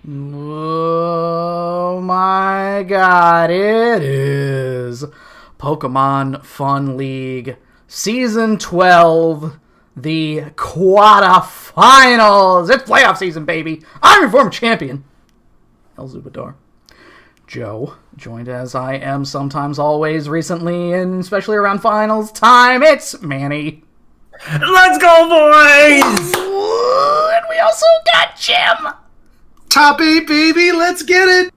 Oh my god, it is Pokemon Fun League Season 12, the quarterfinals. It's playoff season, baby. I'm your former champion, El Zubador. Joe, joined as I am sometimes, always, recently, and especially around finals time, it's Manny. Let's go, boys! Ooh, and we also got Jim. Top 8, baby, let's get it!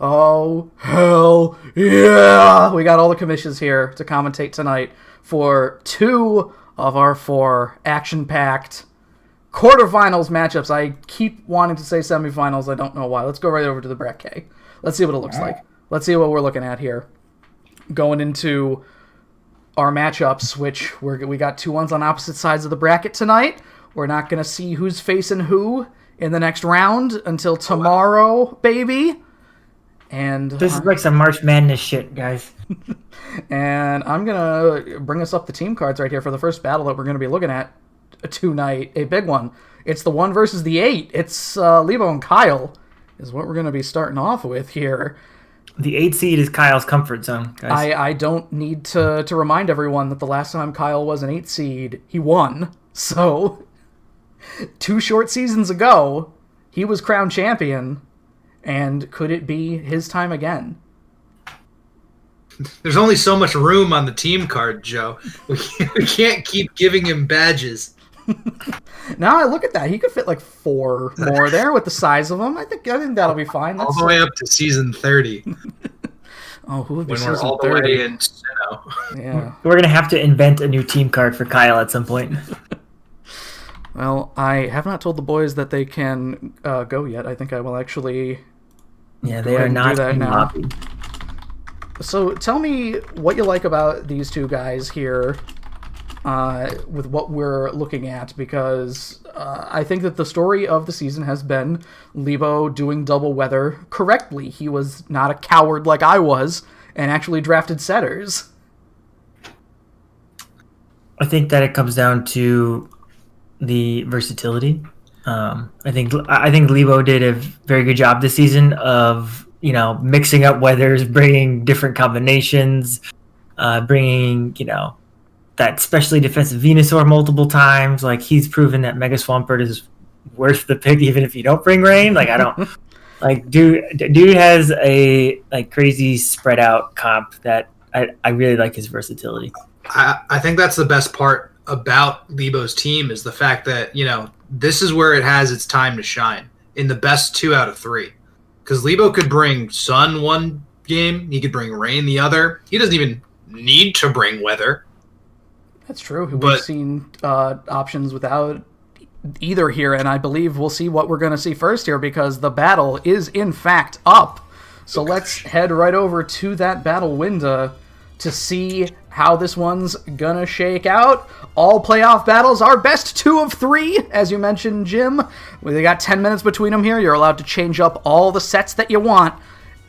Oh, hell yeah! We got all the commissions here to commentate tonight for 2 of our 4 action-packed quarterfinals matchups. I keep wanting to say semifinals, I don't know why. Let's go right over to the Bracket K. Let's see what it looks like. Let's see what we're looking at here. Going into our matchups, which we got 2 ones on opposite sides of the bracket tonight. We're not going to see who's facing who in the next round until tomorrow, baby. And this is like some March Madness shit, guys. And I'm going to bring us up the team cards right here for the first battle that we're going to be looking at tonight. A big one. It's the 1 versus the 8. It's Lebo and Kyle is what we're going to be starting off with here. The 8 seed is Kyle's comfort zone, guys. I don't need to remind everyone that the last time Kyle was an 8 seed, he won. So, 2 short seasons ago, he was crowned champion. And could it be his time again? There's only so much room on the team card, Joe. We can't keep giving him badges. Now I look at that. He could fit like 4 more there with the size of them. I think that'll be fine. All the way up to season 30. Oh, who would be when season we're all 30? the way in Sinnoh. Yeah. We're going to have to invent a new team card for Kyle at some point. Well, I have not told the boys that they can go yet. I think I will actually... Yeah, they are not in the lobby. So tell me what you like about these 2 guys here with what we're looking at, because I think that the story of the season has been Lebo doing double weather correctly. He was not a coward like I was and actually drafted setters. I think that it comes down to the versatility. I think Lebo did a very good job this season of, mixing up weathers, bringing different combinations, bringing, that specially defensive Venusaur multiple times. Like, he's proven that Mega Swampert is worth the pick even if you don't bring rain. Like, I don't... dude has a, crazy spread out comp that I really like his versatility. I think that's the best part about Lebo's team is the fact that, this is where it has its time to shine in the best 2 out of 3. Because Lebo could bring sun one game, he could bring rain the other. He doesn't even need to bring weather. That's true. We've seen options without either here, and I believe we'll see what we're going to see first here because the battle is in fact up. So let's head right over to that battle window to see how this one's gonna shake out. All playoff battles are best 2 of 3, as you mentioned, Jim. We got 10 minutes between them here. You're allowed to change up all the sets that you want.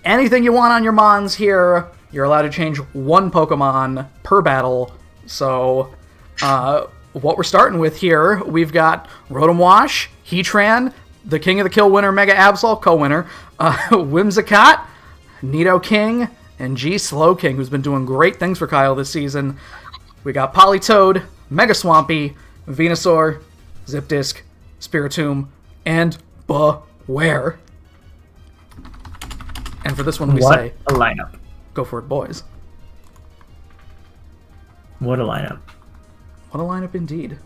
Anything you want on your Mons here, you're allowed to change 1 Pokemon per battle. So, what we're starting with here, we've got Rotom Wash, Heatran, the King of the Kill winner, Mega Absol, co-winner, Whimsicott, Nidoking, and Slowking, who's been doing great things for Kyle this season. We got Politoed, Mega Swampy, Venusaur, Zipdisc, Spiritomb, and Beware. And for this one, we say, a lineup. Go for it, boys. What a lineup. What a lineup indeed.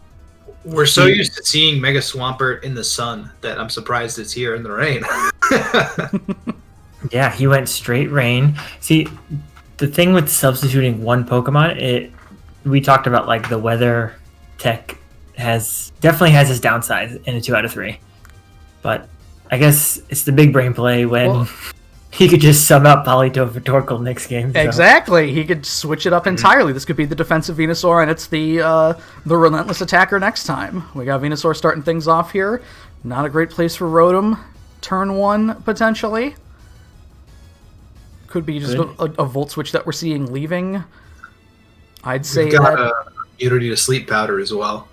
We're so used to seeing Mega Swampert in the sun that I'm surprised it's here in the rain. Yeah, he went straight rain. See, the thing with substituting 1 Pokemon, we talked about like the weather tech definitely has its downsides in a 2 out of 3. But I guess it's the big brain play when he could just sum up Politoed for Torkoal next game. So. Exactly. He could switch it up entirely. This could be the defensive Venusaur, and it's the relentless attacker next time. We got Venusaur starting things off here. Not a great place for Rotom. Turn 1, potentially. Could be just a Volt Switch that we're seeing leaving. I'd say We've got immunity to Sleep Powder as well.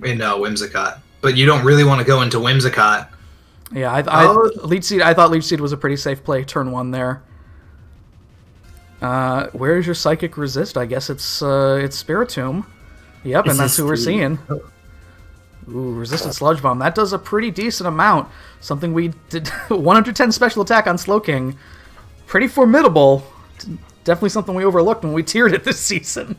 In Whimsicott. But you don't really want to go into Whimsicott. Yeah, I thought Leech Seed was a pretty safe play, turn 1 there. Where's your Psychic Resist? I guess it's Spiritomb. Yep, and that's who we're seeing. Ooh, Resistant Sludge Bomb. That does a pretty decent amount. Something we did 110 special attack on Slowking. Pretty formidable. Definitely something we overlooked when we tiered it this season.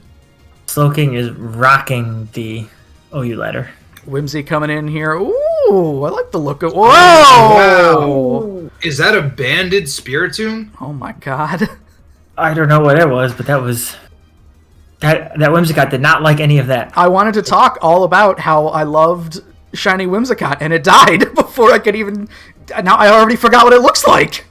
Slowking is rocking the OU ladder. Whimsy coming in here. Ooh, I like the look of... Whoa! Wow. Is that a banded Spiritomb? Oh my god. I don't know what it was, but that was... That Whimsicott did not like any of that. I wanted to talk all about how I loved Shiny Whimsicott, and it died before I could even... Now I already forgot what it looks like.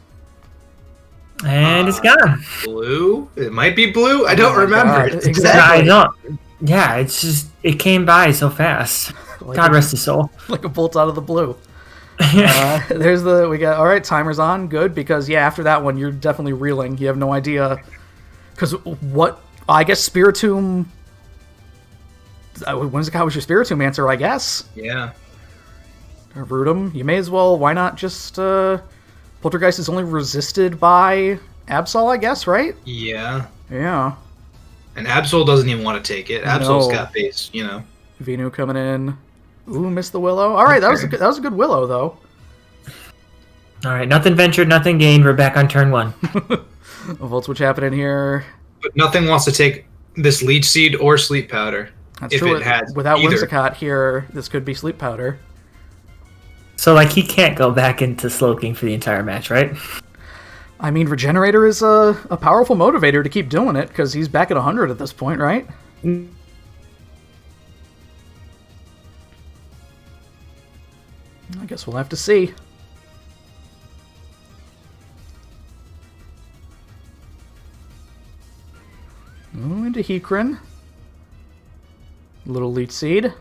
And it's gone. Blue? It might be blue? I don't remember. Exactly. I don't. Yeah, it's just... It came by so fast. Like God rest his soul. Like a bolt out of the blue. All right, timer's on. Good, because, yeah, after that one, you're definitely reeling. You have no idea. Because I guess Spiritomb... Whimsicott was your Spiritomb answer, I guess. Yeah. Or Rotom. You may as well, why not just... Poltergeist is only resisted by Absol, I guess, right? Yeah. Yeah. And Absol doesn't even want to take it. Absol's got base, Venu coming in. Ooh, missed the Willow. All right, that was a good Willow, though. All right, nothing ventured, nothing gained. We're back on turn 1. Volt Switch happening here. But nothing wants to take this Leech Seed or Sleep Powder. That's if true. It has Without either. Whimsicott here, this could be Sleep Powder. So, like, he can't go back into Slowking for the entire match, right? I mean, Regenerator is a powerful motivator to keep doing it, because he's back at 100 at this point, right? I guess we'll have to see. Ooh, into Heatran. Little Leech Seed.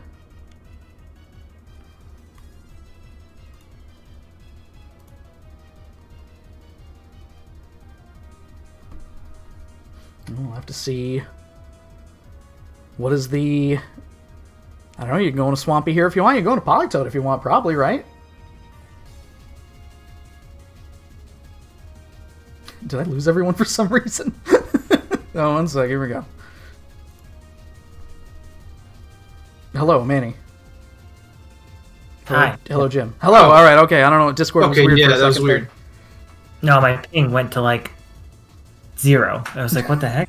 We'll have to see. What is the... I don't know, you can go into Swampy here if you want. You can go into Politoed if you want, probably, right? Did I lose everyone for some reason? Oh, 1 sec, here we go. Hello, Manny. Hi. Hello, Jim. Hello, alright, okay, I don't know, Discord was weird for a second. That was weird. No, my ping went to, like, 0. I was like, what the heck?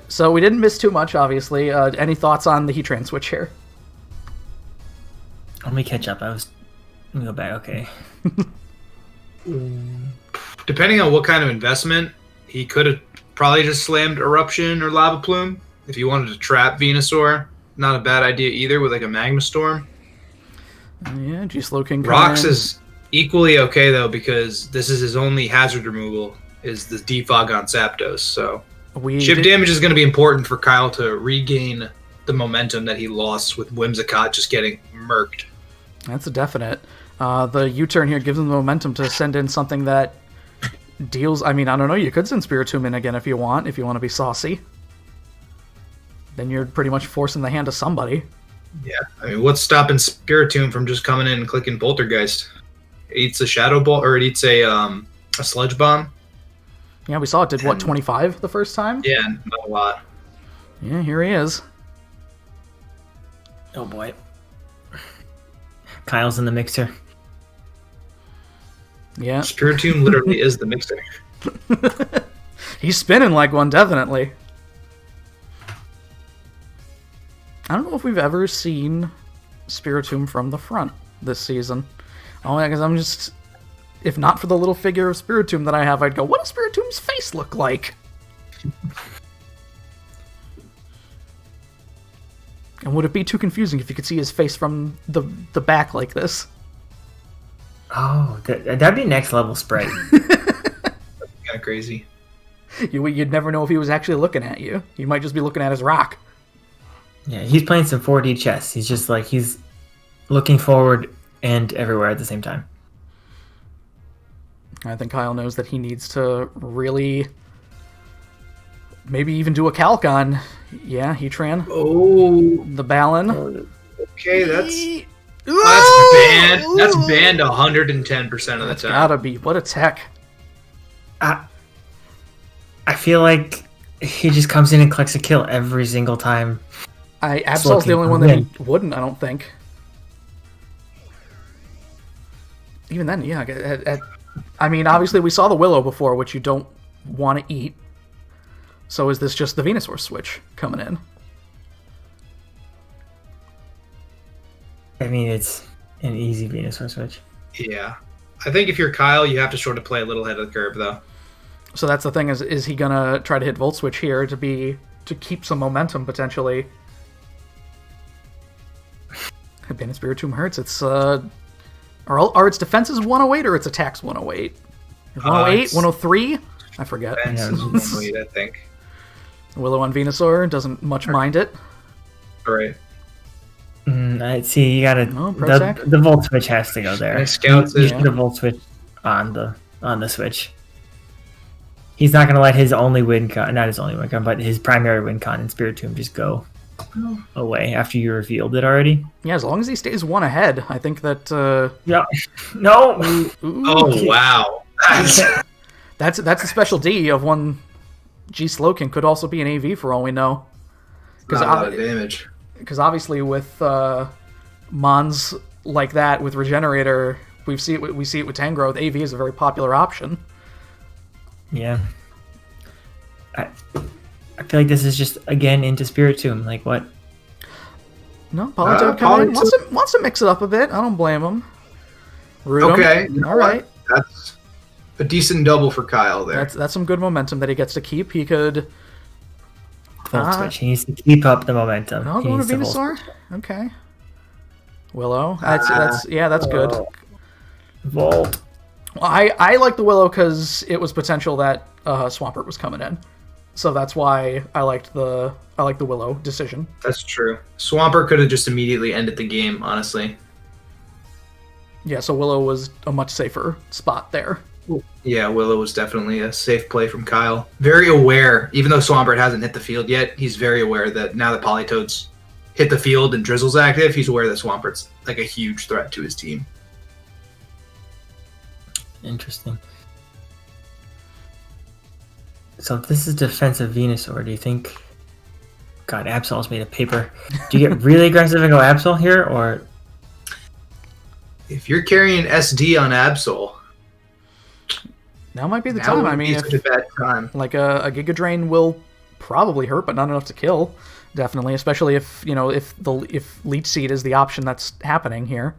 So we didn't miss too much, obviously. Any thoughts on the Heatran switch here? Let me catch up. Let me go back. Okay. Depending on what kind of investment, he could have probably just slammed Eruption or Lava Plume. If you wanted to trap Venusaur, not a bad idea either with like a Magma Storm. Yeah, G-Slowking. Rocks is equally okay though because this is his only hazard removal is the defog on Zapdos. So chip damage is going to be important for Kyle to regain the momentum that he lost with Whimsicott just getting murked. That's a definite. The U-turn here gives him the momentum to send in something that deals... I mean, I don't know. You could send Spiritomb in again if you want to be saucy. Then you're pretty much forcing the hand of somebody. Yeah, I mean, what's stopping Spiritomb from just coming in and clicking Poltergeist? It eats a Shadow Ball, or it eats a Sludge Bomb. Yeah, we saw it did, 25 the first time? Yeah, not a lot. Yeah, here he is. Oh, boy. Kyle's in the mixer. Yeah. Spiritomb literally is the mixer. He's spinning like one, definitely. I don't know if we've ever seen Spiritomb from the front this season. Oh, yeah, because I'm just... If not for the little figure of Spiritomb that I have, I'd go, what does Spiritomb's face look like? And would it be too confusing if you could see his face from the back like this? Oh, that'd be next level sprite. Kind of crazy. You'd never know if he was actually looking at you. He might just be looking at his rock. Yeah, he's playing some 4D chess. He's just like, he's looking forward and everywhere at the same time. I think Kyle knows that he needs to really maybe even do a calc on, yeah, Heatran. Oh. The Balin. Okay, that's banned. That's banned 110% of the That's time. gotta be. What a tech. I feel like he just comes in and collects a kill every single time. Absol's the only one that he wouldn't, I don't think. Even then, yeah. I mean, obviously we saw the Willow before, which you don't want to eat. So is this just the Venusaur switch coming in? I mean, it's an easy Venusaur switch. Yeah. I think if you're Kyle, you have to sort of play a little ahead of the curve, though. So that's the thing, is he going to try to hit Volt Switch here to keep some momentum, potentially? Bandit Spiritomb hurts. It's, are its defenses 108 or its attacks 108? 108? 103? I forget. Defense is 108, I think. Willow on Venusaur doesn't much mind it. Right. I see. You gotta the Volt Switch has to go there. I scouts You should the Volt Switch on the Switch. He's not gonna let his only win con, not his only win con, but his primary win con in Spiritomb just go away after you revealed it already. Yeah, as long as he stays one ahead, I think that. Yeah. No. Ooh. Oh wow. That's a special D of one. G-Slowking could also be an AV for all we know. Not a lot of damage. Because obviously with Mons like that, with Regenerator, we see it with Tangrowth. AV is a very popular option. Yeah. I feel like this is just, again, into Spiritomb. Like, what? No, Politoed coming in. Wants to mix it up a bit. I don't blame him. Root okay. him. All right. That's a decent double for Kyle there. That's some good momentum that he gets to keep. He could... Volt Switch. He needs to keep up the momentum. No, going to Venusaur? Okay. Willow. That's good. Volt. Well, I like the Willow because it was potential that Swampert was coming in. So that's why I like the Willow decision. That's true. Swampert could have just immediately ended the game, honestly. Yeah, so Willow was a much safer spot there. Yeah, Willow was definitely a safe play from Kyle. Very aware, even though Swampert hasn't hit the field yet, he's very aware that now that Politoed's hit the field and Drizzle's active, he's aware that Swampert's like a huge threat to his team. Interesting. So if this is defensive Venusaur, do you think... God, Absol's made of paper. Do you get really aggressive and go Absol here, or... If you're carrying SD on Absol... Now might be the Now time. I would mean, be such a bad time. like a Giga Drain will probably hurt, but not enough to kill. Definitely, especially if if Leech Seed is the option that's happening here.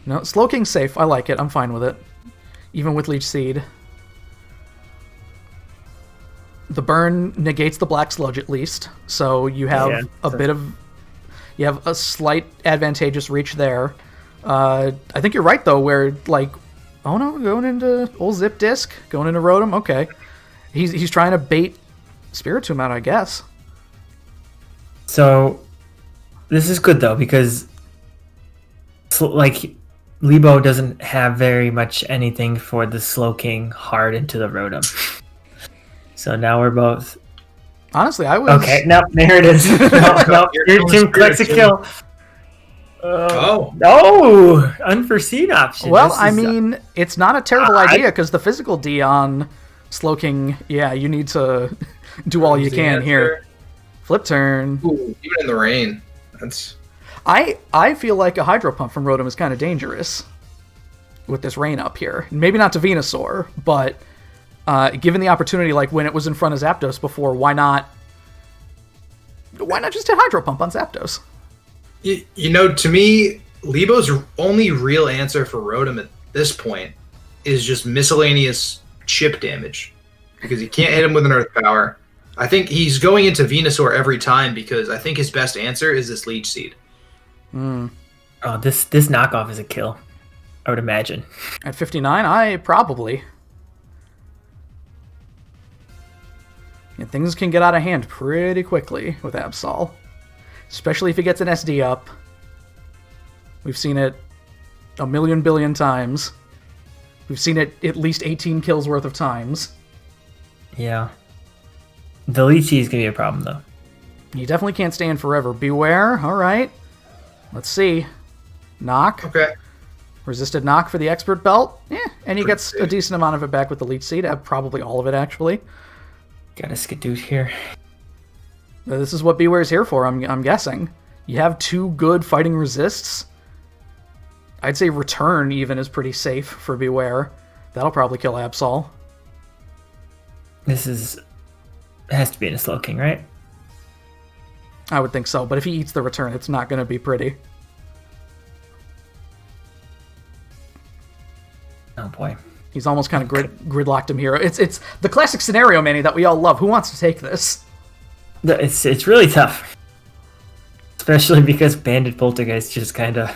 No, Slowking's safe. I like it. I'm fine with it, even with Leech Seed. The burn negates the Black Sludge at least, so you have you have a slight advantageous reach there. I think you're right though, where like, oh no, going into old Zip Disc, going into Rotom. Okay, he's trying to bait Spiritomb out, I guess. So this is good though, because like Lebo doesn't have very much anything for the Slowking hard into the Rotom. So now we're both... Honestly, I was... Okay, no, there it is. No, your team collects a kill. No! Unforeseen option. Well, I mean, it's not a terrible idea, because the physical D on Slowking, yeah, you need to do all you can here. Flip turn. Ooh, even in the rain. That's... I feel like a Hydro Pump from Rotom is kind of dangerous with this rain up here. Maybe not to Venusaur, but... given the opportunity, like when it was in front of Zapdos before, why not just hit Hydro Pump on Zapdos? You know, to me, Lebo's only real answer for Rotom at this point is just miscellaneous chip damage, because he can't hit him with an Earth Power. I think he's going into Venusaur every time because I think his best answer is this Leech Seed. Oh, this knockoff is a kill, I would imagine. At 59, I probably... And things can get out of hand pretty quickly with Absol. Especially if he gets an SD up. We've seen it a million billion times. We've seen it at least 18 kills worth of times. Yeah. The Leechy is going to be a problem, though. You definitely can't stay in forever. Beware. All right. Let's see. Knock. Okay. Resisted knock for the Expert Belt. Yeah, and he gets a decent amount of it back with the Leech Seed. Probably all of it, actually. Got a Skidoo here. This is what Beware's here for, I'm guessing. You have two good fighting resists. I'd say Return even is pretty safe for Beware. That'll probably kill Absol. It has to be in a Slowking, right? I would think so, but if he eats the Return, it's not going to be pretty. Oh boy. He's almost kind of gridlocked him here. It's the classic scenario, Manny, that we all love. Who wants to take this? It's really tough. Especially because Bandit Poltergeist just kind of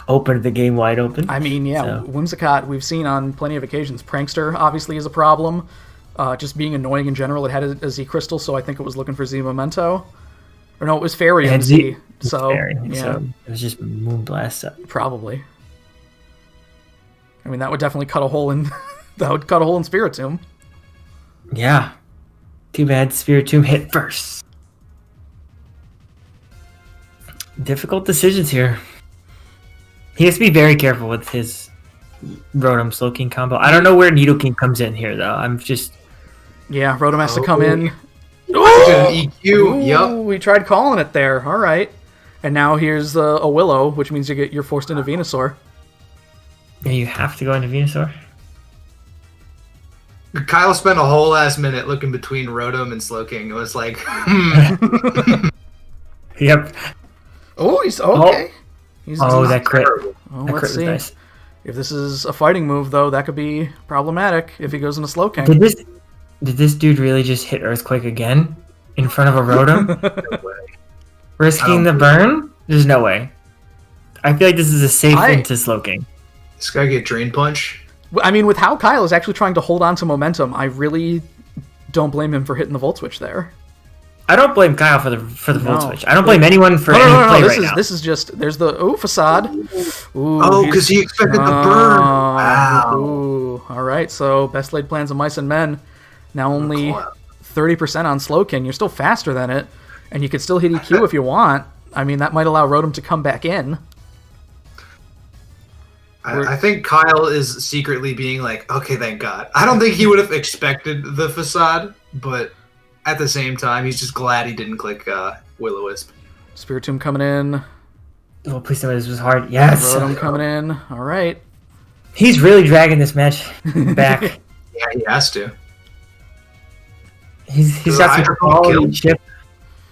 opened the game wide open. I mean, yeah, so. Whimsicott, we've seen on plenty of occasions. Prankster, obviously, is a problem. Just being annoying in general. It had a Z Crystal, so I think it was looking for Z Memento. Or no, it was Fairy and Z. So, yeah. So it was just Moonblast up. Probably. I mean, that would definitely cut a hole in... that would cut a hole in Spiritomb. Yeah. Too bad Spiritomb hit first. Difficult decisions here. He has to be very careful with his Rotom Slowking combo. I don't know where Nidoking comes in here, though. I'm just... Yeah, Rotom has to come in. EQ, yep. We tried calling it there. All right. And now here's a Willow, which means you're forced into Venusaur. Yeah, you have to go into Venusaur. Kyle spent a whole last minute looking between Rotom and Slowking. It was like, Yep. Oh, he's okay. That crit. Oh, That let's crit see. was nice. If this is a fighting move, though, that could be problematic if he goes into Slowking. Did this dude really just hit Earthquake again in front of a Rotom? no way. Risking the burn? There's no way. I feel like this is a safe into Slowking. This guy get Drain Punch. I mean, with how Kyle is actually trying to hold on to momentum, I really don't blame him for hitting the Volt Switch there. I don't blame Kyle for the Volt Switch. I don't blame anyone for any play now. This is just... There's the... Facade. Ooh, because he expected the burn. Wow. Ooh. All right, so best laid plans of mice and men. Now only 30% on Slowking. You're still faster than it, and you could still hit EQ if you want. I mean, that might allow Rotom to come back in. I think Kyle is secretly being like, okay, thank God. I don't think he would have expected the Facade, but at the same time, he's just glad he didn't click Will-O-Wisp. Spiritomb coming in. Oh, please tell me this was hard. Yes. Rotom coming in. All right. He's really dragging this match back. Yeah, he has to. He's Does got some Hydro Pump quality kill? chip.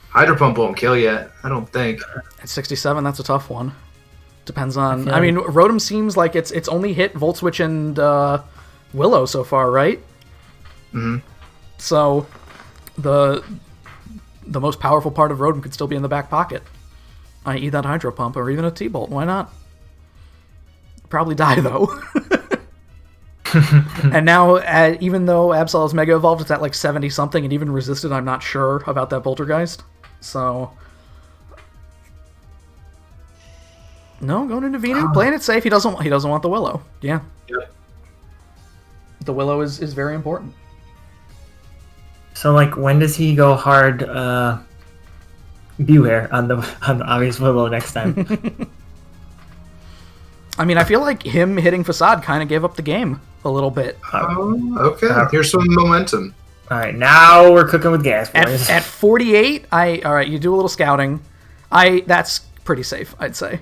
Hydro Pump won't kill yet, I don't think. At 67, that's a tough one. Depends on. feel I mean, Rotom seems like it's only hit Volt Switch and Willow so far, right? Mm-hmm. So the most powerful part of Rotom could still be in the back pocket, i.e. that Hydro Pump or even a T-Bolt. Why not? Probably die though. And now, even though Absol is Mega Evolved, it's at like 70 something, and even resisted, I'm not sure about that Poltergeist. So no, going into Venu, playing it safe. He doesn't want the Willow. Yeah. Yep. The Willow is very important. So, like, when does he go hard Beware on the obvious Willow next time? I mean, I feel like him hitting Facade kind of gave up the game a little bit. Oh, okay. Here's some momentum. All right, now we're cooking with gas, boys. At 48, all right, you do a little scouting. That's pretty safe, I'd say.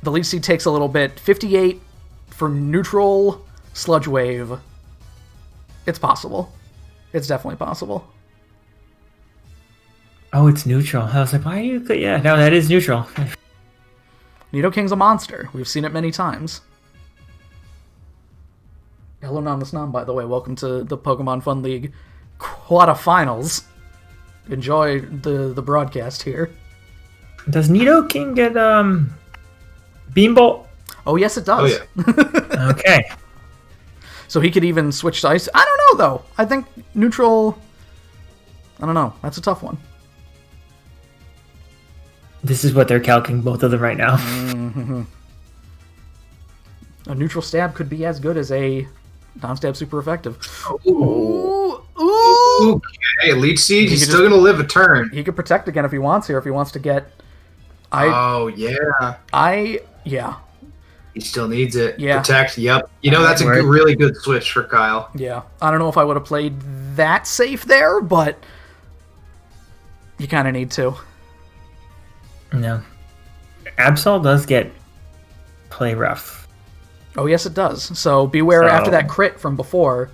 The lead seed takes a little bit. 58 for neutral Sludge Wave. It's possible. It's definitely possible. Oh, it's neutral. I was like, why are you... Yeah, no, that is neutral. Nidoking's a monster. We've seen it many times. Hello, Namasnam, by the way. Welcome to the Pokemon Fun League quarterfinals. Enjoy the broadcast here. Does Nidoking get Beam Bolt? Oh, yes, it does. Oh, yeah. Okay. So he could even switch to Ice. I don't know, though. I think neutral... I don't know. That's a tough one. This is what they're calculating, both of them right now. Mm-hmm. A neutral stab could be as good as a non-stab super effective. Ooh. Ooh. Okay, Leech Seed, he's could still going to live a turn. He could protect again if he wants here, if he wants to get... Oh, yeah. Yeah. He still needs it. Yeah. Protect, yep. You know, that's a Word. really good switch for Kyle. Yeah. I don't know if I would have played that safe there, but you kind of need to. No. Absol does get play rough. Oh, yes, it does. So Beware, So- after that crit from before,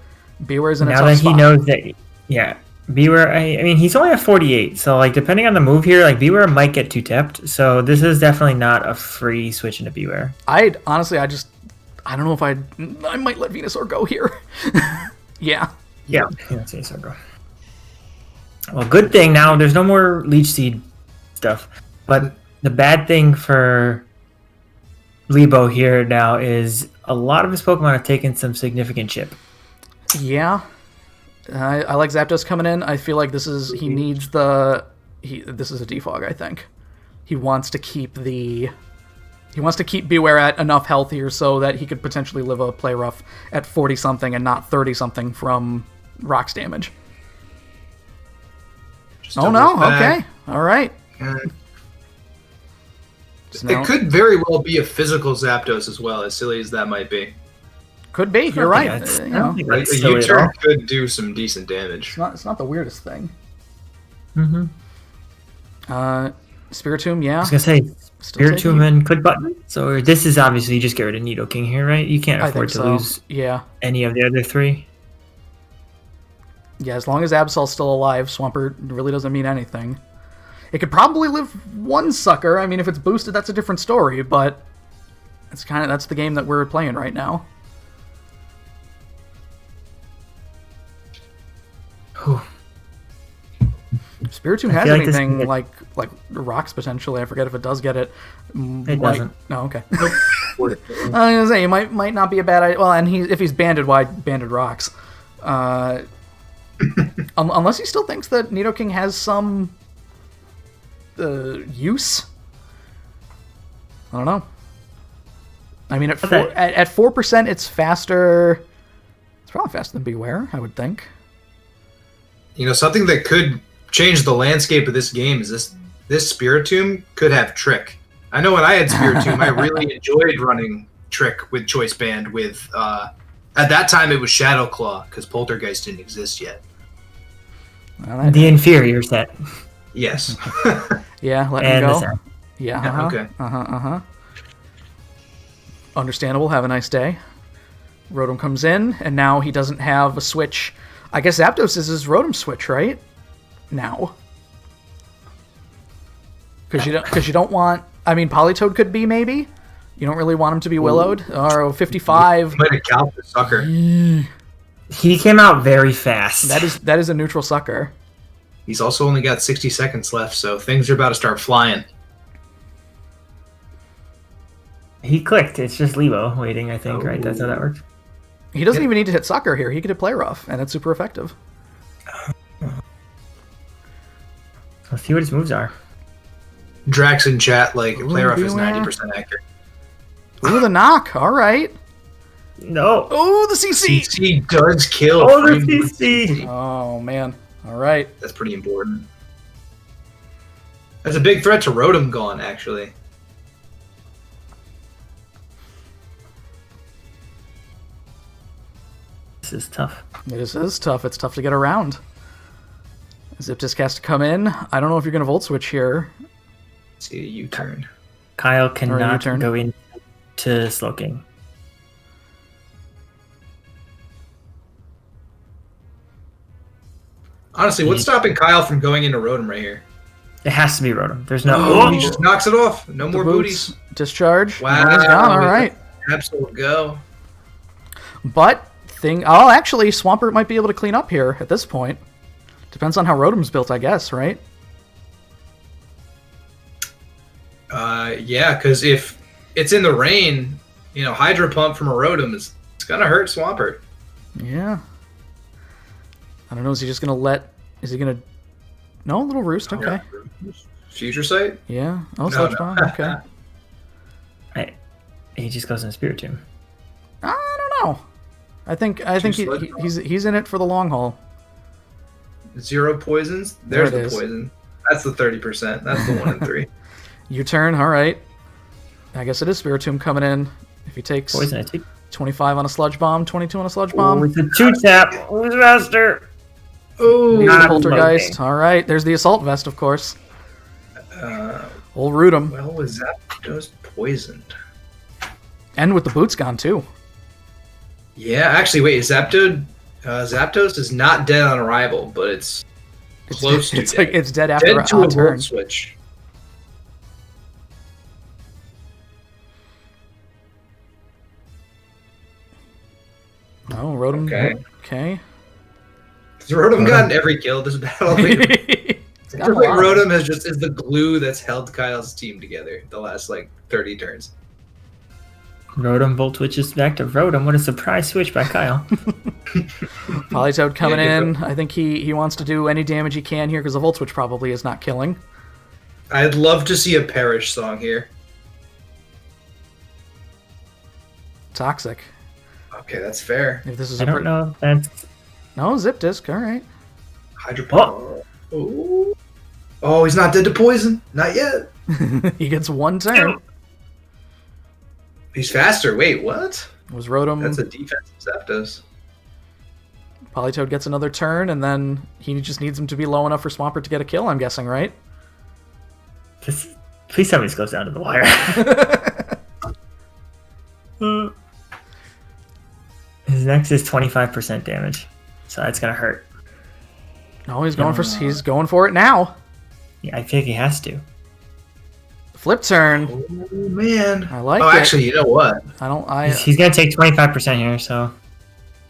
Beware's in a Now tough that spot. he knows that, yeah, Beware. I mean, he's only at 48, so like depending on the move here, like Beware might get two tapped. So this is definitely not a free switch into Beware. I don't know if I might let Venusaur go here. Yeah. Yeah, let's say so. Go. Well, good thing now there's no more Leech Seed stuff, but the bad thing for Lebo here now is a lot of his Pokemon have taken some significant chip. Yeah. I like Zapdos coming in. I feel like this is a defog, I think. He wants to keep Beware at enough health here so that he could potentially live a play rough at 40 something and not 30 something from rocks damage. Just Oh double no, back. okay. All right. So now- It could very well be a physical Zapdos as well, as silly as that might be. Could be. You're I right. don't think You know, that's Like, a silly at all. U-turn could do some decent damage. it's not the weirdest thing. Mm-hmm. Spiritomb, yeah. I was gonna say Still taking- Spiritomb and Click Button. So this is obviously you just get rid of Nidoking here, right? You can't I afford think to so. lose Yeah. any of the other three. Yeah, as long as Absol's still alive, Swampert really doesn't mean anything. It could probably live one sucker. I mean, if it's boosted, that's a different story, but that's the game that we're playing right now. Whew. Spiritomb I has feel like this anything could- like rocks potentially. I forget if it does get it. It doesn't. No, okay. I was gonna say it might not be a bad idea. Well, and if he's banded, why banded rocks? Unless he still thinks that Nidoking has some use. I don't know. I mean, at 4%, it's faster. It's probably faster than Beware, I would think. You know, something that could change the landscape of this game is this Spiritomb could have Trick. I know when I had Spiritomb, I really enjoyed running Trick with Choice Band with, at that time it was Shadow Claw, because Poltergeist didn't exist yet. Well, The inferior set. Yes. yeah, let And me the go. sound. Yeah, Yeah, okay. Understandable. Have a nice day. Rotom comes in, and now he doesn't have a switch. I guess Zapdos is his Rotom switch, right? Now. Because you don't want... I mean, Politoed could be, maybe? You don't really want him to be Willowed? Or 55... Might have calced the sucker. He came out very fast. That is a neutral sucker. He's also only got 60 seconds left, so things are about to start flying. He clicked. It's just Lebo waiting, I think, right? That's how that works. He doesn't even need to hit sucker here. He could hit Play Rough, and it's super effective. Let's see what his moves are. Drax in chat, like, Ooh, Play Rough is beware. 90% accurate. Ooh, the knock. All right. No. Oh, the CC. CC does kill. Oh, the Frame CC. Oh, man. All right. That's pretty important. That's a big threat to Rotom gone, actually. This is tough. It is tough. It's tough to get around. Zipdisk has to come in. I don't know if you're going to Volt Switch here. Let's see a U-turn. Kyle cannot U-turn. go into Slowking. Honestly, what's stopping Kyle from going into Rotom right here? It has to be Rotom. There's no... Oh, he just knocks it off. No The more boots. booties. Discharge. Wow. One is gone. All right. Absolute go. But oh, actually, Swampert might be able to clean up here at this point. Depends on how Rotom's built, I guess, right? Yeah, because if it's in the rain, you know, Hydro Pump from a Rotom it's gonna hurt Swampert. Yeah. I don't know. Is he just gonna let? Is he gonna? No, little roost. Okay. Future Sight? Yeah. Oh, No, Sludge no. Bomb. Okay. He just goes in Spirit Tomb. I don't know. I think Sludge Bomb. he's in it for the long haul. 0 poisons. There's There it the is. poison. That's the 30%. That's the 1 in 3. U-turn. All right. I guess it is Spiritomb coming in. If he takes Poison, I take. 25 on a Sludge Bomb, 22 on a Sludge Oh, Bomb. it's a 2-tap. Who's faster? Oh, Here's the not Poltergeist. loading. All right. There's the Assault Vest, of course. uh, Old Rotom. well, was that just poisoned? And with the boots gone, too. Yeah, actually, wait, Zapdos is not dead on arrival, but it's close to It's dead. like it's dead after Dead to a a turn. Volt Switch. Oh, Rotom. Okay. Okay. Rotom gotten every kill this battle. It's I got feel a like lot. Rotom is the glue that's held Kyle's team together the last like 30 turns. Rotom Volt switches back to Rotom. What a surprise switch by Kyle. Politoed coming Yeah, in. good I think he wants to do any damage he can here because the Volt Switch probably is not killing. I'd love to see a Perish song here. Toxic. Okay, that's fair. If this is I a don't know if that's... No, Zip Disc. All right. Hydro Pump. Oh. Oh, he's not dead to poison. Not yet. He gets one turn. He's faster. Wait, what? Was Rotom. That's a defensive Zapdos. Politoed gets another turn, and then he just needs him to be low enough for Swampert to get a kill, I'm guessing, right? Please tell me this goes down to the wire. His next is 25% damage, so that's gonna hurt. No, he's going for it now. Yeah, I feel like he has to. Flip turn. Oh man. I like Oh, it. actually, you know what? He's gonna take 25% here, so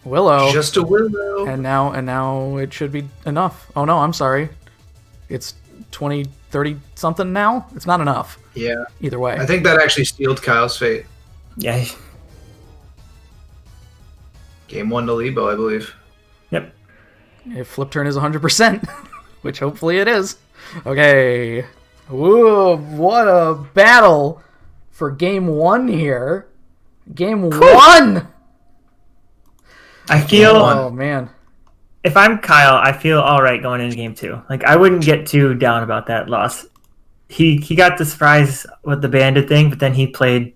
Willow. Just a Willow. And now it should be enough. Oh no, I'm sorry. It's 20, 30 something now. It's not enough. Yeah. Either way. I think that actually sealed Kyle's fate. yeah. Game 1 to Lebo, I believe. Yep. If flip turn is 100%, which hopefully it is. Okay. Whoa, what a battle for game 1 here. Game 1! I feel Oh, man. if I'm Kyle, I feel all right going into game 2. Like I wouldn't get too down about that loss. He got the surprise with the bandit thing, but then he played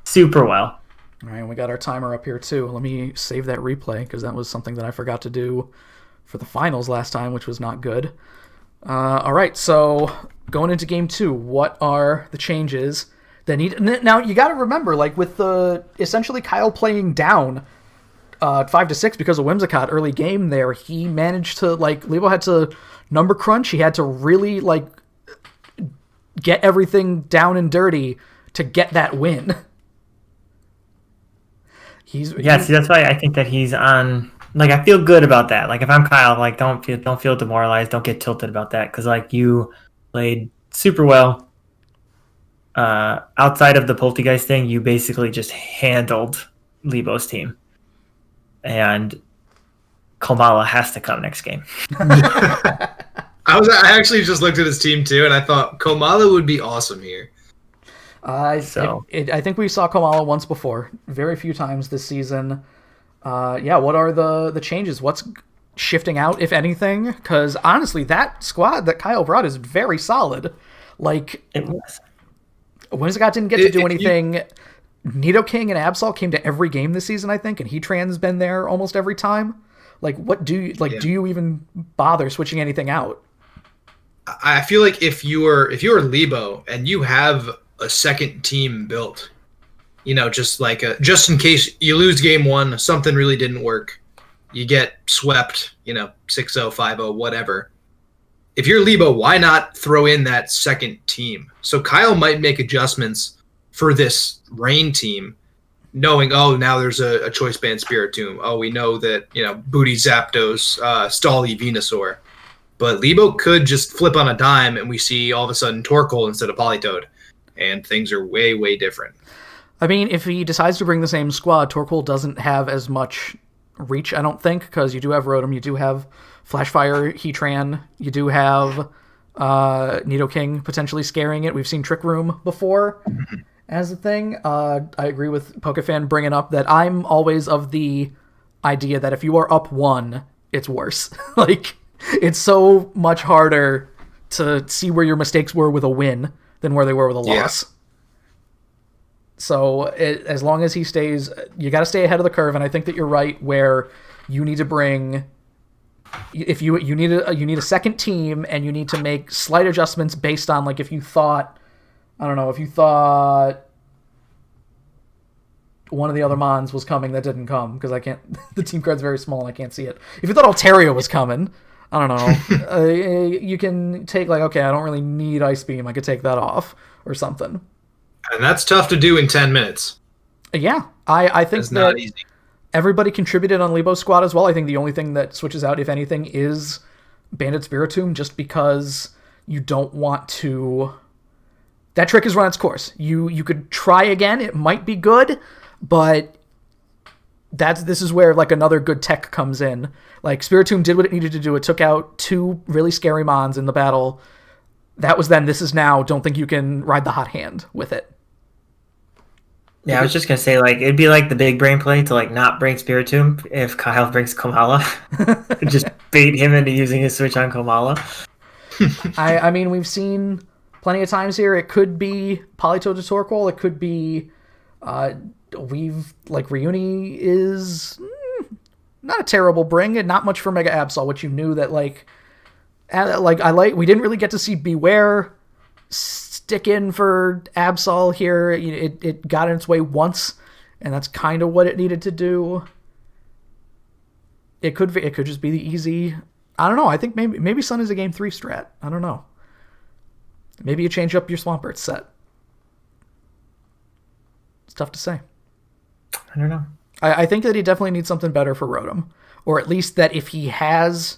super well. All right, we got our timer up here too. Let me save that replay because that was something that I forgot to do for the finals last time, which was not good. All right, so going into game 2, what are the changes that need? Now you got to remember, like with the essentially Kyle playing down, 5-6 because of Whimsicott early game there. He managed to, like, Lebo had to number crunch. He had to really, like, get everything down and dirty to get that win. See, that's why I think that he's on. Like, I feel good about that. Like, if I'm Kyle, like, don't feel demoralized. Don't get tilted about that because, like, you played super well. Outside of the Poltergeist thing, you basically just handled Lebo's team, and Komala has to come next game. I actually just looked at his team too, and I thought Komala would be awesome here. I think we saw Komala once before, very few times this season. What are the changes? What's shifting out, if anything? Because honestly, that squad that Kyle brought is very solid. Like, it was. Whimsicott didn't get to do anything. Nidoking and Absol came to every game this season, I think, and Heatran's been there almost every time. Like, what do you do you even bother switching anything out? I feel like if you're Lebo and you have a second team built, just in case you lose game one, something really didn't work, you get swept, 6-0, 5-0, whatever. If you're Lebo, why not throw in that second team? So Kyle might make adjustments for this Rain team, knowing, now there's a Choice Band Spiritomb. Oh, we know that, Booty Zapdos, Stally Venusaur. But Lebo could just flip on a dime and we see all of a sudden Torkoal instead of Politoed. And things are way, way different. I mean, if he decides to bring the same squad, Torkoal doesn't have as much reach, I don't think, because you do have Rotom, you do have Flashfire, Heatran, you do have Nidoking potentially scaring it. We've seen Trick Room before as a thing. I agree with Pokefan bringing up that I'm always of the idea that if you are up 1, it's worse. Like, it's so much harder to see where your mistakes were with a win than where they were with a loss. So as long as he stays, you got to stay ahead of the curve. And I think that you're right where you need to bring, if you need a second team and you need to make slight adjustments based on, like, if you thought one of the other Mons was coming that didn't come because I can't, the team card's very small and I can't see it. If you thought Altaria was coming, I don't know. You can take, like, okay, I don't really need Ice Beam. I could take that off or something. And that's tough to do in 10 minutes. Yeah, I think that's not easy. Everybody contributed on Lebo's squad as well. I think the only thing that switches out, if anything, is Banded Spiritomb, just because you don't want to... That trick has run its course. You could try again. It might be good, but this is where, like, another good tech comes in. Like, Spiritomb did what it needed to do. It took out 2 really scary Mons in the battle. That was then. This is now. Don't think you can ride the hot hand with it. Yeah, I was just going to say, like, it'd be like the big brain play to, like, not bring Spiritomb if Kyle brings Komala. Just bait him into using his switch on Komala. I mean, we've seen plenty of times here. It could be Politoed to Torkoal. It could be... Reuni is not a terrible bring and not much for Mega Absol, which you knew that, we didn't really get to see Beware stick in for Absol here. It got in its way once, and that's kind of what it needed to do. It could just be the easy... I don't know. I think maybe Sun is a game 3 strat. I don't know. Maybe you change up your Swampert set. It's tough to say. I don't know. I think that he definitely needs something better for Rotom. Or at least that if he has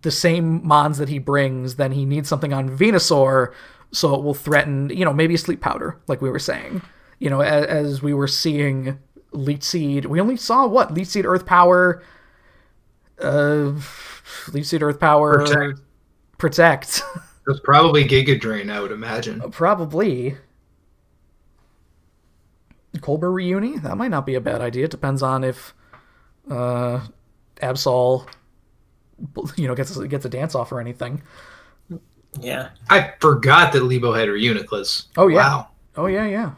the same Mons that he brings, then he needs something on Venusaur so it will threaten, maybe a Sleep Powder, like we were saying. As we were seeing Leech Seed. We only saw, Leech Seed, Earth Power... Leech Seed, Earth Power... Protect. That's probably Giga Drain, I would imagine. Probably. Colbur Reuni? That might not be a bad idea. It depends on if Absol gets a dance off or anything. Yeah. I forgot that Lebo had Reuniclus. Oh yeah. Wow. Oh yeah.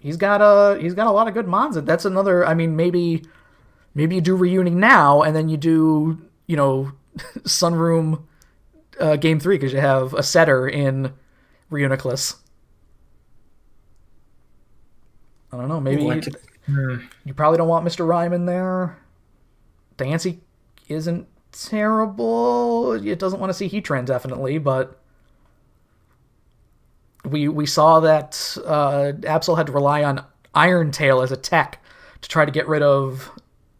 He's got a lot of good Mons. That's another, I mean, maybe you do Reuni now and then you do, Sunroom game 3 because you have a setter in Reuniclus. I don't know, maybe You probably don't want Mr. Rhyme in there. Dancy isn't terrible. It doesn't want to see Heatran, definitely, but we saw that Absol had to rely on Iron Tail as a tech to try to get rid of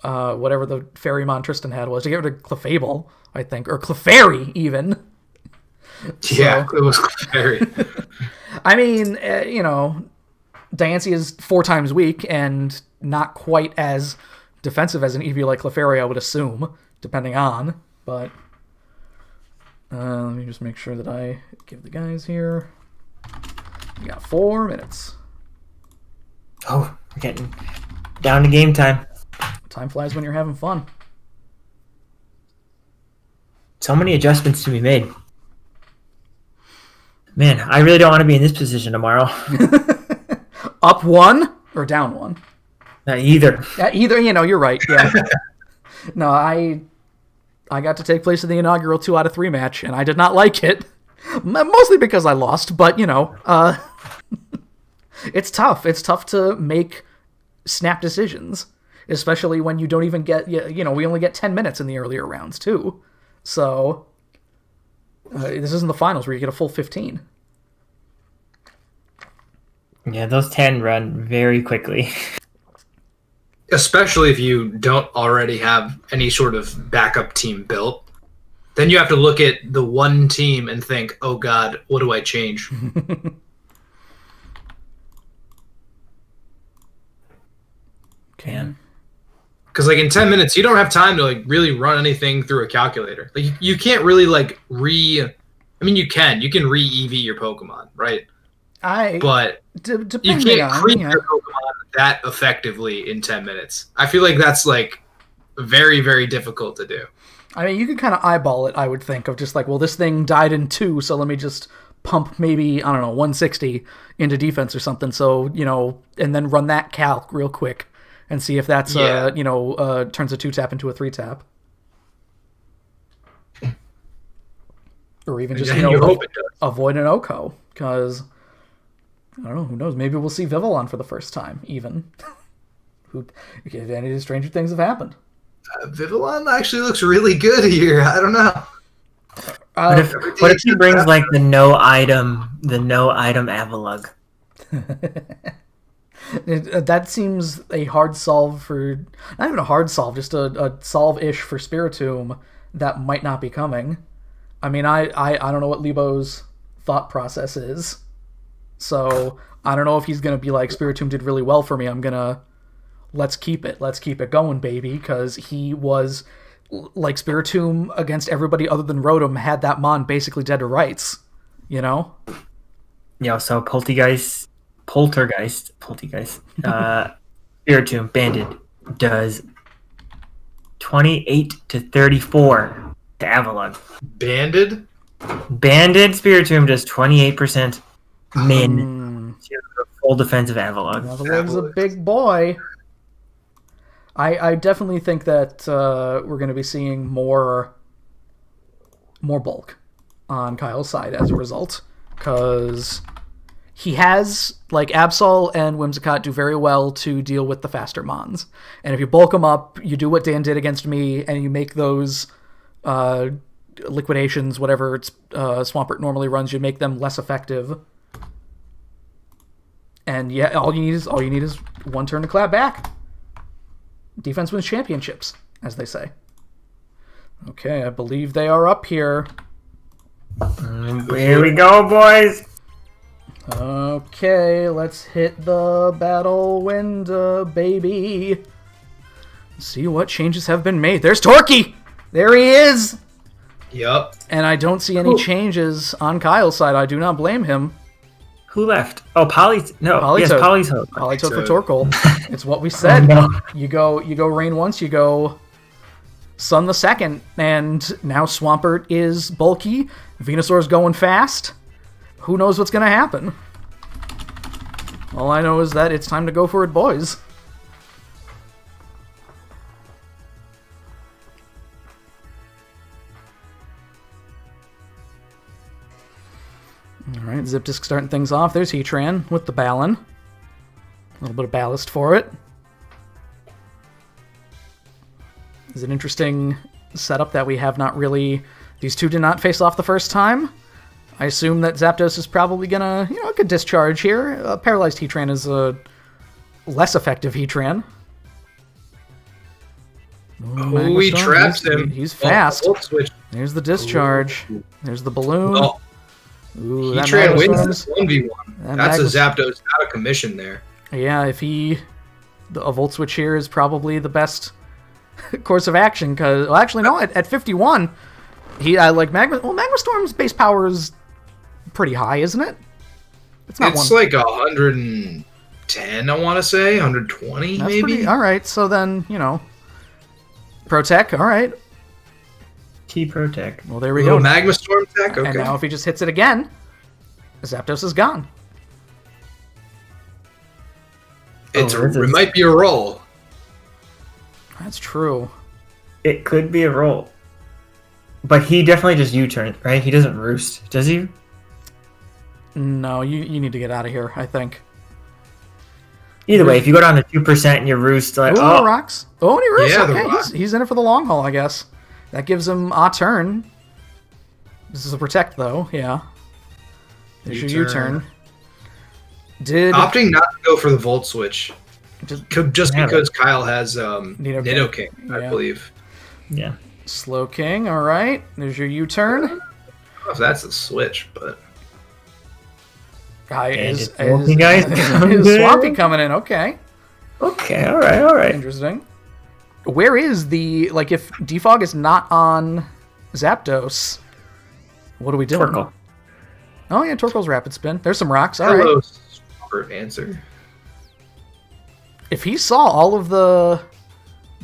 whatever the Fairy Tristan had was, to get rid of Clefable, I think, or Clefairy, even. Yeah, it was Clefairy. I mean, Diancie is 4 times weak and not quite as defensive as an Eevee like Clefairy, I would assume, depending on. But let me just make sure that I give the guys here. We got 4 minutes. Oh, we're getting down to game time. Time flies when you're having fun. So many adjustments to be made. Man, I really don't want to be in this position tomorrow. Up 1 or down 1? Either. Either, you're right. Yeah. No, I got to take place in the inaugural 2 out of 3 match, and I did not like it. Mostly because I lost, but, it's tough. It's tough to make snap decisions, especially when you don't even get, we only get 10 minutes in the earlier rounds, too. So, this isn't the finals where you get a full 15. Yeah, those 10 run very quickly. Especially if you don't already have any sort of backup team built. Then you have to look at the one team and think, oh God, what do I change? Okay. Because in 10 minutes, you don't have time to really run anything through a calculator. You can't really you can re-EV your Pokemon, right? But you can't creep your Pokemon that effectively in 10 minutes. I feel like that's very, very difficult to do. I mean, you could kind of eyeball it, I would think, of just this thing died in 2, so let me just pump maybe, 160 into defense or something, so, and then run that calc real quick and see if that's, turns a 2-tap into a 3-tap. Or even just, avoid an Oko, because, I don't know, who knows, maybe we'll see Vivillon for the first time, even. Any stranger things have happened. Vivillon actually looks really good here. I don't know. What if he brings the no item Avalugg? That seems a hard solve for, not even a hard solve, just a solve-ish for Spiritomb that might not be coming. I mean, I don't know what Lebo's thought process is, so I don't know if he's gonna be like, Spiritomb did really well for me, I'm gonna let's keep it going, baby, because he was Spiritomb against everybody other than Rotom had that Mon basically dead to rights, Yeah, so Poltergeist, Spiritomb Banded does 28 to 34 to Avalugg. Banded Spiritomb does 28% min to full defensive Avalugg. Avalugg's a big boy. I definitely think that we're going to be seeing more bulk on Kyle's side as a result, because he has, Absol and Whimsicott do very well to deal with the faster Mons. And if you bulk them up, you do what Dan did against me, and you make those liquidations, whatever Swampert normally runs, you make them less effective. And yeah, all you need is one turn to clap back. Defense wins championships, as they say. Okay, I believe they are up here. Here we go, boys. Okay, let's hit the battle window, baby. See what changes have been made. There's Torquay! There he is! Yep. And I don't see any changes on Kyle's side. I do not blame him. Who left? Oh, Politoed. Yes, Politoed. Politoed for Torkoal. It's what we said. Oh, no. You go Rain once, you go Sun the second, and now Swampert is bulky. Venusaur's going fast. Who knows what's going to happen? All I know is that it's time to go for it, boys. Alright, Zipdisk starting things off. There's Heatran with the Ballon. A little bit of ballast for it. It's an interesting setup that we have not really... These two did not face off the first time. I assume that Zapdos is probably gonna, a good discharge here. Paralyzed Heatran is a less effective Heatran. Oh, he traps him. He's fast. Switch. There's the discharge. There's the balloon. Oh. Ooh, Heatran wins this 1v1. That's a Zapdos out of commission there. Yeah, a Volt Switch here is probably the best course of action, because... Well, actually, no, at 51, Magma Storm's base power is pretty high, isn't it? It's like 110, I want to say. 120, That's maybe? Alright, so then, Protect, alright. Key Protect. Well, there we go. Magma Storm tech, okay. And now if he just hits it again, Zapdos is gone. It might be a roll. That's true. It could be a roll. But he definitely just U-turns, right? He doesn't roost, does he? No, you need to get out of here, I think. Either way, if you go down to 2% and you roost, rocks. Oh, and he roosts. Yeah, okay, he's in it for the long haul, I guess. That gives him a turn. This is a protect, though. Yeah. There's your U-turn. Opting not to go for the Volt Switch. Just because Kyle has Nidoking, I believe. Yeah. Slow King, alright. There's your U-turn. I don't know if that's a switch, but... Is Swampy coming in, okay. Okay, alright. Interesting. Where is the... if Defog is not on Zapdos, what are we doing? Torkoal. Oh, yeah, Torkoal's Rapid Spin. There's some rocks, alright. Hello, Swampert answer. If he saw all of the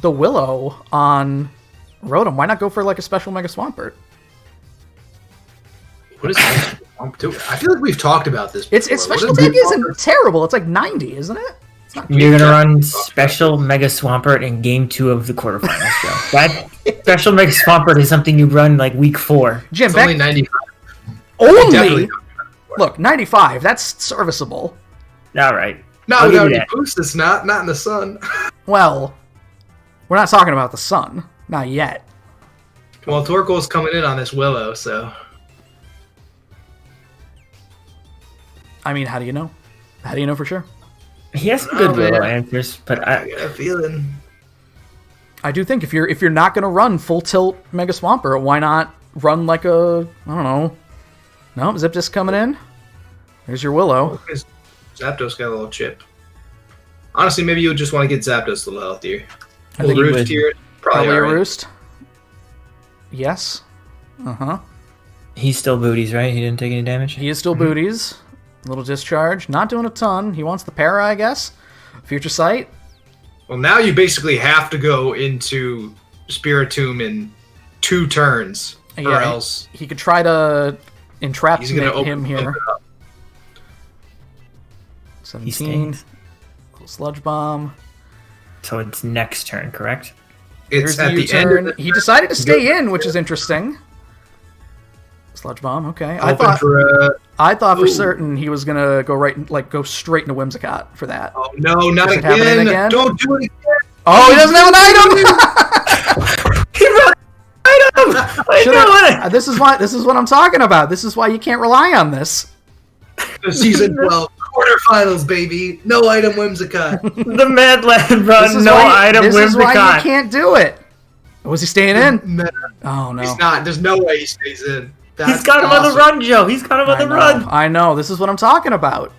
Willow on Rotom, why not go for, a special Mega Swampert? What is Mega Swamp do? I feel like we've talked about this before. Its special attack isn't terrible. It's 90, isn't it? You're going to run special Mega Swampert in Game 2 of the quarterfinals, Joe. That special Mega Swampert is something you run, week 4. Jim, it's only 95. Only? Look, 95. That's serviceable. All right. No, without any boost, it's not in the sun. Well, we're not talking about the sun. Not yet. Well, Torkoal's coming in on this Willow, so... I mean, how do you know? How do you know for sure? He has some good Willow answers, but I got a feeling. I do think if you're not going to run full tilt Mega Swampert, why not run I don't know. No, Zipdisc coming in. There's your Willow. Zapdos got a little chip. Honestly, maybe you just want to get Zapdos a little healthier. I think Roost here, probably a right. Roost. Yes. Uh-huh. He's still booties, right? He didn't take any damage? He is still booties. Little discharge. Not doing a ton. He wants the para, I guess. Future Sight. Well, now you basically have to go into Spiritomb in 2 turns, or else... He could try to entrap him here. 17. Sludge Bomb. So it's next turn, correct? It's at the end. He decided to stay in, which is interesting. Sludge Bomb, okay. I thought for certain he was gonna go straight into Whimsicott for that. Oh no, not again! Don't do it again! Oh, he doesn't have an item! He wrote an item! This is what I'm talking about. This is why you can't rely on this. Season 12 quarterfinals, baby. No item Whimsicott. The Mad Lad run, no item Whimsicott. This is why you can't do it. Was he staying in? Oh no. He's not. There's no way he stays in. He's got him on the run, Joe. He's got him on the run. I know. This is what I'm talking about.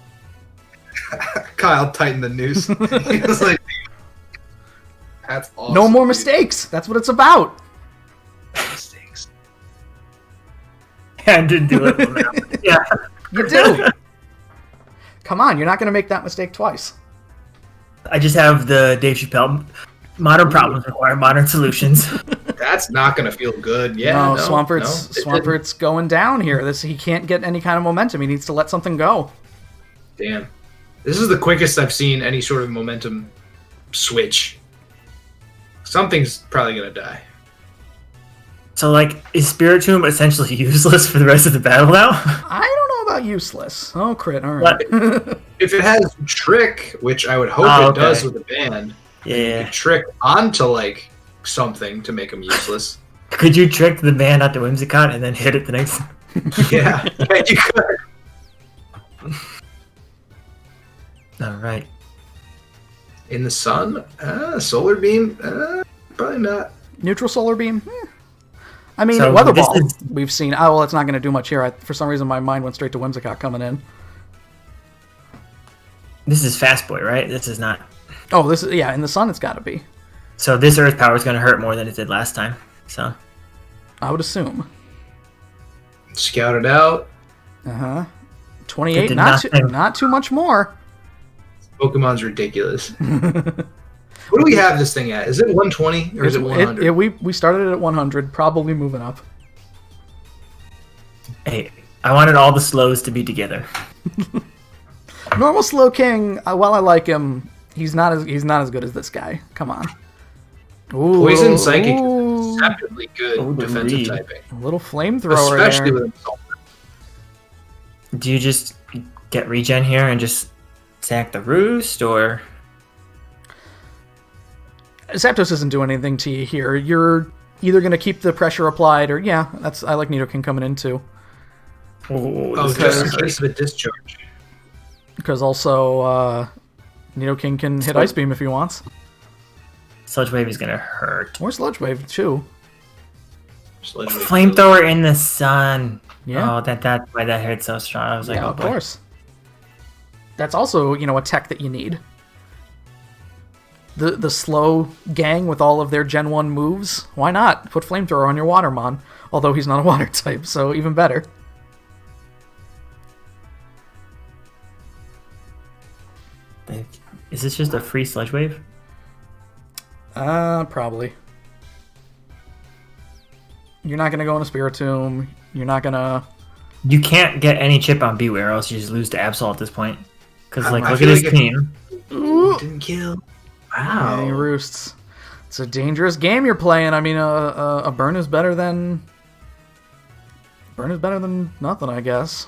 Kyle tightened the noose. He was like, that's awesome. No more mistakes. That's what it's about. Mistakes. Yeah, I did do it. Yeah. You do. Come on. You're not going to make that mistake twice. I just have the Dave Chappelle. Modern problems require modern solutions. That's not going to feel good. Yeah, no, Swampert's going down here. He can't get any kind of momentum. He needs to let something go. Damn. This is the quickest I've seen any sort of momentum switch. Something's probably going to die. So, is Spiritomb essentially useless for the rest of the battle now? I don't know about useless. Oh, crit. All right. If it has Trick, which I would hope it does with the band, yeah, Trick onto, something to make him useless. Could you trick the man out to Whimsicott and then hit it the next? Yeah, you could. All right. In the sun, solar beam, probably not. Neutral solar beam. I mean, So weather this ball. is- We've seen. Oh well, it's not going to do much here. For some reason, my mind went straight to Whimsicott coming in. This is Fast Boy, right? This is not. Oh, this is in the sun. It's got to be. So this Earth power is going to hurt more than it did last time. So I would assume. Scout it out. 28. did Not too, nothing. not too much more. Pokemon's ridiculous. What do we have this thing at? Is it 120 or is it 100? We started it at 100. Probably moving up. hey, I wanted all the slows to be together. Normal Slow King. While I like him, he's not as good as this guy. Come on. Ooh, Poison Psychic ooh, is deceptively good Ooh, the defensive read. typing. a little flamethrower Especially there. with Assault. Do you just get regen here and just sack the roost, or Zapdos isn't doing anything to you here. You're either going to keep the pressure applied, or I like Oh, Nidoking coming in too. Oh, just in case of a discharge. Because also, Nidoking can hit Ice Beam if he wants. Sludge Wave is gonna hurt. Or Sludge Wave, too. Flamethrower in the sun. Yeah. Oh, that's why that hurt so strong. I was like, Yeah, oh of boy. course. That's also, a tech that you need. The slow gang with all of their Gen 1 moves, why not? Put Flamethrower on your Watermon. Although he's not a water type, so even better. Is this just a free Sludge Wave? Probably. You're not gonna go in a Spiritomb. You're not gonna... You can't get any chip on Beware, or else you just lose to Absol at this point. Because, I look at feel his like if- team. Didn't kill. Yeah, he Wow. roosts. It's a dangerous game you're playing. I mean, a burn is better than... Burn is better than nothing, I guess.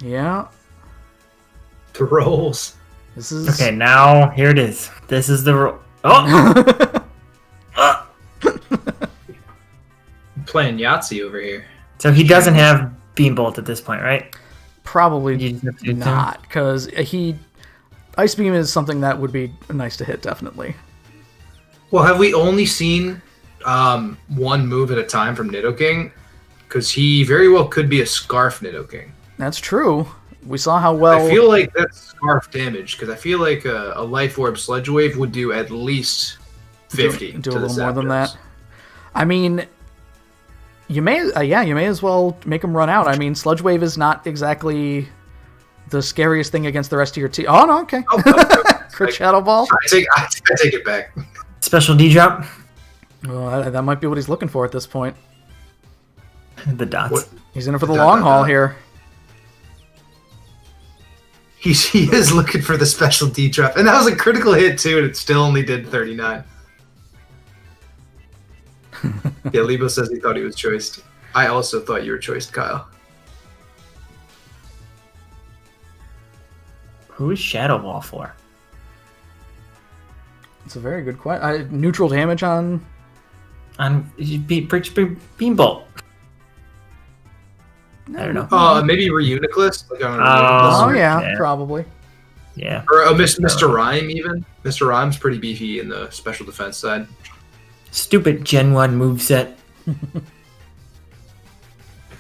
Yeah. The rolls. This is... Okay, now, here it is. This is the... Oh! Playing Yahtzee over here. So he doesn't have Beam Bolt at this point, right? Probably You just have to do not, because Ice Beam is something that would be nice to hit, definitely. Well, have we only seen one move at a time from Nidoking? Because he very well could be a Scarf Nidoking. That's true. We saw how well... I feel like that's Scarf damage, because I feel like a Life Orb Sludge Wave would do at least 50 do to a the little more than Zapdos. that. I mean, you may as well make him run out. I mean, Sludge Wave is not exactly the scariest thing against the rest of your team. Oh no, okay. Oh, no. Crit Shadow Ball. I take it back. Special D drop. Well, that might be what he's looking for at this point. The dots. What? He's in it for the Dot, long dot, haul dot. here. He is looking for the special D drop, and that was a critical hit too, and it still only did 39. Yeah, Lebo says he thought he was choiced. I also thought you were choiced, Kyle. Who is Shadow Ball for? It's a very good question. Neutral damage on... On Beam Bolt. I don't know. Maybe Reuniclus? Like on a Oh, Reuniclus? yeah, yeah. probably. Yeah. Or Mr. Rhyme, even. Mr. Rhyme's pretty beefy in the special defense side. Stupid Gen 1 moveset.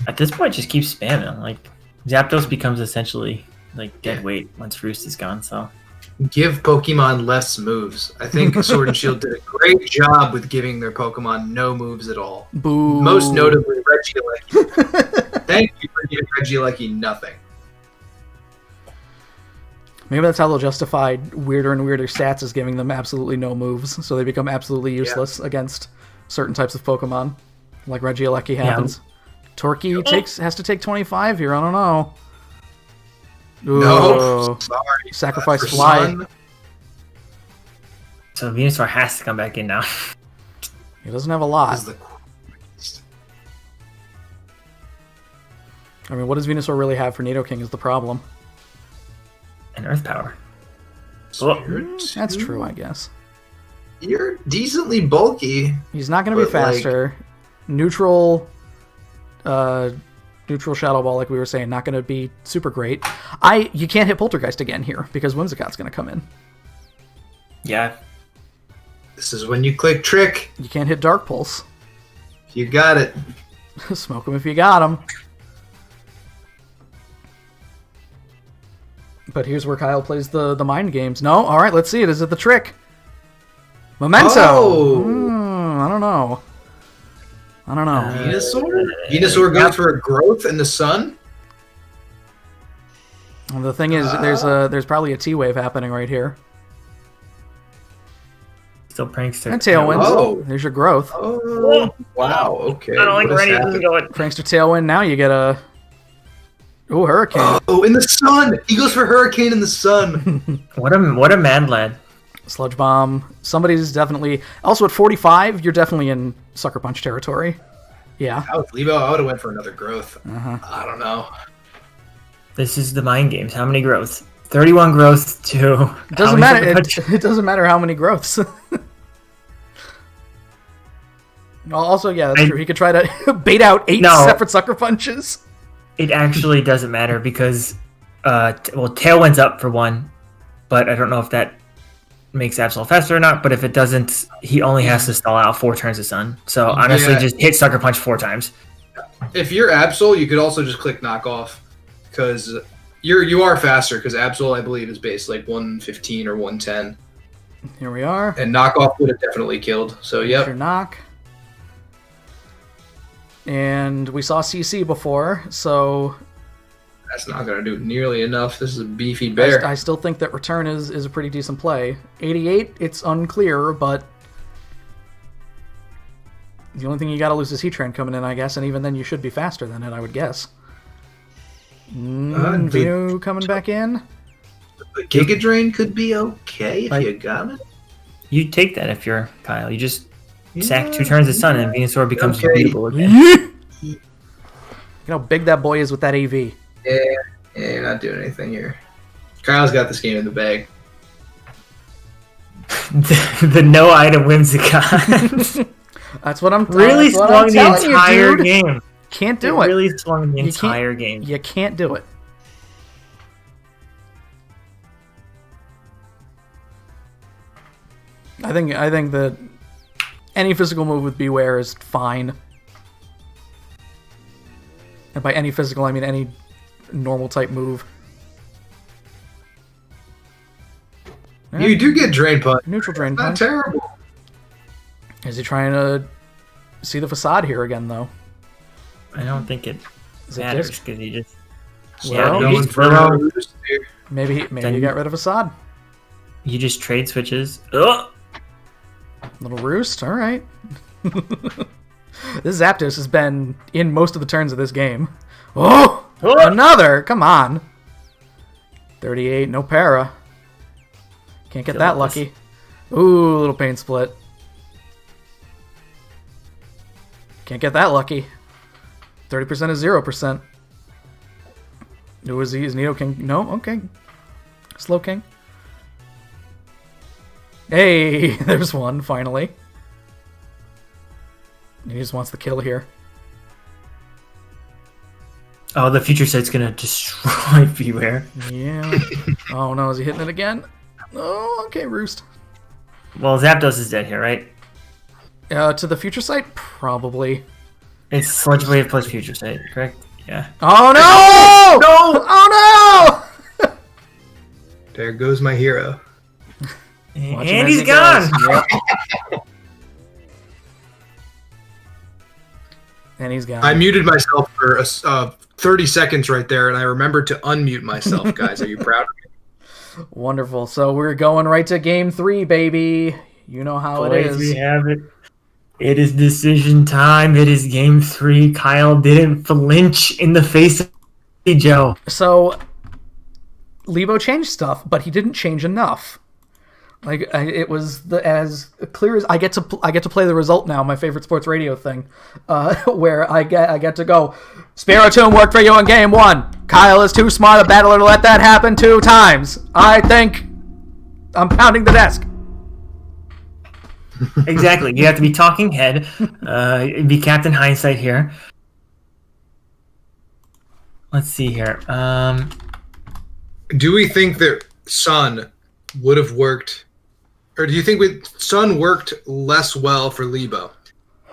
At this point, just keep spamming. Like, Zapdos becomes essentially like dead weight once Roost is gone, so. Give Pokemon less moves. I think Sword and Shield did a great job with giving their Pokemon no moves at all. Boo. Most notably, Regieleki. Thank you for giving Regieleki nothing. Maybe that's how they'll justify weirder and weirder stats, is giving them absolutely no moves, so they become absolutely useless against certain types of Pokemon, like Regieleki happens. Torque has to take 25 here. I don't know. No, Ooh. sorry. Sacrifice For Fly. Sun, So Venusaur has to come back in now. He doesn't have a lot. is the I mean, what does Venusaur really have for Nidoking is the problem. And Earth Power. Spirit. That's true, I guess. You're decently bulky. He's not going to be faster. Neutral Shadow Ball, like we were saying, not going to be super great. You can't hit Poltergeist again here because Whimsicott's going to come in. Yeah. This is when you click Trick. You can't hit Dark Pulse. You got it. Smoke him if you got him. But here's where Kyle plays the mind games. No? All right, let's see it. Is it the Trick? Memento! Oh. I don't know. Venusaur? Venusaur goes for a growth in the sun? And the thing is, there's probably a T-Wave happening right here. Still Prankster. And Tailwind. Oh. There's your growth. Oh, wow. Okay. I don't like where What has any of this is happened? going. Prankster Tailwind. Now you get a... Ooh, Hurricane. Oh, in the sun! He goes for Hurricane in the sun. What a mad lad. Sludge Bomb. Somebody's definitely... Also, at 45, you're definitely in Sucker Punch territory. Yeah. How with Lebo, I would have went for another growth. Uh-huh. I don't know. This is the mind games. How many growths? 31 growths to... It doesn't matter. It doesn't matter how many growths. Also, yeah, that's true. He could try to bait out 8 separate Sucker Punches. It actually doesn't matter because, Tailwind's up for 1, but I don't know if that makes Absol faster or not, but if it doesn't, he only has to stall out 4 turns of Sun. So honestly, just hit Sucker Punch 4 times. If you're Absol, you could also just click Knockoff because you are faster because Absol, I believe, is based like 115 or 110. Here we are. And Knockoff would have definitely killed. So, yep. Your knock. And we saw CC before, so... That's not going to do nearly enough. This is a beefy bear. I still think that Return is a pretty decent play. 88, it's unclear, but... The only thing you got to lose is Heatran coming in, I guess, and even then you should be faster than it, I would guess. Venu coming back in. The Giga Drain could be okay if you got it. You take that if you're Kyle. You just sack 2 turns of Sun and Venusaur becomes beatable again. You know how big that boy is with that AV. Yeah, you're not doing anything here. Kyle's got this game in the bag. the no item Whimsicott. That's what I'm really swung the entire game. Can't do it. Really swung the entire game. You can't do it. I think that any physical move with Beware is fine. And by any physical, I mean any normal type move. You do get Drain Punch. Neutral Drain Not Punch. terrible. Is he trying to see the facade here again, though? I don't think it matters because he just... Well, Going for a roost here. Maybe he got rid of facade. He just trade switches. Ugh! Little roost, all right. This Zapdos has been in most of the turns of this game. Oh! Another! Come on. 38, no para. Can't get that lucky. Ooh, little pain split. Can't get that lucky. 30% is 0%. Who is he? Is Nidoking? No? Okay. Slow King. Hey, there's one, finally. He just wants the kill here. Oh, the future set's gonna destroy Beware. Yeah. Oh no, is he hitting it again? Oh, okay, Roost. Well, Zapdos is dead here, right? To the future site? Probably. It's Sludge Wave plus future sight, correct? Yeah. Oh no! No! Oh no! There goes my hero. Watch him And as he's he gone! goes. Yep. And he's gone. I muted myself for 30 seconds right there, and I remembered to unmute myself, guys. Are you proud of me? Wonderful. So we're going right to game 3, baby. You know how it Boys, is. we have it. It is decision time. It is game 3. Kyle didn't flinch in the face of Joe. So Lebo changed stuff, but he didn't change enough. Like it was as clear as I get to play the result now. My favorite sports radio thing, where I get to go. Spiritomb worked for you in game 1. Kyle is too smart a battler to let that happen 2 times. I think I'm pounding the desk. Exactly. You have to be talking head. Be Captain Hindsight here. Let's see here. Do we think that Sun would have worked, or do you think Sun worked less well for Lebo?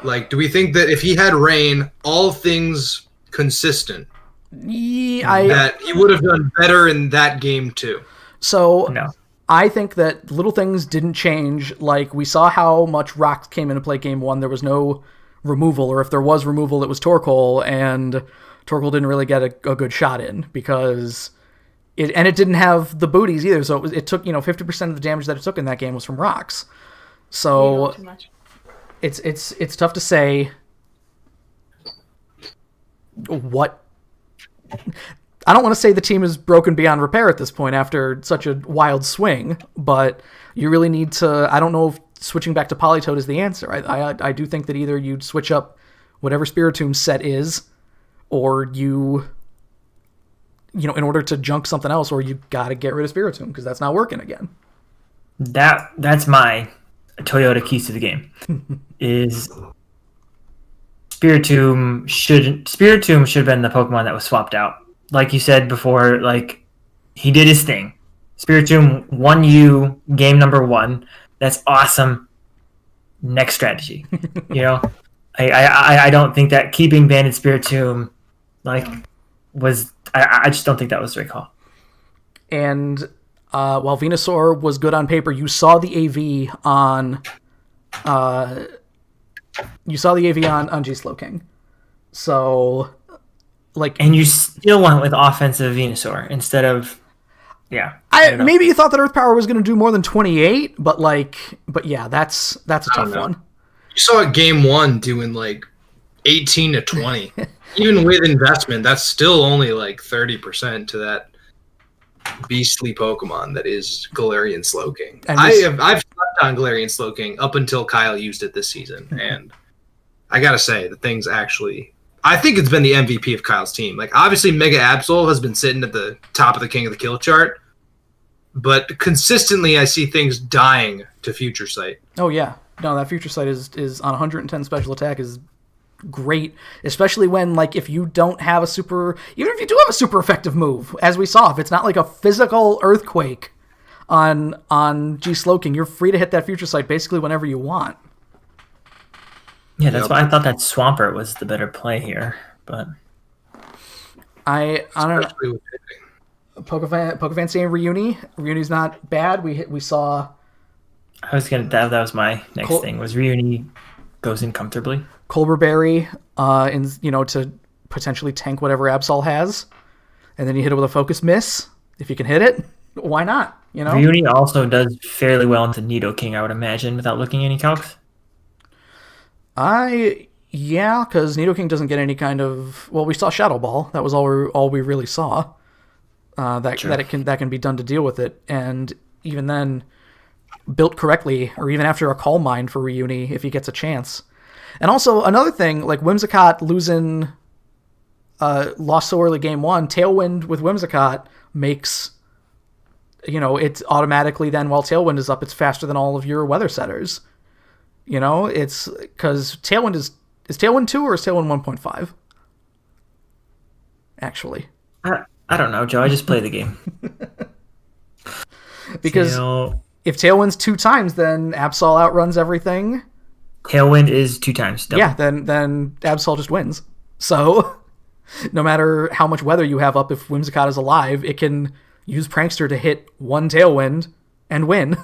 Like, do we think that if he had Rain, all things consistent, that he would have done better in that game too? So No. I think that little things didn't change. Like, we saw how much Rock came into play game 1. There was no removal, or if there was removal, it was Torkoal, and Torkoal didn't really get a good shot in because it didn't have the booties either. So it took 50% of the damage that it took in that game was from rocks. So it's tough to say what. I don't want to say the team is broken beyond repair at this point after such a wild swing, but you really need to. I don't know if switching back to Politoed is the answer. I do think that either you'd switch up whatever Spiritomb set is, or in order to junk something else, or you got to get rid of Spiritomb because that's not working again. That's my Toyota keys to the game. Is Spiritomb should have been the Pokemon that was swapped out. Like you said before, like he did his thing. Spiritomb won you game number 1. That's awesome. Next strategy. I don't think that keeping Banded Spiritomb was. I just don't think that was the right call. And while Venusaur was good on paper, you saw the AV on G-Slowking. So, and you still went with offensive Venusaur instead of, yeah. Maybe you thought that Earth Power was going to do more than 28, but yeah, that's a tough one. You saw it game 1 doing 18 to 20. Even with investment, that's still only 30% to that beastly Pokemon that is Galarian Slowking. I've slept on Galarian Slowking up until Kyle used it this season, and I gotta say the thing's actually. I think it's been the MVP of Kyle's team. Obviously, Mega Absol has been sitting at the top of the King of the Kill chart, but consistently I see things dying to Future Sight. Oh yeah, no, that Future Sight is on 110 special attack is great, especially when if you don't have a super, even if you do have a super effective move, as we saw, if it's not a physical earthquake on G-Slowking, you're free to hit that Future Sight basically whenever you want. Yeah, that's why I thought that Swampert was the better play here, but I don't know. Pokefan saying Reuni's not bad. We saw. I was gonna. That was my next thing. Was Reuni goes in comfortably. Colbur Berry, to potentially tank whatever Absol has, and then you hit it with a Focus Miss. If you can hit it, why not? Reuni also does fairly well into Nidoking, I would imagine, without looking any calcs. Yeah, because Nidoking doesn't get any kind of. Well, we saw Shadow Ball. That was all we really saw. That can be done to deal with it, and even then, built correctly, or even after a Calm Mind for Reuni, if he gets a chance. And also, another thing, Whimsicott losing lost so early game 1, Tailwind with Whimsicott makes, it's automatically then while Tailwind is up, it's faster than all of your Weather Setters. It's because Tailwind is Tailwind 2 or is Tailwind 1.5? Actually. I don't know, Joe. I just play the game. Because if Tailwind's 2 times, then Absol outruns everything. Tailwind is 2 times. Double. Yeah, then Absol just wins. So, no matter how much weather you have up, if Whimsicott is alive, it can use Prankster to hit 1 Tailwind and win.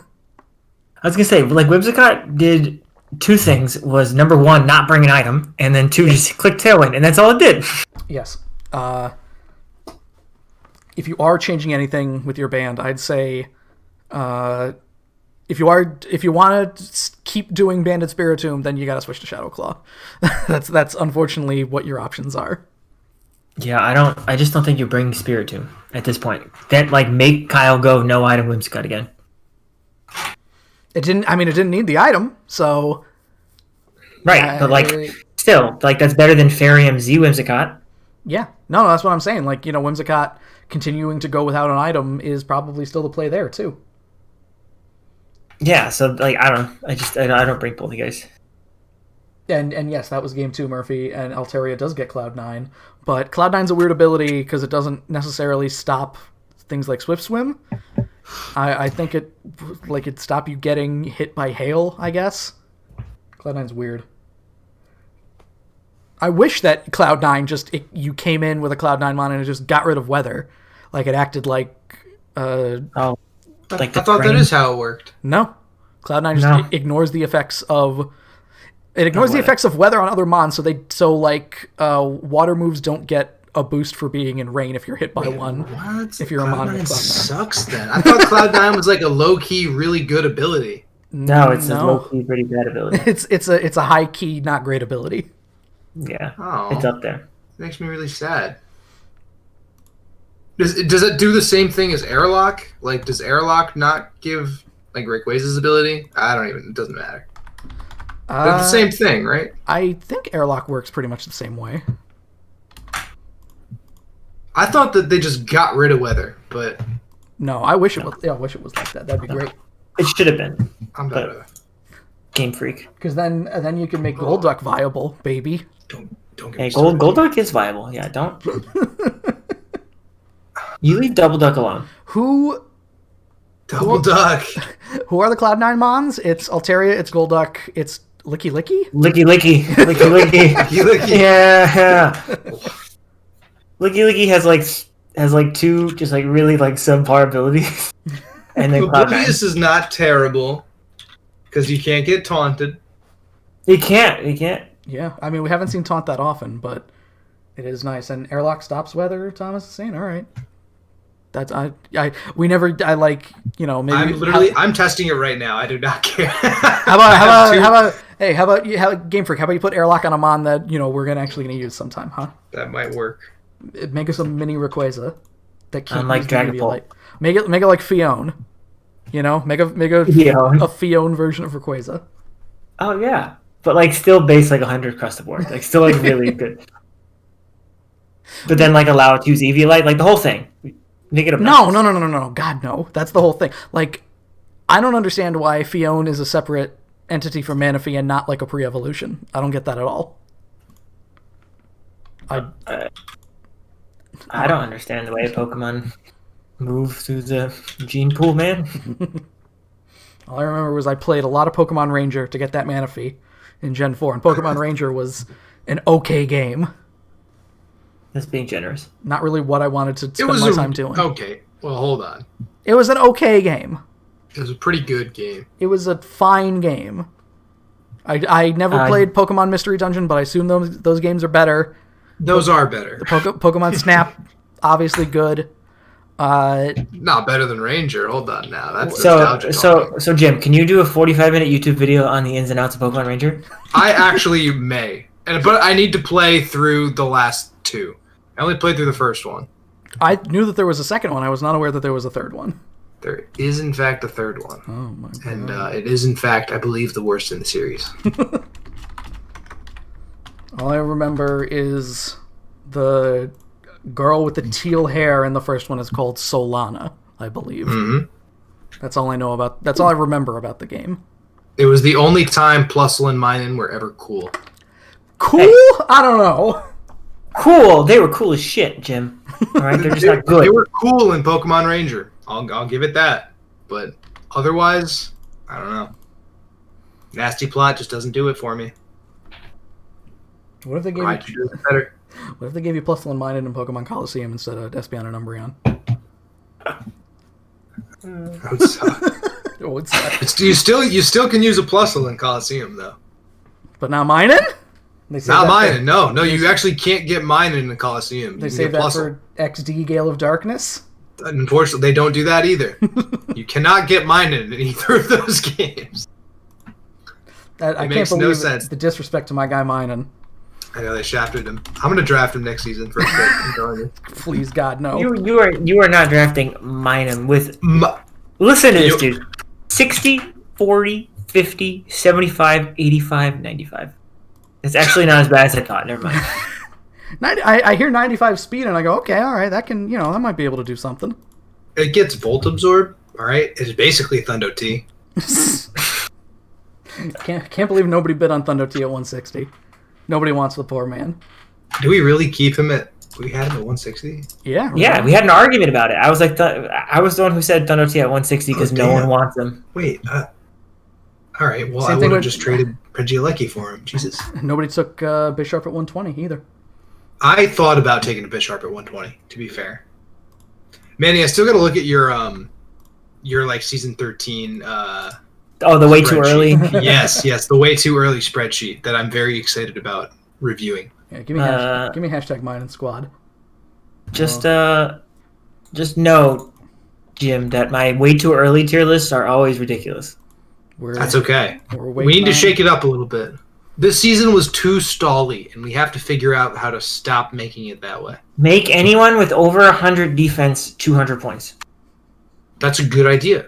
I was going to say, Whimsicott did 2 things. Was number 1, not bring an item, and then 2, just click Tailwind, and that's all it did. Yes. If you are changing anything with your band, I'd say... If you want to keep doing Banded Spiritomb, then you got to switch to Shadow Claw. That's unfortunately what your options are. Yeah, I just don't think you bring Spiritomb at this point. That make Kyle go no item Whimsicott again. It didn't need the item, so right. But still, that's better than Farium Z Whimsicott. Yeah, no, that's what I'm saying. Whimsicott continuing to go without an item is probably still the play there too. Yeah, so like I don't bring poltergeist. And yes, that was game 2, Murphy, and Altaria does get Cloud9, but Cloud9's a weird ability because it doesn't necessarily stop things like Swift Swim. I think it'd stop you getting hit by hail, I guess. Cloud9's weird. I wish that Cloud9 you came in with a Cloud9 mon and it just got rid of weather. Like it acted like like I thought that is how it worked. No. Cloud9 just ignores the effects of weather on other mons, so water moves don't get a boost for being in rain if you're hit by one. What? If you're a mon with Cloud9 Cloud9. sucks then. I thought Cloud9 was like a low-key, really good ability. No, it's a low-key pretty bad ability. It's a high-key, not great ability. Yeah, Oh. it's up there. It makes me really sad. Does it do the same thing as Airlock? Like, does Airlock not give like Rayquaza's ability? It doesn't matter. They're the same thing, right? I think Airlock works pretty much the same way. I thought that they just got rid of weather, but No, I wish it was. Yeah, I wish it was like that. That'd be great. It should have been. I'm better. Game Freak. Because then you can make Golduck viable, baby. Don't get Hey, me started. Golduck is viable. Yeah, don't. You leave Double Duck alone. Who Double Duck. Who are the Cloud9 mons? It's Altaria, it's Golduck, it's Licky Licky? Licky Licky. Licky Licky. Licky. Yeah. Licky Licky has like two just like really like subpar abilities. And then Oblivious is not terrible because you can't get taunted. He can't. Yeah, I mean, we haven't seen Taunt that often, but it is nice. And Airlock stops weather, Thomas is saying, all right. That's maybe I'm testing it right now. I do not care. How about Game Freak? How about you put Airlock on a mon that we're actually gonna use sometime, huh? That might work. Make us a mini Rayquaza that can't Unlike use the Dragon UV Ball. light. Make it like Fione. Make a Fione. a Fione version of Rayquaza. Oh yeah, but like still base like 100 across the board. Like still like really good. But then like allow it to use EV light, like the whole thing. Make it No. God, no. That's the whole thing. Like, I don't understand why Fione is a separate entity from Manaphy and not like a pre-evolution. I don't get that at all. I don't understand the way Pokemon move through the gene pool, man. All I remember was I played a lot of Pokemon Ranger to get that Manaphy in Gen 4, and Pokemon Ranger was an okay game. That's being generous. Not really what I wanted to spend my time doing. Okay, well, hold on. It was an okay game. It was a pretty good game. It was a fine game. I never played Pokemon Mystery Dungeon, but I assume those games are better. Those are better. Pokemon Snap, obviously good. Not better than Ranger. Hold on now. That's nostalgia talking. So Jim, can you do a 45-minute YouTube video on the ins and outs of Pokemon Ranger? I actually may, but I need to play through the last two. I only played through the first one. I knew that there was a second one. I was not aware that there was a third one. There is, in fact, a third one. Oh, my God. And it is, in fact, I believe, the worst in the series. All I remember is the girl with the teal hair in the first one is called Solana, I believe. Mm-hmm. That's all I know about. That's all I remember about the game. It was the only time Plusle and Minun were ever cool. Cool? Hey. I don't know. Cool. They were cool as shit, Jim. All right, they're just not good. They were cool in Pokemon Ranger. I'll give it that. But otherwise, I don't know. Nasty Plot just doesn't do it for me. What if they gave Raichu does it better. What if they gave you Plusle and Minun in Pokemon Coliseum instead of Espeon and Umbreon? That would suck. Oh, it's sad. You still can use a Plusle in Coliseum though. But now Minun? They say Not that Minun. No, you actually can't get Minun in the Coliseum. They You can say get that Plusle. for XD Gale of Darkness. Unfortunately, they don't do that either. You cannot get Minun in either of those games. I can't makes no believe sense. the disrespect to my guy Minun. I know they shafted him. I'm gonna draft him next season for a pick. I'm telling you. Please, God, no. You are not drafting Minun with. Listen to this, dude. 60, 40, 50, 75, 85, 95. It's actually not as bad as I thought. Never mind. I hear 95 speed and I go, okay, all right, that might be able to do something. It gets Volt Absorb. All right, it's basically Thundo T. Can't believe nobody bid on Thundo T at 160. Nobody wants the poor man. Do we really keep him at? We had him at 160. Yeah. Yeah, we had an argument about it. I was like, I was the one who said Thundo T at 160 because no one wants him. Wait. All right. Well, Same I thing would have with- just traded Pregialecki for him. Jesus. Nobody took Bisharp at 120 either. I thought about taking a Bisharp at 120. To be fair, Manny, I still got to look at your like season 13. Oh, the way too early. yes, the way too early spreadsheet that I'm very excited about reviewing. Yeah, give me hashtag mine and squad. Just know, Jim, that my way too early tier lists are always ridiculous. That's okay. We're We need to shake it up a little bit. This season was too stally, and we have to figure out how to stop making it that way. Make anyone with over 100 defense 200 points. That's a good idea.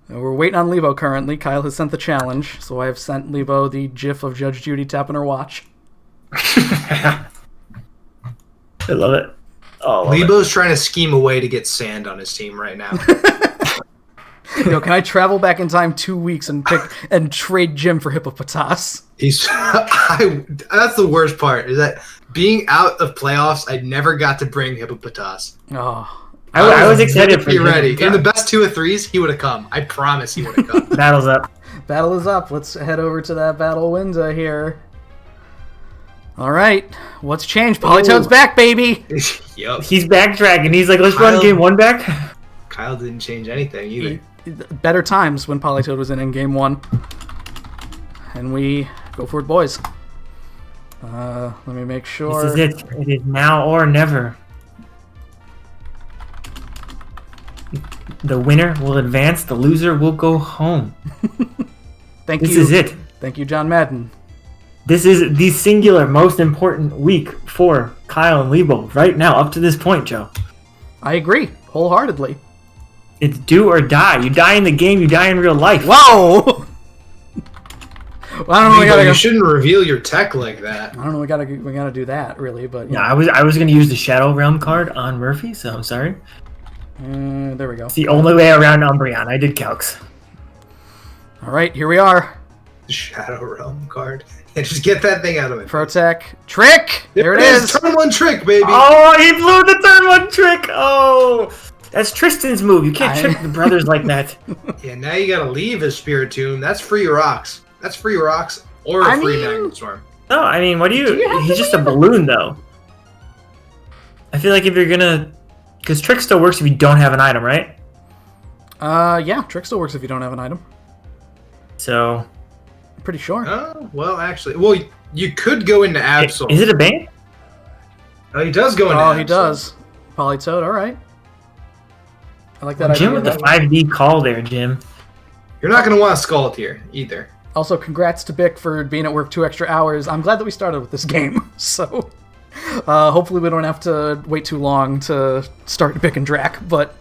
We're waiting on Lebo currently. Kyle has sent the challenge, so I have sent Lebo the gif of Judge Judy tapping her watch. I love it. Oh, Lebo's trying to scheme a way to get sand on his team right now. Yo, can I travel back in time 2 weeks and trade Jim for Hippopotas? That's the worst part, is that being out of playoffs, I never got to bring Hippopotas. Oh, I was excited for be you. ready. In the best 2 of 3s, he would have come. I promise he would have come. Battle's up. battle is up. Let's head over to that battle window here. All right, what's changed? Polytoad's back, baby. Yup. He's backtracking. He's like, let's run game 1 back. Kyle didn't change anything either. Better times when Polytoad was in game 1. And we go for it, boys. Let me make sure. This is it. It is now or never. The winner will advance. The loser will go home. Thank you. This is it. Thank you, John Madden. This is the singular most important week for Kyle and Lebo right now, up to this point, Joe. I agree wholeheartedly. It's do or die. You die in the game, you die in real life. Whoa! Well, I don't know. Lebo, you shouldn't reveal your tech like that. I don't know. We gotta do that really, but Yeah, I was gonna use the Shadow Realm card on Murphy, so I'm sorry. there we go. It's the only way around Umbreon. I did calcs. All right, here we are. Shadow Realm card. Yeah, just get that thing out of it. Protec trick. There it is. Turn 1 trick, baby. Oh, he blew the turn 1 trick. Oh, that's Tristan's move. You can't trick the brothers like that. Yeah, now you gotta leave his Spirit Tomb. That's free rocks. That's free rocks or a free Magnet Storm. No, I mean, what do you have he's to just a balloon, though. I feel like if you're gonna, because trick still works if you don't have an item, right? Yeah, trick still works if you don't have an item. So, I'm pretty sure. Oh, well, actually, you could go into Absol. is it a ban? Oh, he does go into Absol. Oh, he does. Polytoad. All right. I like that Jim idea. with the 5D call there, Jim. You're not going to want to Scald here, either. Also, congrats to Bick for being at work 2 extra hours. I'm glad that we started with this game. So, hopefully we don't have to wait too long to start Bick and Drac. But,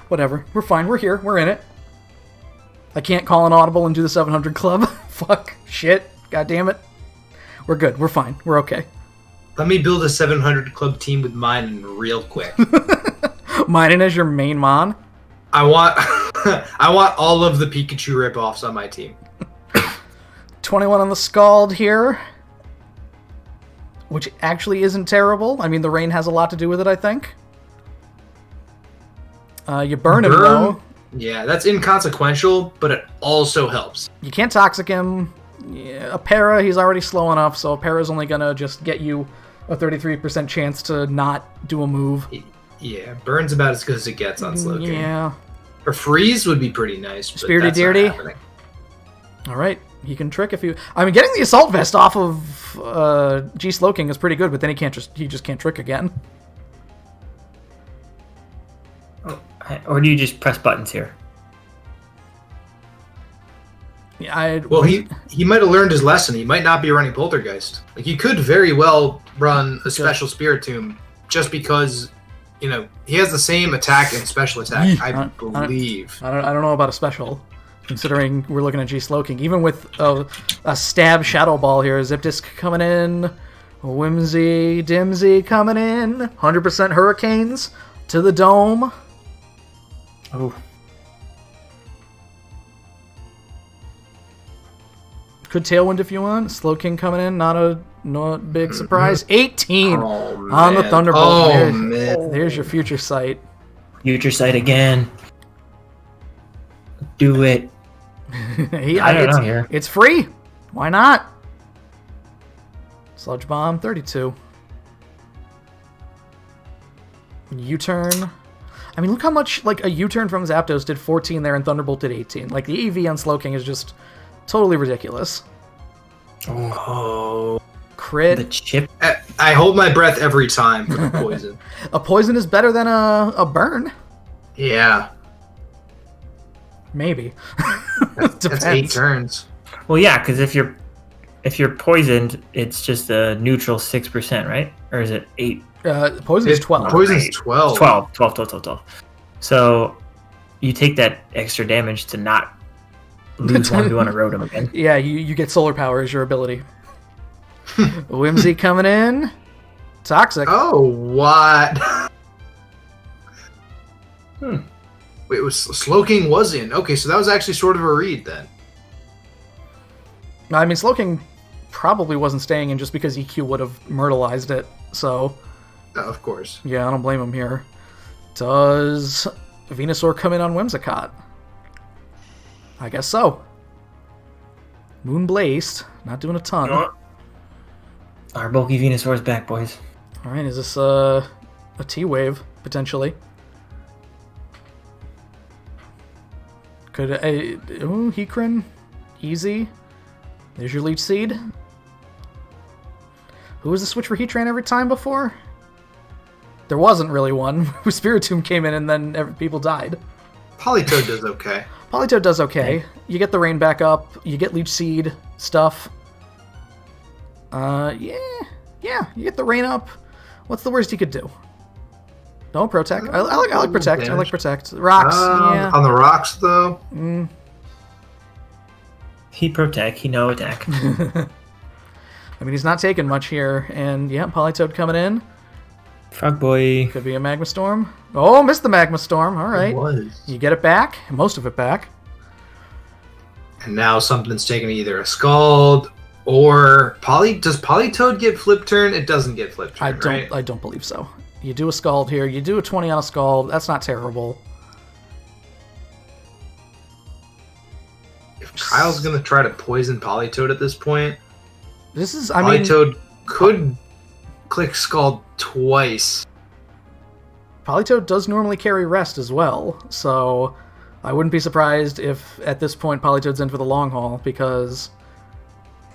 whatever. We're fine. We're here. We're in it. I can't call an audible and do the 700 club. Fuck. Shit. God damn it. We're good. We're fine. We're okay. Let me build a 700 club team with mine real quick. Mine as your main mon. I want I want all of the Pikachu ripoffs on my team. 21 on the Scald here. Which actually isn't terrible. I mean, the rain has a lot to do with it, I think. You burn him, though. Yeah, that's inconsequential, but it also helps. You can't Toxic him. Yeah, a Para, he's already slow enough, so a Para's only gonna just get you a 33% chance to not do a move. Yeah, Burn's about as good as it gets on slow game. Yeah. Or Freeze would be pretty nice, but Spirited that's not Deity? happening. Alright, he can trick if you... I mean, getting the Assault Vest off of G Slowking is pretty good, but then he just can't trick again. Or do you just press buttons here? Yeah, Well, he might have learned his lesson. He might not be running Poltergeist. Like, he could very well run a special Spirit Tomb just because, you know, he has the same attack and special attack, I believe. I don't know about a special, considering we're looking at G Slowking. Even with a stab Shadow Ball here, Zip Disc coming in, Whimsy, Dimsy coming in, 100% Hurricanes to the Dome. Oh. Could Tailwind if you want. Slow King coming in, not a big surprise. 18 on the Thunderbolt. Oh, man. There's your future sight. Future sight again. Do it. I don't know here. It's free. Why not? Sludge Bomb, 32. U-turn. I mean, look how much like a U-turn from Zapdos did 14 there and Thunderbolt did 18. Like the EV on Slowking is just totally ridiculous. Oh. Crit. The chip. I hold my breath every time with a poison. A poison is better than a burn. Yeah. Maybe. That's 8 turns. Well, yeah, because if you're poisoned, it's just a neutral 6%, right? Or is it 8? Poison is 12. Poison's 12. 12. So you take that extra damage to not lose 1v1 on a Rotom again. Yeah, you get solar power as your ability. Whimsy coming in. Toxic. Oh, what? Wait, it was Slowking was in. Okay, so that was actually sort of a read then. I mean, Slowking probably wasn't staying in just because EQ would have myrtleized it, so... Of course. Yeah, I don't blame him here. Does Venusaur come in on Whimsicott? I guess so. Moonblazed, not doing a ton. Our bulky Venusaur's back, boys. Alright, is this a T-Wave, potentially? Could Heatran? Easy. There's your Leech Seed. Who was the switch for Heatran every time before? There wasn't really one. Spiritomb came in and then people died. Politoed does okay. Politoed does okay. You get the rain back up. You get Leech Seed stuff. Yeah, you get the rain up. What's the worst you could do? No, Protect. I like Protect. I like Protect. Rocks, yeah. On the rocks, though? He Protect, he no attack. I mean, he's not taking much here. And, yeah, Politoed coming in. Frog Boy. Could be a Magma Storm. Oh, missed the Magma Storm. All right. It was. You get it back. Most of it back. And now something's taking either a Scald or Does Politoed get Flip Turn? It doesn't get Flip Turn, right? I don't believe so. You do a Scald here. You do a 20 on a Scald. That's not terrible. If Kyle's going to try to poison Politoed at this point, This is, Politoed could click Scald twice. Politoed does normally carry Rest as well, so I wouldn't be surprised if at this point Politoed's in for the long haul, because...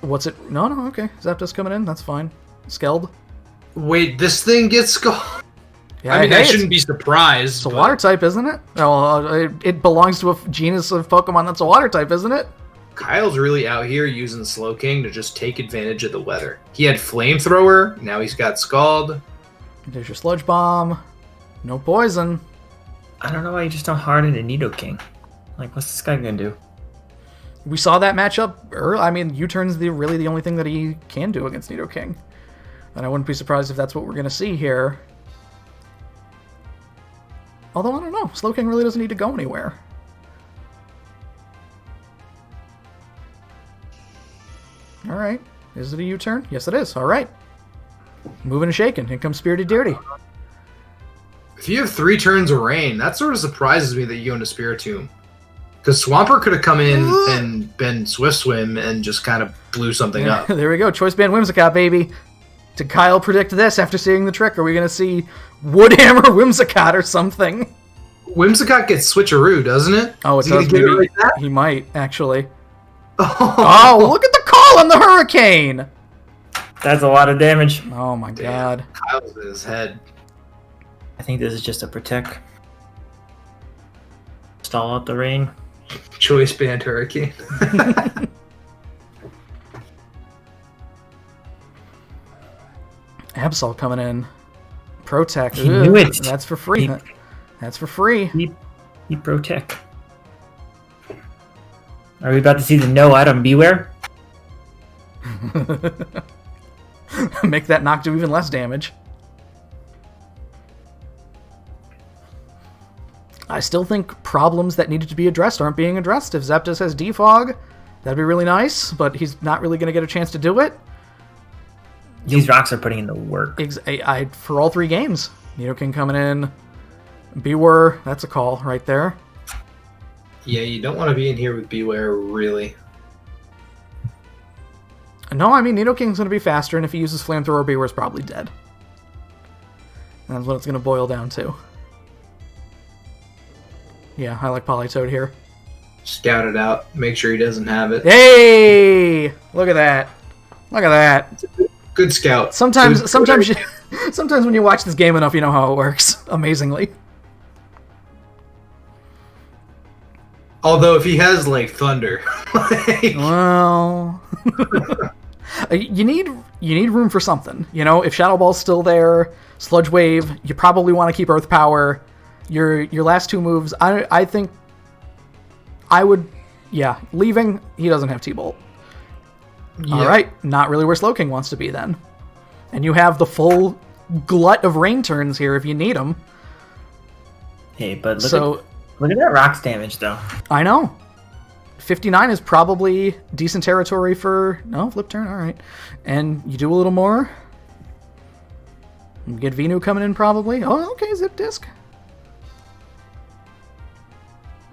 What's it? No, okay. Zapdos coming in. That's fine. Skeld. Wait, this thing gets Scald? Yeah, I mean, hey, I shouldn't be surprised. It's a water type, isn't it? Well, it belongs to a genus of Pokemon that's a water type, isn't it? Kyle's really out here using Slowking to just take advantage of the weather. He had Flamethrower, now he's got Scald. There's your Sludge Bomb. No poison. I don't know why you just don't harden a Nidoking. Like, what's this guy gonna do? We saw that matchup early. I mean, U-turn's really the only thing that he can do against Nidoking. And I wouldn't be surprised if that's what we're going to see here. Although, I don't know. Slowking really doesn't need to go anywhere. Alright. Is it a U-turn? Yes, it is. Alright. Moving and shaking. Here comes Spirited Deity. If you have 3 turns of rain, that sort of surprises me that you own a Spiritomb. Because Swampert could have come in and been Swift Swim and just kind of blew something up. There we go. Choice Band Whimsicott, baby. Did Kyle predict this after seeing the trick? Are we going to see Woodhammer Whimsicott or something? Whimsicott gets Switcheroo, doesn't it? Oh, it Is he does. gonna get it Maybe like that? he might, actually. Oh, Oh, look at the call on the Hurricane! That's a lot of damage. Oh my god. Kyle's in his head. I think this is just a Protect. Stall out the rain. Choice Band Hurricane. Absol coming in. Protect. He knew it. That's for free. That's for free. He Protect. Are we about to see the no item beware? Make that knock do even less damage. I still think problems that needed to be addressed aren't being addressed. If Zapdos has Defog, That'd be really nice, but he's not really going to get a chance to do it. These rocks are putting in the work. For all 3 games. Nidoking coming in. Beware, that's a call right there. Yeah, you don't want to be in here with Beware, really. No, I mean, Nidoking's going to be faster, and if he uses Flamethrower, Bewear's probably dead. That's what it's going to boil down to. Yeah, I like Politoed here. Scout it out. Make sure he doesn't have it. Hey! Look at that. Look at that. Good scout. Sometimes when you watch this game enough, you know how it works. Amazingly. Although if he has like Thunder, well, you need room for something. You know, if Shadow Ball's still there, Sludge Wave, you probably want to keep Earth Power. Your last 2 moves, I think I would, yeah, leaving. He doesn't have T-Bolt. Yep. All right, not really where Slowking wants to be then. And you have the full glut of rain turns here if you need them. Hey, but look at that rocks damage, though. I know. 59 is probably decent territory for... No, flip turn, all right. And you do a little more. You get Venu coming in, probably. Oh, okay, Zip Disc.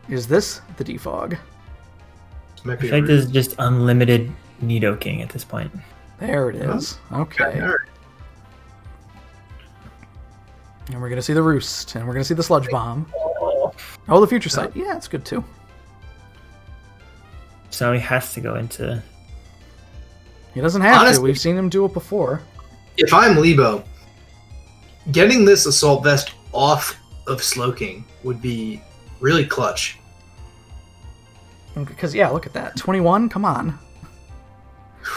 Is this the Defog? I feel like this is just unlimited Nidoking at this point. There it is. Okay. And we're going to see the Roost, and we're going to see the Sludge Bomb. Oh, the Future Sight. Yeah, it's good too. So he has to go into... He doesn't have to. We've seen him do it before. If I'm Lebo, getting this Assault Vest off of Slowking would be really clutch. Because, yeah, look at that. 21? Come on.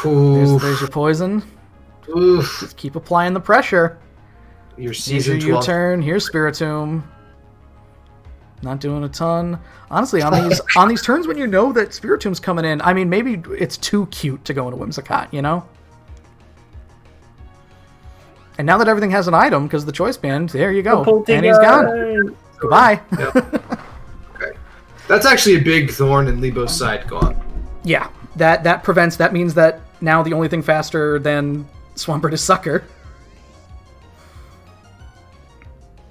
Oof. There's your poison. Oof. Just keep applying the pressure. Your season 12. U-turn. Here's Spiritomb. Not doing a ton. Honestly, on these turns when you know that Spiritomb's coming in, I mean, maybe it's too cute to go into Whimsicott, you know? And now that everything has an item, because the Choice Band, there you go. And he's gone. Goodbye. Yep. Okay. That's actually a big thorn in Lebo's side gone. Yeah. That means that now the only thing faster than Swampert is Sucker.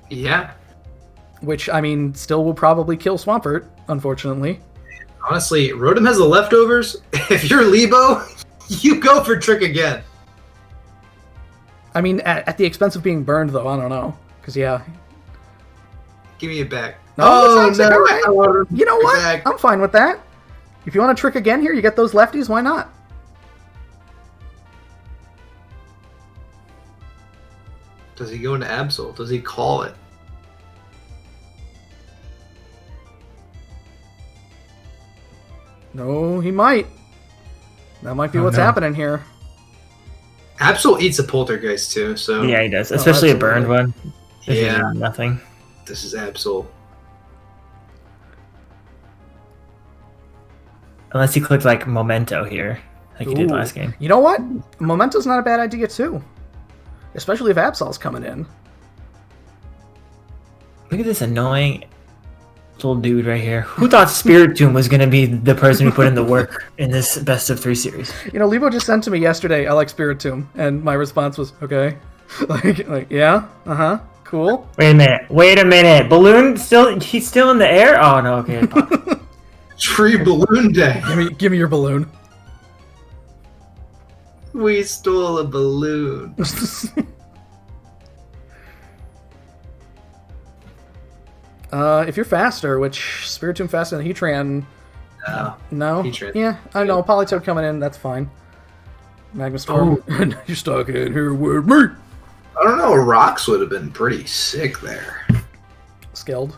Yeah. Which, I mean, still will probably kill Swampert, unfortunately. Honestly, Rotom has the leftovers. If you're Lebo, you go for Trick again. I mean, at the expense of being burned, though, I don't know. Because, yeah. Give me it back. No! You know what? Back. I'm fine with that. If you want to Trick again here, you get those lefties, why not? Does he go into Absol? Does he call it? No, he might. That might be what's happening here. Absol eats a Poltergeist too, so... Yeah, he does. Especially a burned one. Yeah. Nothing. This is Absol. Unless he clicked, like, Memento here, like he did last game. You know what? Memento's not a bad idea, too. Especially if Absol's coming in. Look at this annoying little dude right here. Who thought Spiritomb was going to be the person who put in the work in this best of 3 series? You know, Lebo just sent to me yesterday, I like Spiritomb, and my response was, okay. like, yeah, cool. Wait a minute. Balloon he's still in the air? Oh no, okay. Free balloon day. Give me your balloon. We stole a balloon. If you're faster, which Spiritomb faster than Heatran... No? Heatran. Yeah, I know. Politoed coming in, that's fine. Magnastorm. Oh. You're stuck in here with me! I don't know, Rocks would have been pretty sick there. Skilled.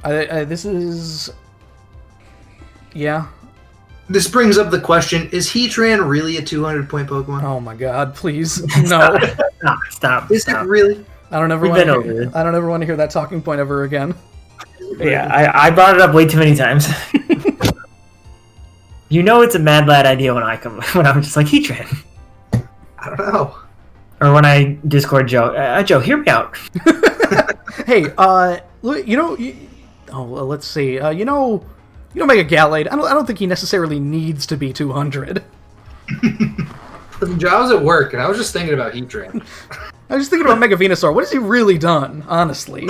This is... Yeah. This brings up the question, is Heatran really a 200-point Pokemon? Oh my god, please. No. Stop. Is it really? I don't ever want to hear that talking point ever again. Yeah, I brought it up way too many times. You know it's a Mad Lad idea when I'm just like, Heatran. I don't know. Or when I Discord Joe, Joe, hear me out. Hey, you know, let's see. You know, Mega Gallade, I don't think he necessarily needs to be 200. Listen, Joe, I was at work, and I was just thinking about Heatran. I was just thinking about Mega Venusaur. What has he really done, honestly?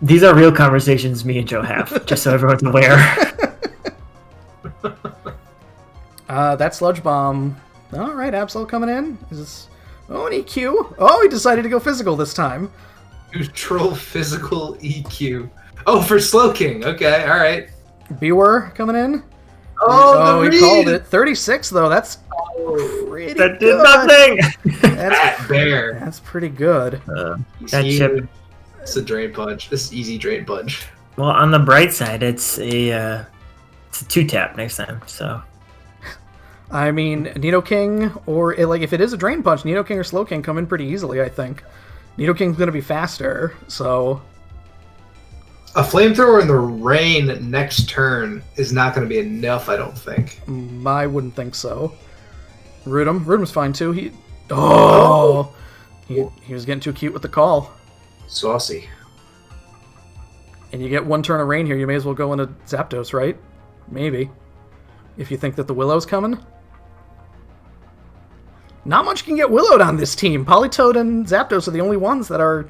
These are real conversations me and Joe have, just so everyone's aware. That Sludge Bomb. All right, Absol coming in. Is this... Oh, an EQ. Oh, he decided to go physical this time. Neutral physical EQ. Oh, for Slowking. Okay, all right. Bewer coming in. Oh, he called it. 36, though. That's pretty That good. did nothing! That bear. That's pretty good. That chip. It's a drain punch. This is easy drain punch. Well, on the bright side, it's a 2-tap next time, so... I mean, Nidoking, or if it is a Drain Punch, Nidoking or Slowking come in pretty easily, I think. Nidoking's going to be faster, so... A Flamethrower in the rain next turn is not going to be enough, I don't think. I wouldn't think so. Rudim's fine, too. He was getting too cute with the call. Saucy. And you get one turn of rain here, you may as well go into Zapdos, right? Maybe. If you think that the Willow's coming. Not much can get Willowed on this team. Politoed and Zapdos are the only ones that are...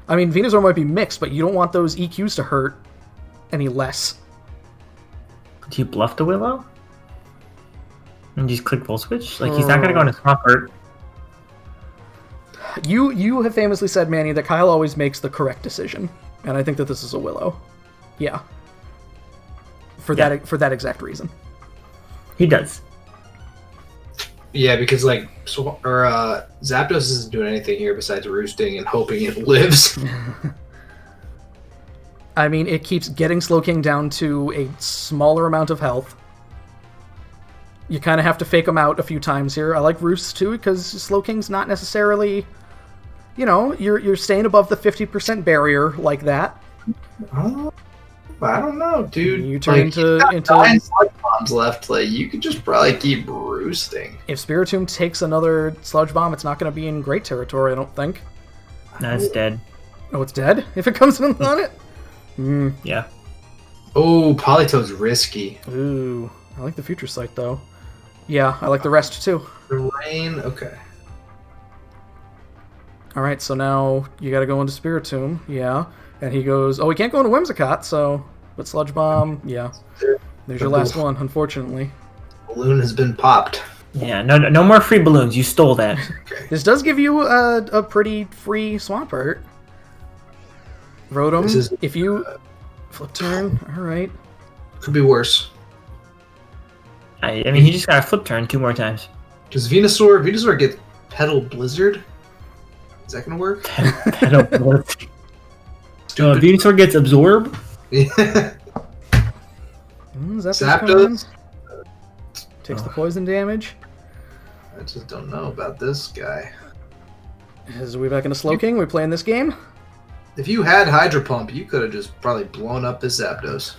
I mean, Venusaur might be mixed, but you don't want those EQs to hurt any less. Do you bluff the Willow? And just click full switch? Like, he's not going to go into Swampert. You have famously said, Manny, that Kyle always makes the correct decision. And I think that this is a Willow. Yeah. For that exact reason. He does. Yeah, because Zapdos isn't doing anything here besides roosting and hoping it lives. I mean, it keeps getting Slowking down to a smaller amount of health. You kind of have to fake him out a few times here. I like Roost too, because Slowking's not necessarily, you're staying above the 50% barrier like that. I don't know, dude. You turn into 9 Sludge Bombs left. You could just probably keep roosting. If Spiritomb takes another Sludge Bomb, it's not going to be in great territory, I don't think. No, it's dead. Oh, it's dead? If it comes in on it? Yeah. Oh, Politoed's risky. Ooh, I like the Future Sight, though. Yeah, I like the rest, too. The rain? Okay. Alright, so now you gotta go into Spiritomb, yeah. And he goes, oh, we can't go into Whimsicott, so... But Sludge Bomb, yeah. There's your last one, unfortunately. Balloon has been popped. Yeah, no more free balloons. You stole that. Okay. This does give you a pretty free Swampert. Rotom, if you... Flip turn, alright. Could be worse. I mean, he just got a flip turn 2 more times. Does Venusaur get Petal Blizzard? Is that gonna work? Petal Blizzard. Venusaur gets Absorb? Yeah. Zapdos takes the poison damage. I just don't know about this guy. Are we back into Slowking? We playing this game? If you had Hydro Pump, you could have just probably blown up this Zapdos.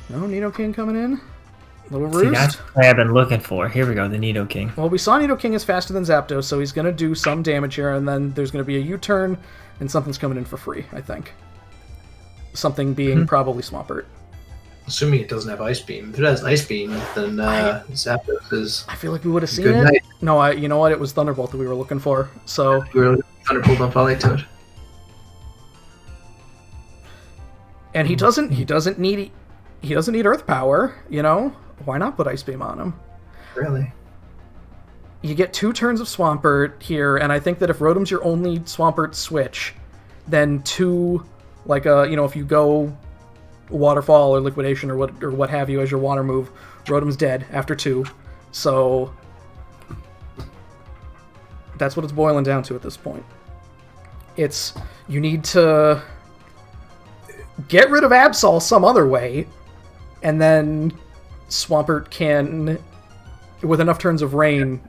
No, Nidoking coming in. Little See, Roost. that's what I've been looking for. Here we go, the Nidoking. Well, we saw Nidoking is faster than Zapdos, so he's going to do some damage here, and then there's going to be a U-turn, and something's coming in for free, I think. Something being probably Swampert. Assuming it doesn't have Ice Beam. If it has Ice Beam, then Zapdos is... I feel like we would have seen Good it. night. No, you know what? It was Thunderbolt that we were looking for, so... We were Thunderbolt on Politoed. And he doesn't need Earth Power, Why not put Ice Beam on him? Really? You get 2 turns of Swampert here, and I think that if Rotom's your only Swampert switch, then 2, if you go Waterfall or Liquidation or what have you as your water move, Rotom's dead after 2. So that's what it's boiling down to at this point. You need to get rid of Absol some other way, and then Swampert can, with enough turns of rain,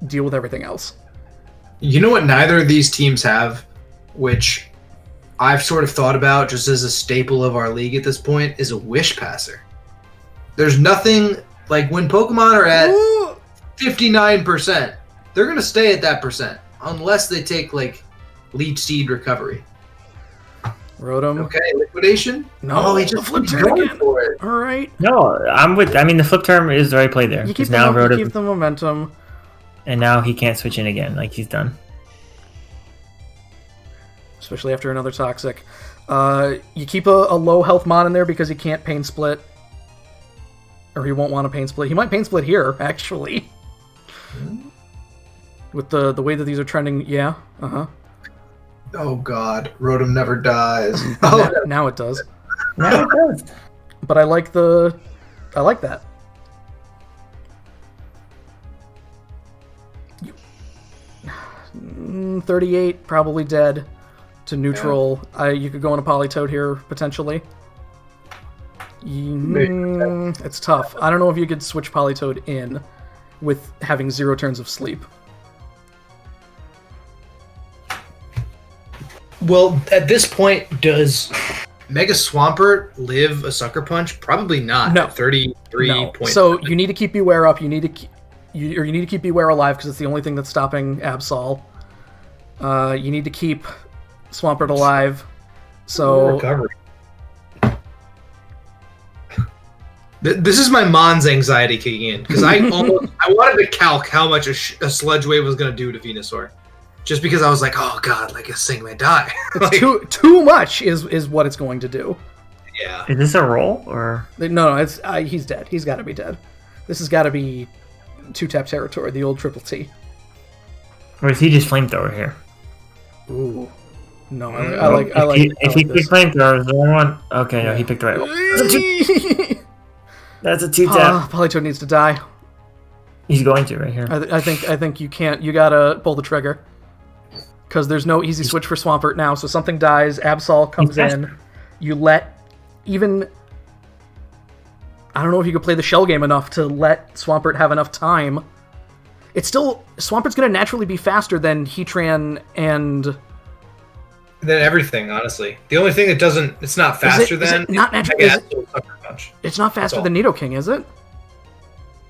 deal with everything else. You know what neither of these teams have, which I've sort of thought about just as a staple of our league at this point, is a Wish Passer. There's nothing, when Pokemon are at 59%, they're going to stay at that percent, unless they take, Leech Seed Recovery. Rotom. Okay, liquidation. No, he just flip keeps turn going again. for it. All right. No, the flip term is the right play there. You keep, now you keep the momentum. And now he can't switch in again. Like, he's done. Especially after another Toxic. You keep a low health Mon in there because he can't Pain Split. Or he won't want to Pain Split. He might Pain Split here, actually. With the way that these are trending, yeah. Uh-huh. Oh god, Rotom never dies. Now it does. Now it does. But I like that. 38, probably dead to neutral. Yeah. You could go on a Politoed here, potentially. It's tough. I don't know if you could switch Politoed in with having 0 turns of sleep. Well, at this point, does Mega Swampert live a Sucker Punch? Probably not. No. At 33 No. points. So you need to keep Beware up. You need to keep Beware alive because it's the only thing that's stopping Absol. You need to keep Swampert alive. So recovery. This is my Mon's anxiety kicking in because I wanted to calc how much a Sludge Wave was going to do to Venusaur, just because I was like, oh god, like this thing may die. Like, too much is what it's going to do. Yeah. Is this a roll or No, it's he's dead. He's got to be dead. This has got to be 2-tap territory, the old Triple T. or is he just flamethrower here? Ooh, no, I like. If he picked flamethrower, is the wrong one? Okay, no, he picked the right one. That's a 2-tap. Politoed needs to die. He's going to right here. I think you can't. You gotta pull the trigger because there's no easy switch for Swampert now. So something dies. Absol comes in. You let even. I don't know if you could play the shell game enough to let Swampert have enough time. It's still Swampert's gonna naturally be faster than Heatran and. Than everything, honestly. The only thing that doesn't, it's not faster than. Is it not natural? It's not faster than Nidoking, is it?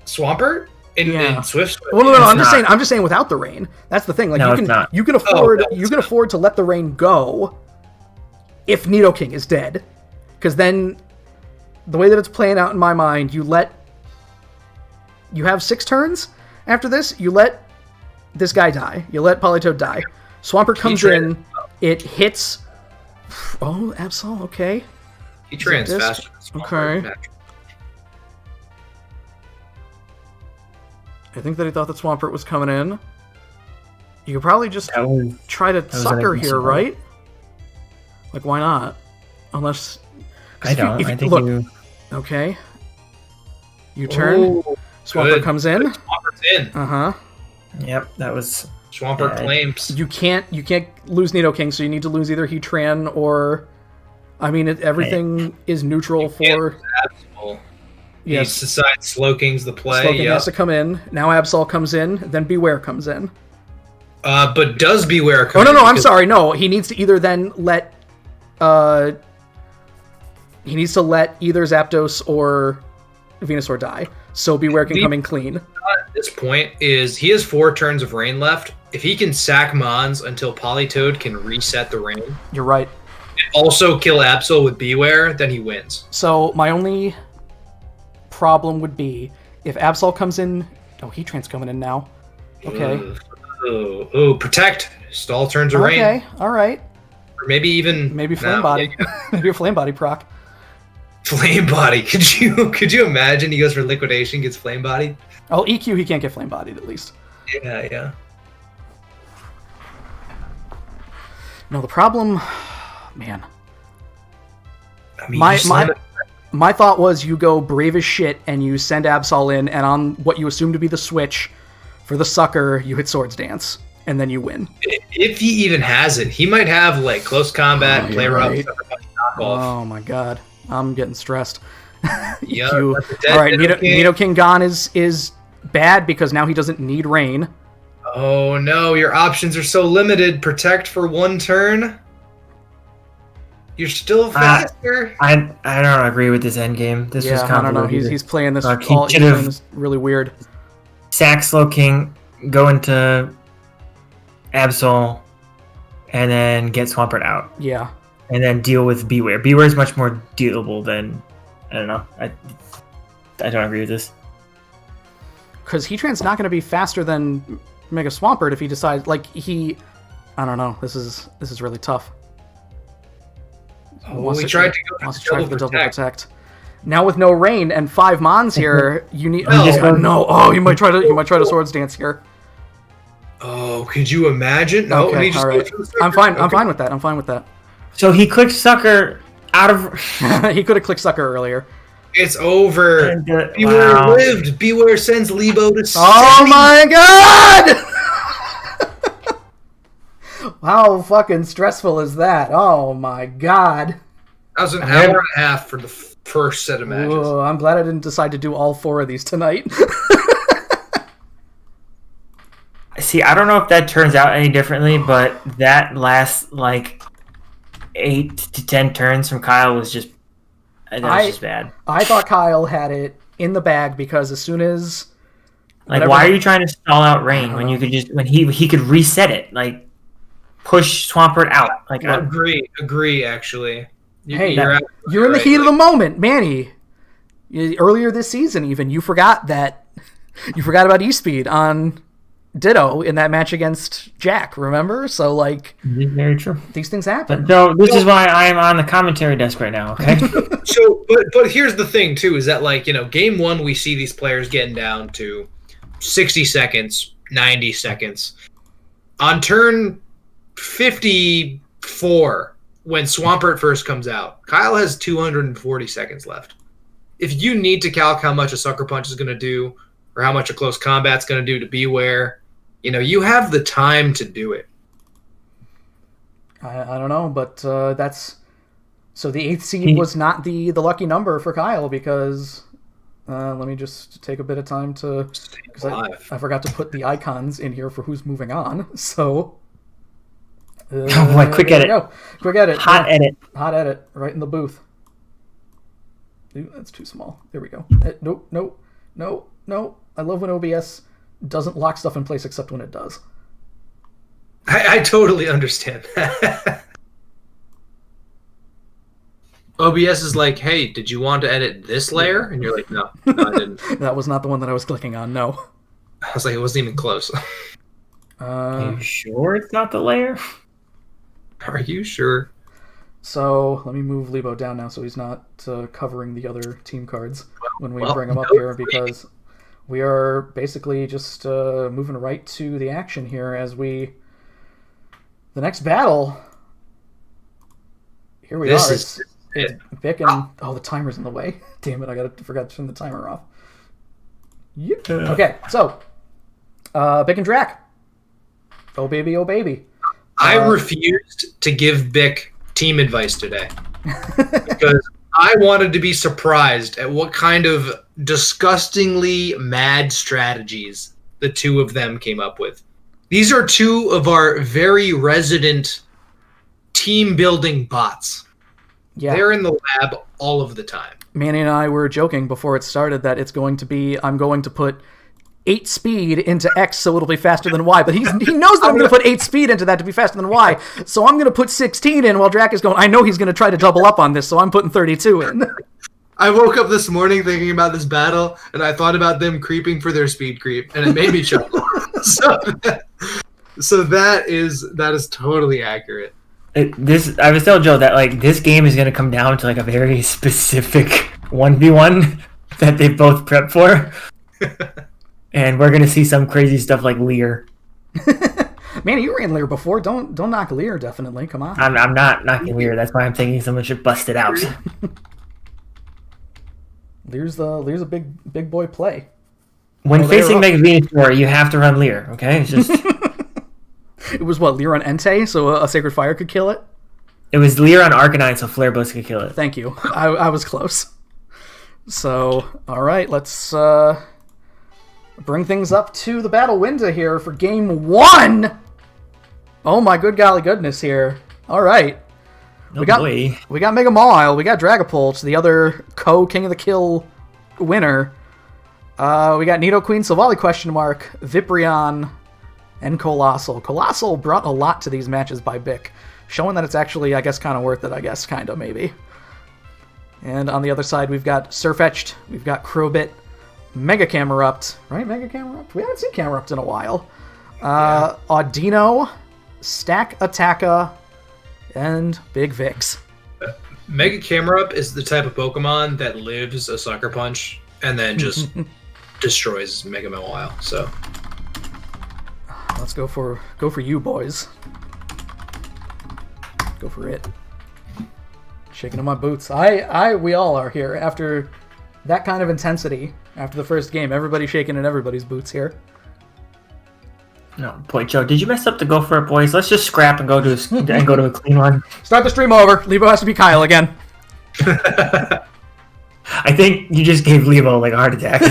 Swampert in Swift. Well, no. I'm just saying without the rain. That's the thing. Like no, you can afford to let the rain go if Nidoking is dead, because then the way that it's playing out in my mind, you have 6 turns after this. You let this guy die. You let Politoed die. Swampert comes in. It hits. Oh, Absol. Okay. He trans faster. Okay. I think that he thought that Swampert was coming in. You could probably just try to sucker here, right? Like, why not? Unless... I don't. I think look, okay. You turn. Swampert comes in. Swampert's in. Uh-huh. Yep, that was... Swampert claims. You can't lose Nidoking, so you need to lose either Heatran or... I mean, everything is neutral for... Absol. Yes. He decides Slowking's the play. Slowking has to come in. Now Absol comes in. Then Beware comes in. But does Beware come in? Oh, no, I'm sorry. No, he needs to either then let... he needs to let either Zapdos or Venusaur die. So Beware can come in clean. At this point is he has 4 turns of rain left. If he can sack Mons until Politoed can reset the rain, you're right. And also kill Absol with Beware, then he wins. So my only problem would be if Absol comes in. Oh, Heatran's coming in now. Okay. Protect. Stall turns of rain. Okay, all right. Or maybe Flame Body. Maybe a Flame Body proc. Flame Body. Could you imagine he goes for liquidation, gets Flame Body? Oh, EQ, he can't get Flame Bodied at least. Yeah. No, the problem, man. I mean, my thought was you go brave as shit and you send Absol in, and on what you assume to be the switch for the sucker, you hit Swords Dance, and then you win. If he even has it, he might have like close combat, play rough, knockoff. Oh my god, I'm getting stressed. Yeah. All right, Nidoking gone is bad because now he doesn't need rain. Oh no, your options are so limited. Protect for 1 turn. You're still faster. I don't agree with this end game. This was I don't know. He's playing this. He's really weird. Sack Slowking, go into Absol, and then get Swampert out. Yeah. and then deal with Beware. Beware is much more dealable than, I don't know. I don't agree with this. Because Heatran's not going to be faster than Mega Swampert if he decides, like, I don't know. This is really tough. We tried to go for the double protect. Now with no rain and 5 Mons here, you need. No. Oh, you might try to Swords Dance here. Oh, could you imagine? No, okay, all right. I'm fine. Okay. I'm fine with that. So he clicked Sucker out of. He could have clicked Sucker earlier. It's over. Beware lived. Beware sends Lebo to. Oh my god! How fucking stressful is that? Oh my god. That was an hour and a half for the first set of matches. Whoa, I'm glad I didn't decide to do all 4 of these tonight. See, I don't know if that turns out any differently, but that last, 8 to 10 turns from Kyle was just... That was just bad. I thought Kyle had it in the bag because as soon as... why are you trying to stall out Rain when you could just... When he could reset it, push Swampert out. Agree, actually. You're in the heat of the moment, Manny. Earlier this season, even, you forgot about E-Speed on Ditto in that match against Jack, remember? So, very true. These things happen. So, this is why I am on the commentary desk right now, okay? But here's the thing, too, is that, game 1, we see these players getting down to 60 seconds, 90 seconds. On turn 54, when Swampert first comes out, Kyle has 240 seconds left. If you need to calc how much a Sucker Punch is going to do, or how much a Close Combat's going to do to Beware, you have the time to do it. I don't know, but that's... So the 8th seed was not the lucky number for Kyle because... let me just take a bit of time to... Because I forgot to put the icons in here for who's moving on, so... quick edit. Quick edit. Hot edit. Right in the booth. Ooh, that's too small. There we go. No. I love when OBS doesn't lock stuff in place except when it does. I totally understand that. OBS is like, hey, did you want to edit this layer? And you're like, no, I didn't. That was not the one that I was clicking on, no. I was like, it wasn't even close. Are you sure it's not the layer? Are you sure? So let me move Lebo down now so he's not covering the other team cards when we bring him up here because we are basically just moving right to the action here as the next battle. Here we are. It's Vic and the timer's in the way. Damn it! I forgot to turn the timer off. Yep. Okay, so Vic and Drac. Oh baby, oh baby. I refused to give Bick team advice today because I wanted to be surprised at what kind of disgustingly mad strategies the two of them came up with. These are two of our very resident team-building bots. Yeah. They're in the lab all of the time. Manny and I were joking before it started that I'm going to put 8 speed into X so it'll be faster than Y, but he knows that I'm going to put 8 speed into that to be faster than Y, so I'm going to put 16 in while Drac is going, I know he's going to try to double up on this, so I'm putting 32 in. I woke up this morning thinking about this battle, and I thought about them creeping for their speed creep, and it made me chuckle. So that is totally accurate. I was telling Joe that this game is going to come down to a very specific 1v1 that they both prepped for. And we're going to see some crazy stuff like Lear. Man, you ran Lear before. Don't knock Lear, definitely. Come on. I'm not knocking Lear. That's why I'm thinking someone should bust it out. Lear's a big boy play. When facing Mega Venusaur, you have to run Lear, okay? It's just... It was what, Lear on Entei, so a Sacred Fire could kill it? It was Lear on Arcanine, so Flare Blitz could kill it. Thank you. I was close. So, alright, let's... bring things up to the battle window here for game 1. Oh my good golly goodness here. All right. We got Mega Mawile, we got Dragapult, the other King of the Kill winner. We got Nidoqueen, Silvally question mark, Viprion, and Colossal. Colossal brought a lot to these matches by Bic. showing that it's actually, I guess, kind of worth it, I guess, kind of, maybe. And on the other side, we've got Surfetched, we've got Crowbit, Mega Camerupt, right? Mega Camerupt? We haven't seen Camerupt in a while. Audino, Stack Attacka, and Big Vix. Mega Camerupt is the type of Pokemon that lives a Sucker Punch and then just destroys Mega Mawile. So let's go for you, boys. Go for it. Shaking in my boots. We all are here after that kind of intensity. After the first game, everybody shaking in everybody's boots here. No, boy, Joe, did you mess up the go for it, boys? Let's just scrap and go to a clean one. Start the stream over. Lebo has to be Kyle again. I think you just gave Lebo like a heart attack.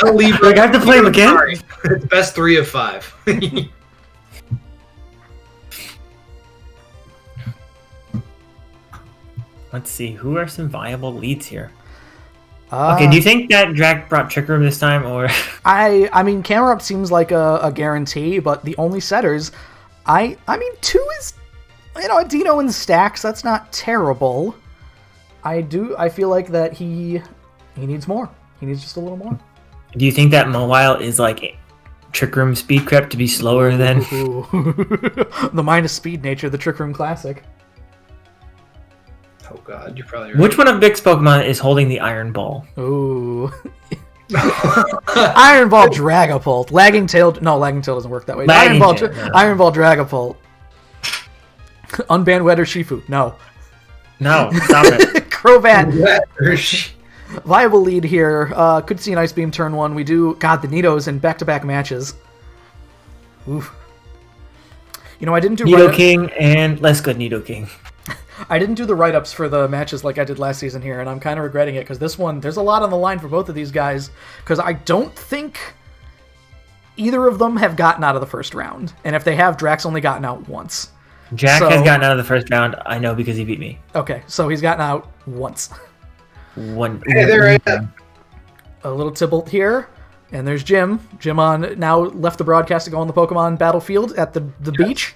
Lebo, I have to play him again. It's best 3 of 5. Let's see, who are some viable leads here? Okay, do you think that Drac brought Trick Room this time, or? I mean, Camerupt seems like a guarantee, but the only setters, I mean, 2 is, Dino and Stacks, that's not terrible. I feel like that he needs more. He needs just a little more. Do you think that Mawile is like Trick Room speed crept to be slower than? The minus speed nature of the Trick Room Classic. Oh god, you're probably right. Which one of Vic's Pokemon is holding the Iron Ball? Ooh. Iron Ball Dragapult. Lagging Tail doesn't work that way. Iron Ball Dragapult. Unbanned Wetter Shifu. No. No, stop it. Crobat. Viable lead here. Could see an Ice Beam turn 1. We do. God, the Nido's in back-to-back matches. Oof. I didn't do Nidoking and less good Nidoking. I didn't do the write-ups for the matches like I did last season here, and I'm kind of regretting it, because this one, there's a lot on the line for both of these guys, because I don't think either of them have gotten out of the first round. And if they have, Drax only gotten out once. Jack has gotten out of the first round, I know, because he beat me. Okay, so he's gotten out once. Hey, there I am. A little Tybalt here, and there's Jim. Jim now left the broadcast to go on the Pokemon battlefield at the beach.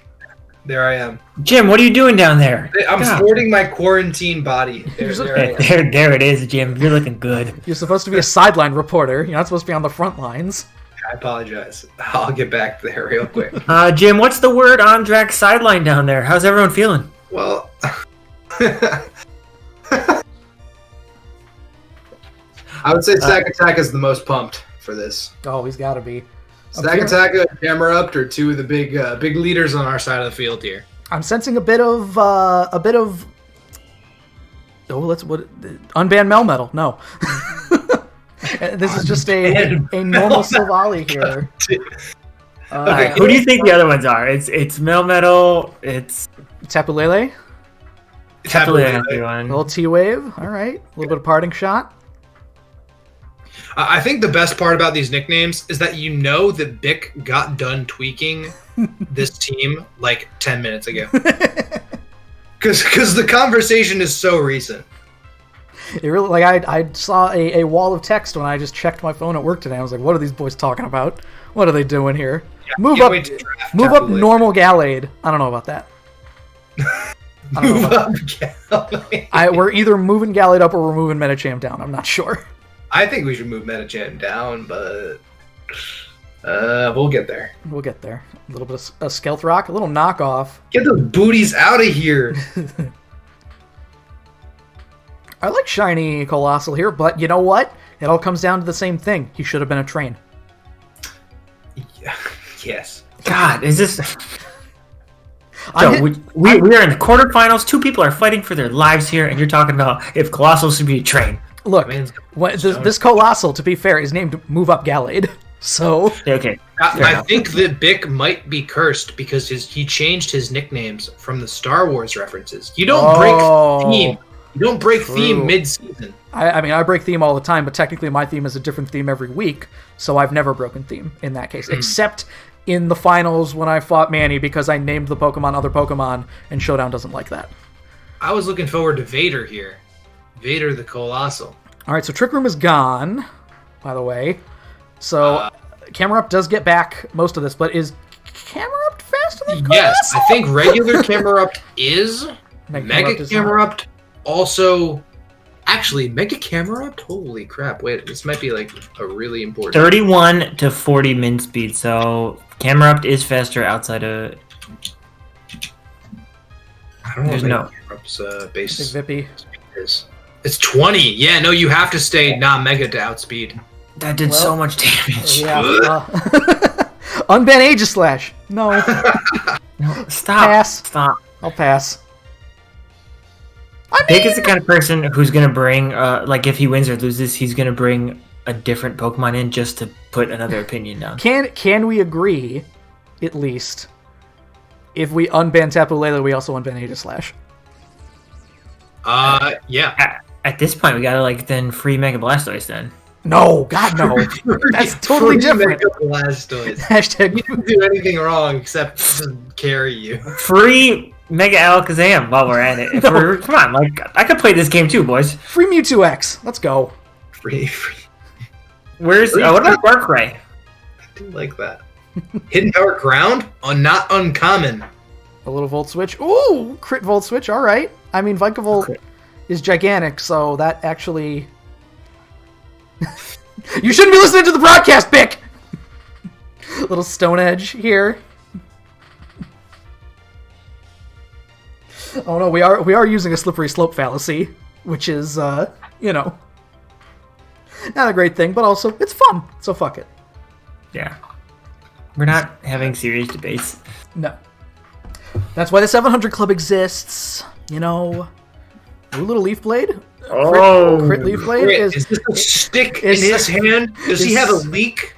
There I am. Jim, what are you doing down there? I'm sporting my quarantine body. There it is, Jim. You're looking good. You're supposed to be a sideline reporter. You're not supposed to be on the front lines. I apologize. I'll get back there real quick. Jim, what's the word on Drax's sideline down there? How's everyone feeling? Well, I would say Stack Attack is the most pumped for this. Oh, he's got to be. Stack Attack and Camerupt are 2 of the big leaders on our side of the field here. I'm sensing a bit of unbanned Melmetal. No. This is just a normal Silvally here. Okay, who do you think the other ones are? It's Melmetal, it's Tapu Lele. Tapu Lele. A little T-Wave. All right. A little bit of Parting Shot. I think the best part about these nicknames is that that Bick got done tweaking this team like 10 minutes ago. Because the conversation is so recent. It really, I saw a wall of text when I just checked my phone at work today. I was like, what are these boys talking about? What are they doing here? Yeah, move up normal Gallade. I don't know about that. Move up Gallade. We're either moving Gallade up or we're moving Medicham down. I'm not sure. I think we should move Medicham down, but we'll get there. We'll get there. A little bit of Stealth Rock, a little knockoff. Get those booties out of here. I like Shiny Colossal here, but you know what? It all comes down to the same thing. He should have been a train. Yeah. Yes. God, is this... So we are in the quarterfinals. 2 people are fighting for their lives here, and you're talking about if Colossal should be a train. Look, this Colossal, to be fair, is named Move Up Gallade. So okay, I think that Bick might be cursed because he changed his nicknames from the Star Wars references. You don't break theme. You don't break theme mid-season. I mean, I break theme all the time, but technically my theme is a different theme every week, so I've never broken theme in that case, except in the finals when I fought Manny because I named the Pokemon other Pokemon, and Showdown doesn't like that. I was looking forward to Vader here. Vader the Colossal. All right, so Trick Room is gone, by the way. So Camerupt does get back most of this, but is Camerupt fast Yes, I think regular Camerupt is. Mega is Camerupt also. Actually, Mega Camerupt? Holy crap. Wait, this might be like a really important. 31 to 40 min speed, so Camerupt is faster outside of. I don't know There's what no. Camerupt's base Vippy. speed is. It's 20. Yeah, no, you have to stay not Mega to outspeed. That did so much damage. Yeah. Unban Aegislash. No. No, stop. Pass. Stop. I'll pass. Vic is the kind of person who's going to bring, like, if he wins or loses, he's going to bring a different Pokemon in just to put another opinion down. Can we agree, at least, if we unban Tapu Lele, we also unban Aegislash? Yeah. At this point, we got to, like, then free Mega Blastoise then. No, God, no. That's totally different. Mega Blastoise. Hashtag. You didn't do anything wrong except just carry you. Free Mega Alakazam while we're at it. Come on, like, I could play this game too, boys. Free Mewtwo X. Let's go. Free. Where's, what about Darkrai? I do like that. Hidden Power Ground? Not uncommon. A little Volt Switch. Ooh, crit Volt Switch. All right. I mean, Vikavolt is gigantic, so that actually... You shouldn't be listening to the broadcast, Bick! Little Stone Edge here. Oh no, we are using a slippery slope fallacy, which is, you know, not a great thing, but also it's fun, so fuck it. Yeah. We're not having serious debates. No. That's why the 700 Club exists, you know. A little Leaf Blade. Crit Leaf Blade is this a stick in his hand? Does he have a leak?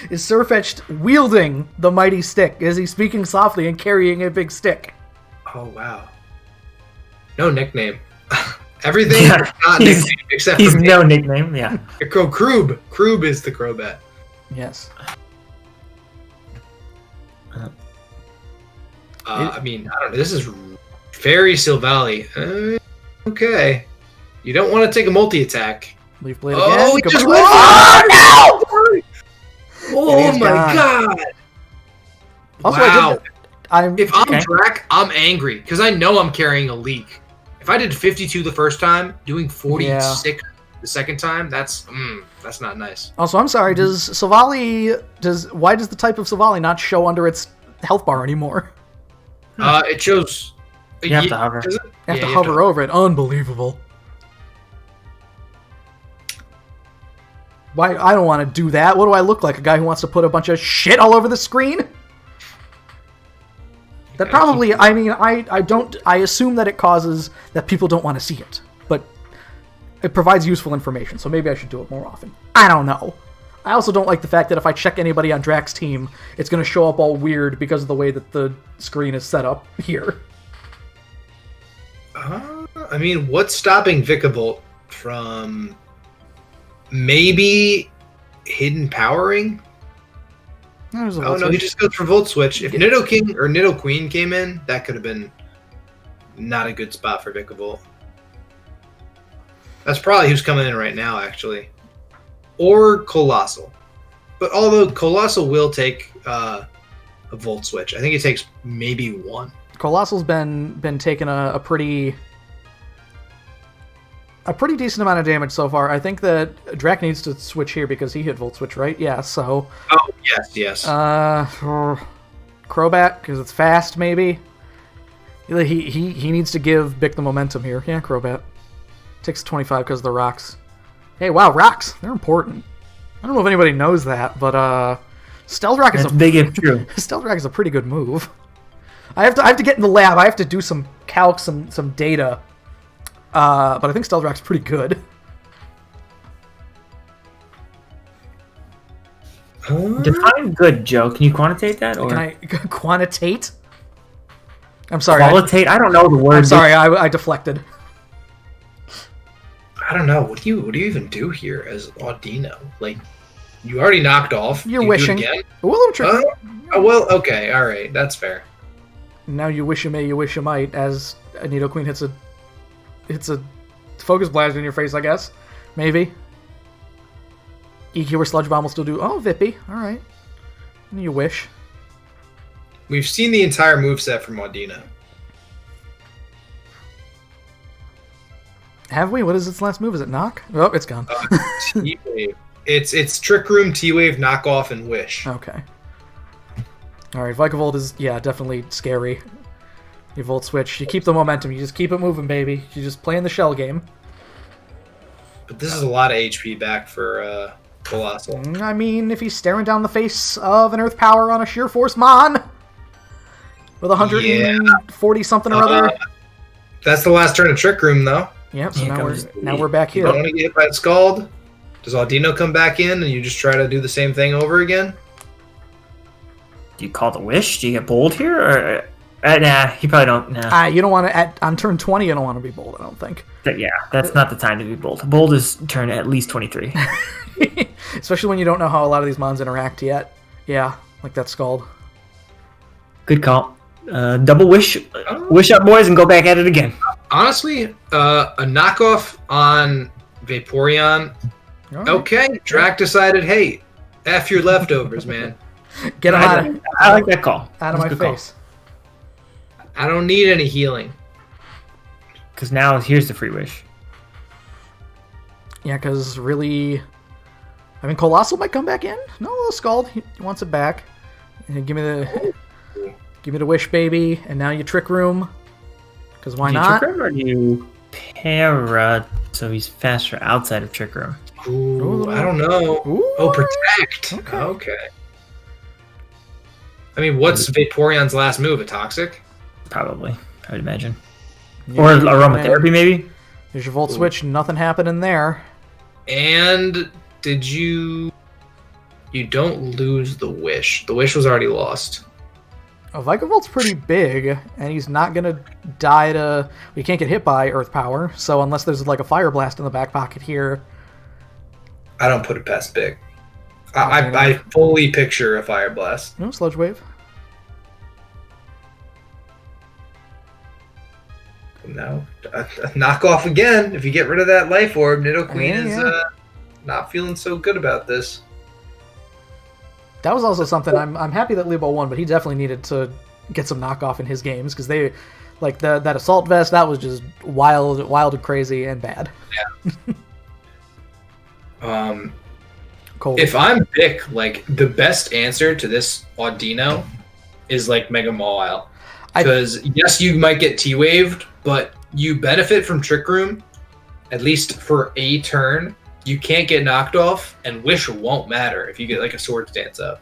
Is Sirfetch'd wielding the mighty stick? Is he speaking softly and carrying a big stick? Oh, wow. No nickname. Everything is not nickname except he's for no nickname, yeah. Kroob. Kroob is the Crobat. Yes. I mean, I don't know. This is Fairy Silvally. Okay. You don't want to take a multi-attack. Leaf Blade again. Oh, he just went. Oh, no! Oh, my gone. God. Also, Wow. If I'm Okay. Drac, I'm angry because I know I'm carrying a leak. If I did 52 the first time, doing 46 the second time, that's not nice. Also, I'm sorry. Does Silvally why does the type of Silvally not show under its health bar anymore? It shows. You have to hover. Does it? You have Yeah, to you hover over it. Unbelievable. Why? I don't want to do that. What do I look like? A guy who wants to put a bunch of shit all over the screen? That probably, I mean, I assume that it causes that people don't want to see it, but it provides useful information, so maybe I should do it more often. I don't know. I also don't like the fact that if I check anybody on Drax's team, it's going to show up all weird because of the way that the screen is set up here. I mean, what's stopping Vikavolt from maybe hidden powering? Oh no, he just goes for Volt Switch. If Nidoking or Nidoqueen came in, that could have been not a good spot for Vikavolt. That's probably who's coming in right now, actually. Or Colossal. But although Colossal will take a Volt Switch, I think it takes maybe one. Colossal's been taking a pretty decent amount of damage so far. I think that Drac needs to switch here because he hit Volt Switch, right? Yeah, so... Oh, yes. Crobat, because it's fast, maybe? He needs to give Bick the momentum here. Yeah, Crobat. Takes 25 because of the rocks. Hey, wow, rocks! They're important. I don't know if anybody knows that, but Stealth Rock is big if true. Stealth Rock is a pretty good move. I have to get in the lab. I have to do some calc, some data. But I think Stealth Rock's pretty good. Define good, Joe. Can you quantitate that? Or Can I quantitate? I'm sorry. Qualitate? I don't know the word. I'm sorry. I deflected. I don't know. What do you even do here as Audino? Like, you already knocked off. You're you wishing. Do it again? A little tricky. Oh, well, okay. All right. That's fair. Now you wish you may, you wish you might, as a Nidoqueen hits a Focus Blast in your face, I guess. Maybe. EQ or Sludge Bomb will still do... Oh, Vippy. Alright. You wish. We've seen the entire moveset from Audino. Have we? What is its last move? Is it knock? Oh, it's gone. T-Wave. It's Trick Room, T-Wave, Knockoff, and Wish. Okay. Alright, Vikavolt is, definitely scary. You Volt Switch. You keep the momentum. You just keep it moving, baby. You just play in the shell game. But this is a lot of HP back for Colossal. I mean, if he's staring down the face of an Earth Power on a Sheer Force Mon with 140-something or other. That's the last turn of Trick Room, though. Yep, so now we're back You here. don't want to get hit by Scald. Does Audino come back in and you just try to do the same thing over again? Do you call the Wish? Do you get bold here? Or nah, you probably don't. Nah. You don't want to, on turn 20, you don't want to be bold, I don't think. That's not the time to be bold. Bold is turn at least 23. Especially when you don't know how a lot of these Mons interact yet. Yeah, like that Scald. Good call. Double Wish. Wish up, boys, and go back at it again. Honestly, a knockoff on Vaporeon. Right. Okay, Drac decided, hey, F your leftovers, man. Get him I like that call. out of my face. I don't need any healing. Because now here's the free Wish. Yeah, because really... I mean, Colossal might come back in. No, Scald. He wants it back. And give me the Wish, baby. And now you Trick Room. Because why not? Trick Room or do you Para so he's faster outside of Trick Room? Ooh, I don't know. Ooh. Oh, Protect. Okay. I mean, what's Vaporeon's last move? A Toxic? Probably, I would imagine. Yeah, Or Aromatherapy, maybe? There's your Volt Switch. Nothing happening there. And did you... You don't lose the Wish. The Wish was already lost. Oh, Vikavoult's pretty big, and he's not going to die to... We can't get hit by Earth Power, so unless there's like a Fire Blast in the back pocket here... I don't put it past big. I fully picture a Fire Blast. No, Sludge Wave. No. Knock off again. If you get rid of that Life Orb, Nidoqueen is not feeling so good about this. That was also something, I'm happy that Lebo won, but he definitely needed to get some knockoff in his games, because they... Like, that Assault Vest, that was just wild and crazy and bad. Yeah. Cold. If I'm Vic, like, the best answer to this Audino is, like, Mega Mawile. Because, yes, you might get T-Waved, but you benefit from Trick Room, at least for a turn. You can't get knocked off, and Wish won't matter if you get, like, a Swords Dance up.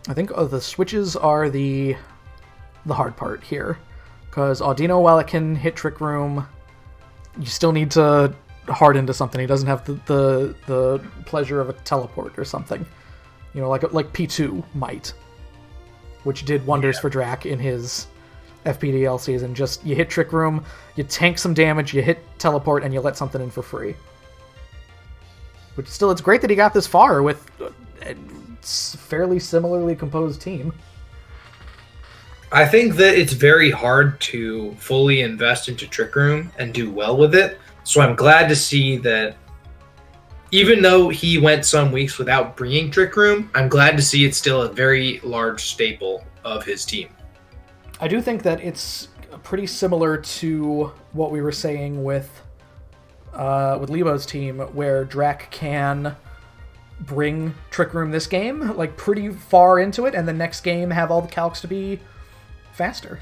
I think the switches are the hard part here. Because Audino, while it can hit Trick Room, you still need to hard into something. He doesn't have the pleasure of a teleport or something. You know, like P2 might. Which did wonders for Drac in his FPDL season. Just, you hit Trick Room, you tank some damage, you hit teleport, and you let something in for free. Which still, it's great that he got this far with a fairly similarly composed team. I think that it's very hard to fully invest into Trick Room and do well with it. So I'm glad to see that even though he went some weeks without bringing Trick Room, I'm glad to see it's still a very large staple of his team. I do think that it's pretty similar to what we were saying with Lebo's team, where Drac can bring Trick Room this game, like, pretty far into it, and the next game have all the calcs to be faster.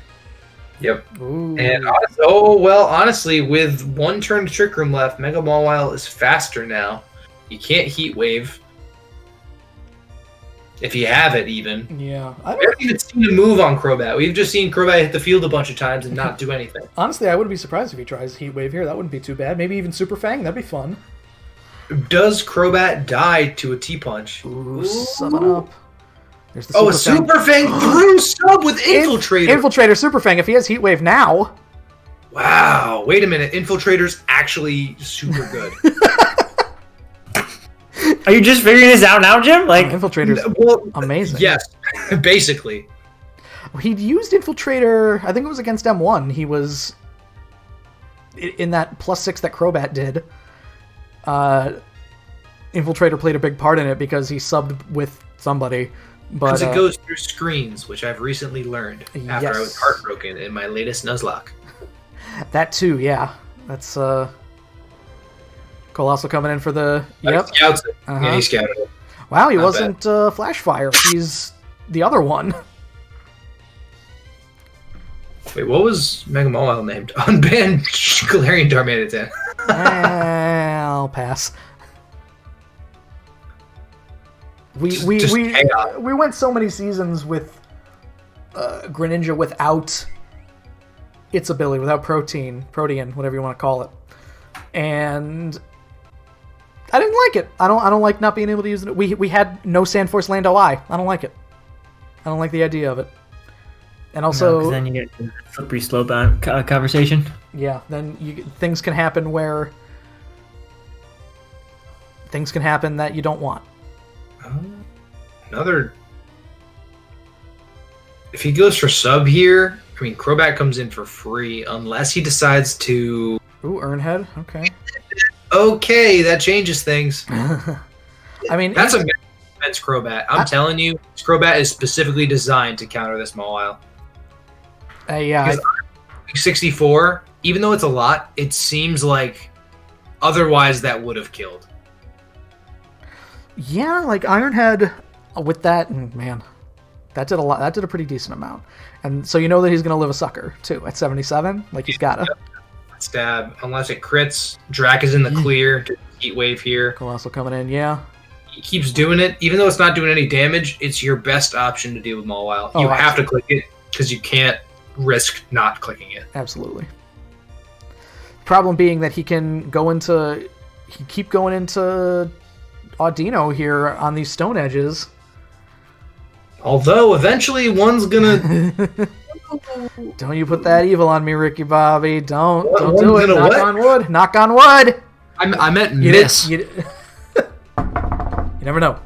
Yep. Ooh. And honestly, with one turn to Trick Room left, Mega Mawile is faster now. You can't Heat Wave. If you have it, even. Yeah. I haven't even seen a move on Crobat. We've just seen Crobat hit the field a bunch of times and not do anything. Honestly, I wouldn't be surprised if he tries Heat Wave here. That wouldn't be too bad. Maybe even Super Fang. That'd be fun. Does Crobat die to a T-Punch? Ooh, summon up. There's the a Super Fang through sub with Infiltrator. Infiltrator Super Fang. If he has Heat Wave now. Wow. Wait a minute. Infiltrator's actually super good. Are you just figuring this out now, Jim? Like, Infiltrator's amazing. Yes, basically. He'd used Infiltrator, I think it was against M1. He was in that +6 that Crobat did. Infiltrator played a big part in it because he subbed with somebody. But Because it goes through screens, which I've recently learned after I was Yes. heartbroken in my latest Nuzlocke. that too, yeah. That's Colossal coming in for the yep. He scouts it. Uh-huh. Yeah, he scouted it. Wow, he Not wasn't Flashfire. He's the other one. Wait, what was Mega Mawile named? Unbanned Galarian Darmanitan. I'll pass. We went so many seasons with Greninja without its ability, without Protean, whatever you want to call it, and I didn't like it. I don't like not being able to use it. We had no Sandforce Lando I don't like it. I don't like the idea of it. And also, 'cause then you get the slippery slope conversation. yeah, then things can happen that you don't want. Another. If he goes for sub here, I mean, Crobat comes in for free unless he decides to. Ooh, Earnhead. Okay. Okay, that changes things. I mean, That's a defense Crobat. I'm telling you, this Crobat is specifically designed to counter this Mawile. yeah. Because 64, even though it's a lot, it seems like otherwise that would have killed. Yeah, like Ironhead with that, man, that did a lot. That did a pretty decent amount. And so you know that he's going to live a sucker, too, at 77. Like, he's got to. Stab. Unless it crits, Drac is in the clear to Heat Wave here. Colossal coming in, yeah. He keeps doing it. Even though it's not doing any damage, it's your best option to deal with Mawile. Oh, You have to click it because you can't risk not clicking it. Absolutely. Problem being that he can go into... He keep going into Audino here on these stone edges. Although, eventually, one's gonna... Don't you put that evil on me, Ricky Bobby. Don't One's do it. gonna Knock what? on wood. Knock on wood. I meant You miss. You never know.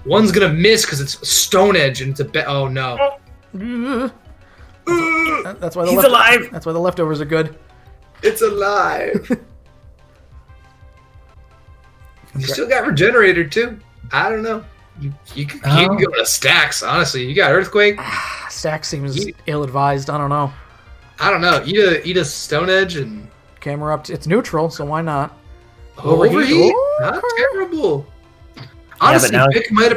One's gonna miss because it's Stone Edge and it's a oh no. That's why He's alive. That's why the leftovers are good. It's alive. You still got Regenerator too. I don't know. You can go to stacks. Honestly, you got Earthquake. Stack seems ill-advised. I don't know. I don't know. Eat a Stone Edge and Camera up. It's neutral, so why not? overheat. Ooh, Not terrible. Honestly, now- Vic might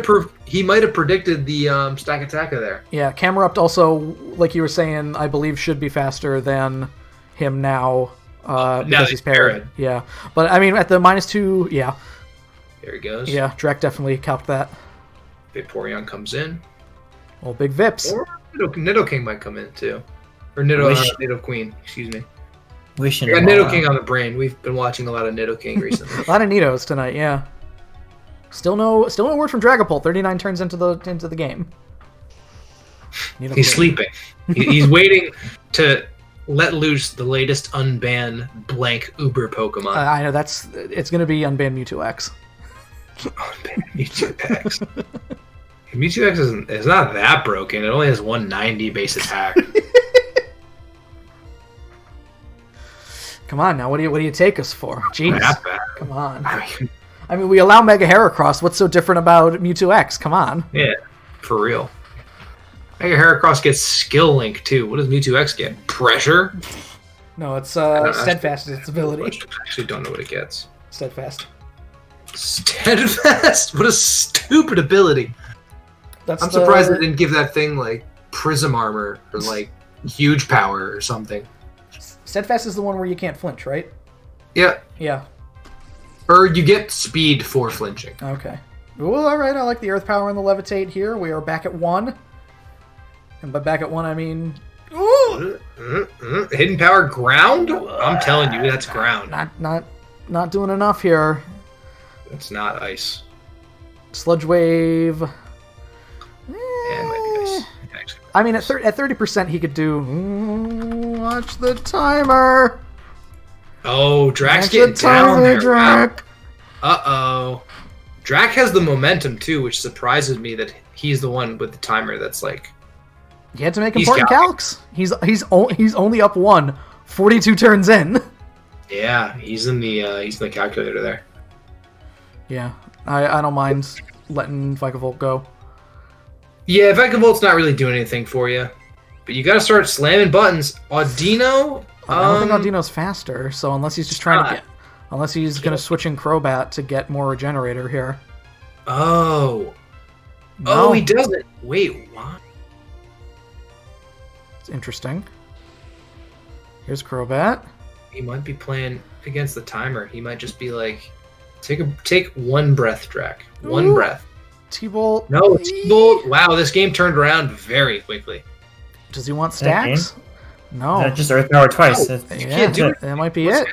have predicted the stack attacker there. Yeah, camera up also, like you were saying, I believe should be faster than him now. Because he's parried. Yeah, but I mean at the -2, yeah. There he goes. Yeah, Drek definitely calced that. Vaporeon comes in. Well, big Vips. Or Nidoking might come in too. Or Nido Queen, excuse me. Wishing We got him all Nidoking out. on the brain. We've been watching a lot of Nidoking recently. A lot of Nidos tonight, yeah. Still no word from Dragapult. 39 turns into the game. Nido He's Queen. sleeping. He's waiting to let loose the latest unbanned blank Uber Pokemon. I know it's gonna be unbanned Mewtwo X. Unbanned Mewtwo X. Mewtwo X is not that broken. It only has 190 base attack. Come on now, what do you take us for? Jeez, Not bad. come on. I mean, We allow Mega Heracross. What's so different about Mewtwo X? Come on. yeah, for real. Mega Heracross gets Skill Link too. What does Mewtwo X get? Pressure? No, it's don't know. Steadfast is its ability. I actually don't know what it gets. Steadfast. Steadfast? What a stupid ability. That's I'm surprised they didn't give that thing like Prism Armor or like Huge Power or something. Steadfast is the one where you can't flinch, right? Yeah. Yeah. Or you get speed for flinching. Okay. Well, all right. I like the Earth Power and the Levitate here. We are back at 1. And by back at 1, I mean... Ooh! Hidden Power Ground? I'm telling you, that's ground. Not doing enough here. It's not ice. Sludge Wave. Yeah, it might be ice. Actually. I mean, at 30%, he could do... watch the timer! Oh, Drax Watch the getting down timer, there. Drac! Uh-oh. Drac has the momentum, too, which surprises me that he's the one with the timer that's like... You had to make He's important counting. calcs. He's only up 1, 42 turns in. Yeah, he's in the calculator there. Yeah, I don't mind letting Vikavolt go. Yeah, Vekavolt's not really doing anything for you. But you gotta start slamming buttons. Audino? I don't think Audino's faster, so unless he's just trying to get... Unless he's going to switch in Crobat to get more Regenerator here. Oh. No. Oh, he doesn't. Wait, what? It's interesting. Here's Crobat. He might be playing against the timer. He might just be like, take one breath, Drac. One breath. T-Bolt. No, T-Bolt. Wow, this game turned around very quickly. Does he want stacks? No. Is that just Earth Power twice? No. That's, You Yeah, can't do it. that might be it.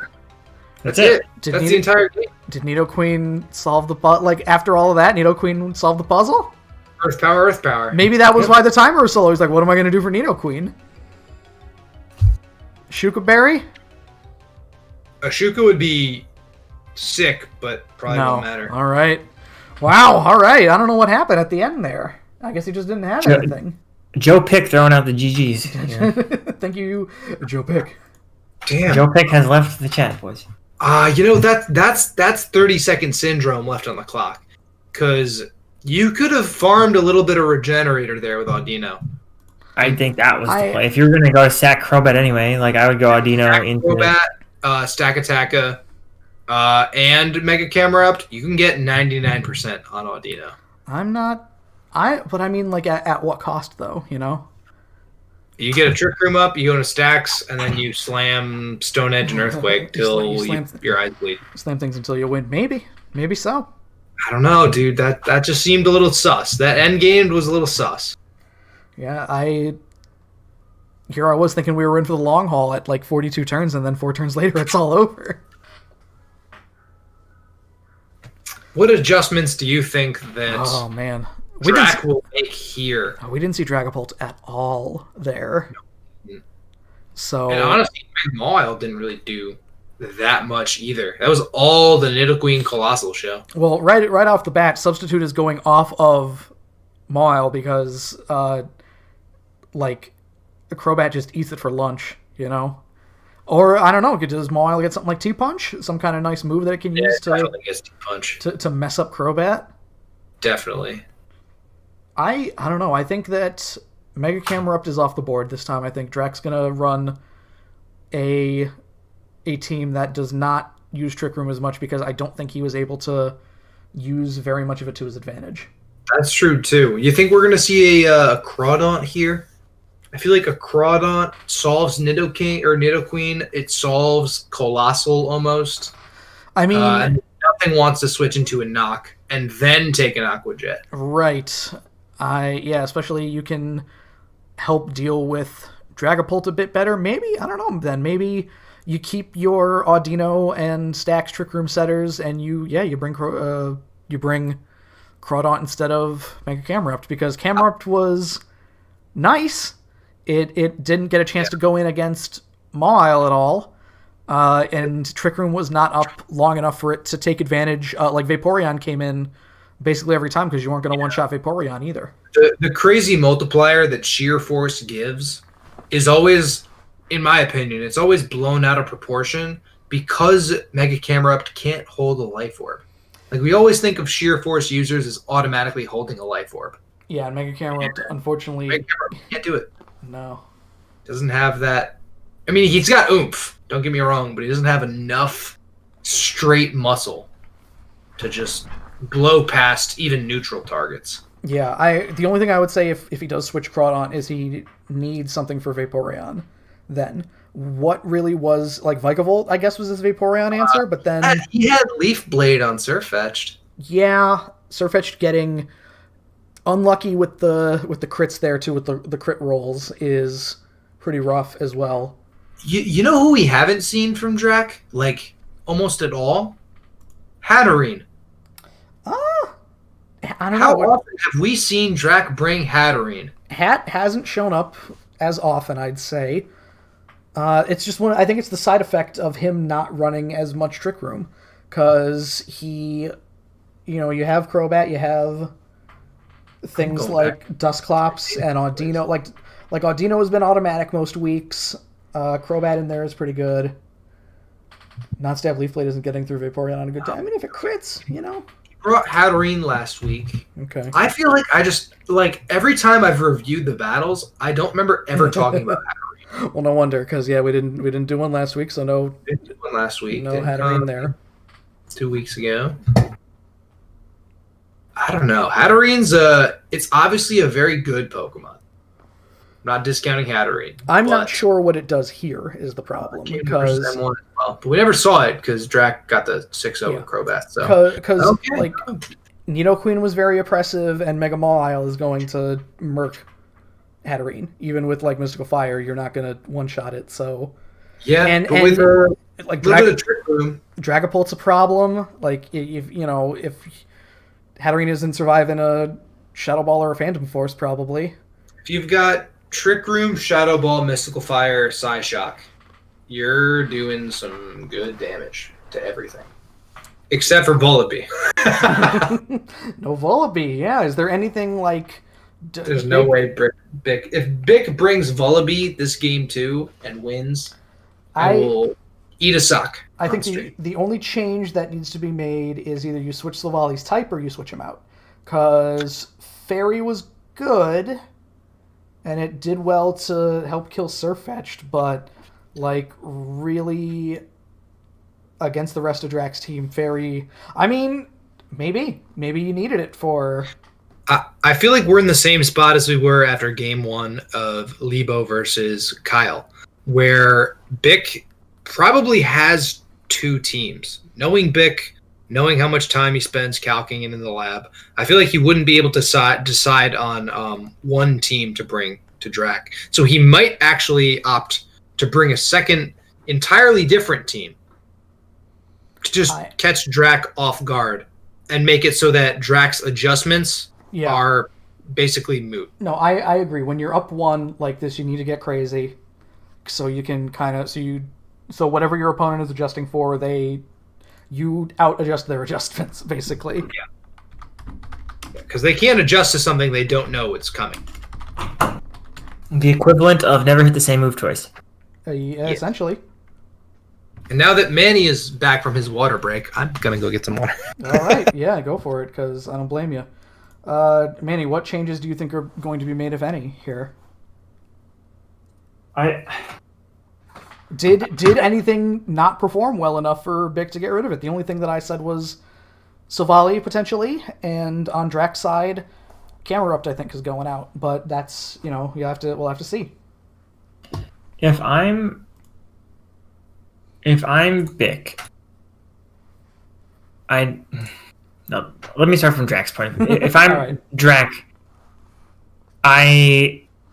That's it. Did That's Nido- the entire game. Did Nidoqueen solve the like after all of that? Nidoqueen solved the puzzle. Earth power, Earth power. Maybe that was why the timer was so low. He's like, "What am I going to do for Nidoqueen?" Shuka Berry? A Shuka would be sick, but probably No. won't matter. All right. Wow. All right. I don't know what happened at the end there. I guess he just didn't have Sure. anything. Joe Pick throwing out the GGs. Yeah. Thank you, Joe Pick. Damn. Joe Pick has left the chat, boys. That's 30-second syndrome left on the clock. Because you could have farmed a little bit of Regenerator there with Audino. I think that was the play. If you're going to go sack Crobat anyway, like I would go Audino into Crobat, Stack Attacka, and Mega Camerupt, you can get 99% on Audino. But I mean, like, at what cost, though, you know? You get a Trick Room up, you go into Stacks, and then you slam Stone Edge and Earthquake till your eyes bleed. Slam things until you win. Maybe so. I don't know, dude. That just seemed a little sus. That end game was a little sus. Yeah, I was thinking we were in for the long haul at like 42 turns, and then 4 turns later, it's all over. What adjustments do you think that Oh man, Drac will make here? we didn't see Dragapult at all there. No. So And honestly, Mawile didn't really do that much either. That was all the Nidoqueen Colossal show. well, right off the bat, Substitute is going off of Mawile because like the Crobat just eats it for lunch, you know. Or, I don't know, does Mawile get something like T-Punch? Some kind of nice move that it can use Punch. to mess up Crobat? Definitely. I don't know. I think that Mega Camerupt is off the board this time. I think Drac's going to run a team that does not use Trick Room as much because I don't think he was able to use very much of it to his advantage. That's true, too. You think we're going to see a Crawdaunt here? I feel like a Crawdaunt solves Nidoqueen. It solves Colossal almost. I mean... nothing wants to switch into a Knock and then take an Aqua Jet. Right. Especially you can help deal with Dragapult a bit better. Maybe, I don't know, then maybe you keep your Audino and Stacks Trick Room setters and you bring Crawdaunt instead of Mega Camerupt because Camerupt was nice. It didn't get a chance to go in against Mawile at all. And Trick Room was not up long enough for it to take advantage. Like Vaporeon came in basically every time because you weren't going to one-shot Vaporeon either. The crazy multiplier that Sheer Force gives is always, in my opinion, it's always blown out of proportion because Mega Camerupt can't hold a Life Orb. Like, we always think of Sheer Force users as automatically holding a Life Orb. Yeah, and Mega Camerupt, unfortunately... Mega Camerupt can't do it. No. Doesn't have that... I mean, he's got oomph, don't get me wrong, but he doesn't have enough straight muscle to just blow past even neutral targets. Yeah, the only thing I would say if he does switch Crawdaunt is he needs something for Vaporeon then. What really was, like, Vikavolt, I guess, was his Vaporeon answer, but then... He had Leaf Blade on Surfetched. Yeah, Surfetch'd getting unlucky with the crits there, too, with the crit rolls is pretty rough as well. You know who we haven't seen from Drac? Like, almost at all? Hatterene. I don't How know. often have we seen Drac bring Hatterene? Hat hasn't shown up as often, I'd say. It's just I think it's the side effect of him not running as much Trick Room. Because you have Crobat, you have things like Dusclops and Audino. Like Audino has been automatic most weeks. Crobat in there is pretty good. Non-stab Leaf Blade isn't getting through Vaporeon on a good time. I mean, if it crits, you know. brought Hatterene last week. Okay. I feel like I just like every time I've reviewed the battles, I don't remember ever talking about Hatterene. Well, no wonder, because we didn't do one last week, so no. Didn't do one last week. No Didn't Hatterene come there. 2 weeks ago. I don't know. Hatterene's it's obviously a very good Pokemon. I'm not discounting Hatterene. I'm not sure what it does here is the problem, because M1 as well. But we never saw it because Drac got the 6-0 with Crobat. So like Nidoqueen was very oppressive, and Mega Mawile is going to murk Hatterene. Even with like Mystical Fire, you're not going to one-shot it. So yeah, but with like Trick Room, Dragapult's a problem. Like if Hatterene isn't surviving a Shadow Ball or a Phantom Force, probably. If you've got Trick Room, Shadow Ball, Mystical Fire, Psyshock, you're doing some good damage to everything. Except for Volibee. No Volibee, yeah. Is there anything like... There's no way Bick... If Bick brings Volibee this game too and wins, I will eat a sock. I think the only change that needs to be made is either you switch Silvali's type or you switch him out. Because Fairy was good... and it did well to help kill Surfetched, but, like, really, against the rest of Drac's team, Fairy... I mean, maybe. Maybe you needed it for... I feel like we're in the same spot as we were after Game 1 of Lebo versus Kyle, where Bick probably has two teams. Knowing Bick... knowing how much time he spends calcing it in the lab, I feel like he wouldn't be able to decide on one team to bring to Drac. So he might actually opt to bring a second, entirely different team to just catch Drac off guard and make it so that Drac's adjustments are basically moot. No, I agree. When you're up one like this, you need to get crazy, so you can kind of so whatever your opponent is adjusting for, you out-adjust their adjustments, basically. Yeah. Because they can't adjust to something they don't know it's coming. The equivalent of never hit the same move twice. Essentially. And now that Manny is back from his water break, I'm going to go get some water. All right. Yeah, go for it, because I don't blame you. Manny, what changes do you think are going to be made, if any, here? Did anything not perform well enough for Bick to get rid of it? The only thing that I said was Silvally, potentially, and on Drac's side, Camerupt, I think, is going out. But that's, we'll have to see. If I'm Bick, let me start from Drac's point. If I'm right. Drac,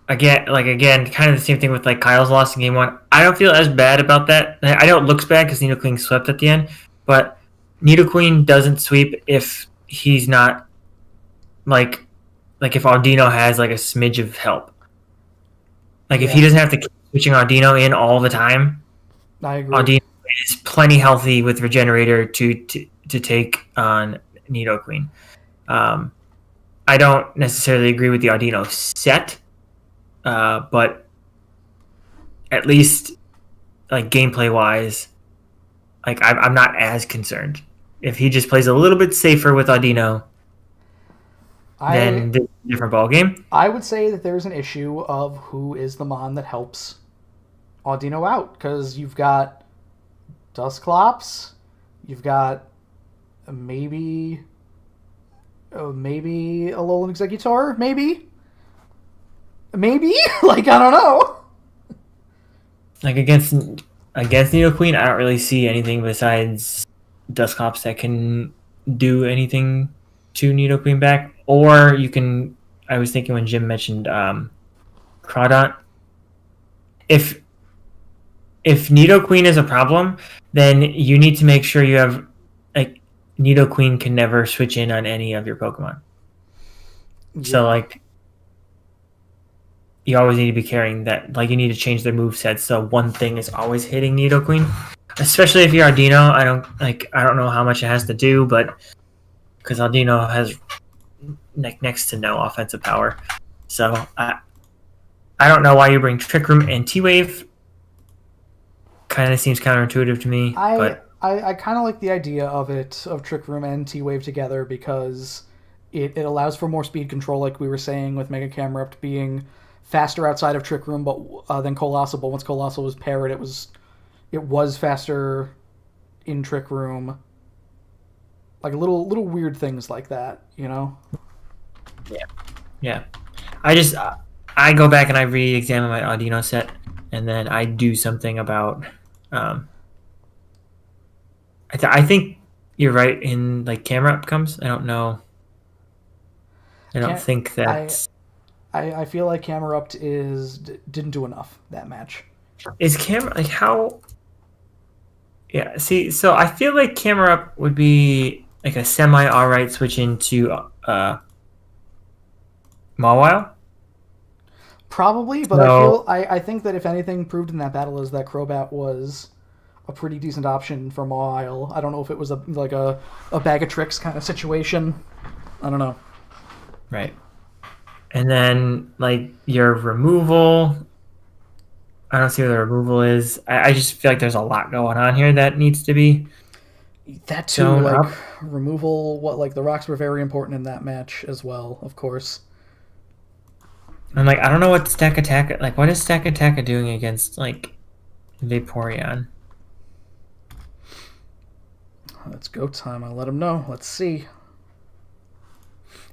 Again, kind of the same thing with like Kyle's loss in Game 1. I don't feel as bad about that. I know it looks bad because Nidoqueen swept at the end, but Nidoqueen doesn't sweep if he's not like if Audino has like a smidge of help. Like if he doesn't have to keep switching Audino in all the time. I agree. Audino is plenty healthy with Regenerator to take on Nidoqueen. I don't necessarily agree with the Audino set. But at least, like gameplay wise, like I'm not as concerned. If he just plays a little bit safer with Audino, then it's a different ballgame. I would say that there's an issue of who is the mon that helps Audino out, because you've got Dusclops, you've got maybe a Alolan Executor, maybe, like, I don't know. Like against Nidoqueen, I don't really see anything besides Dusclops that can do anything to Nidoqueen back. Or you can, I was thinking when Jim mentioned Crawdont, if Nidoqueen is a problem, then you need to make sure you have, like, Nidoqueen can never switch in on any of your Pokemon. Yeah. So, like, you always need to be carrying that. Like, you need to change their moveset so one thing is always hitting Nidoqueen. Especially if you're Audino, I don't know how much it has to do, but because Audino has next to no offensive power. So I don't know why you bring Trick Room and T-Wave. Kind of seems counterintuitive to me. I kind of like the idea of Trick Room and T-Wave together because it allows for more speed control, like we were saying with Mega Camerupt being faster outside of Trick Room, but than Colossal. But once Colossal was paired, it was faster in Trick Room. Like little weird things like that, you know? Yeah. I go back and I re-examine my Audino set, and then I do something about. I think you're right in like camera up comes. I don't know. I don't think that I feel like Camerupt didn't do enough that match. is camera like how. Yeah. See, so I feel like camera up would be like a semi alright switch into Mawile. Probably, but No. I think that if anything proved in that battle is that Crobat was a pretty decent option for Mawile. I don't know if it was a bag of tricks kind of situation. I don't know. Right. And then like your removal. I don't see what the removal is. I just feel like there's a lot going on here that needs to be. That too, Zone like up. removal. The rocks were very important in that match as well, of course. I'm like, I don't know what Stack Attack. Like, what is Stack Attack doing against like Vaporeon? It's go time. I'll let them know. Let's see.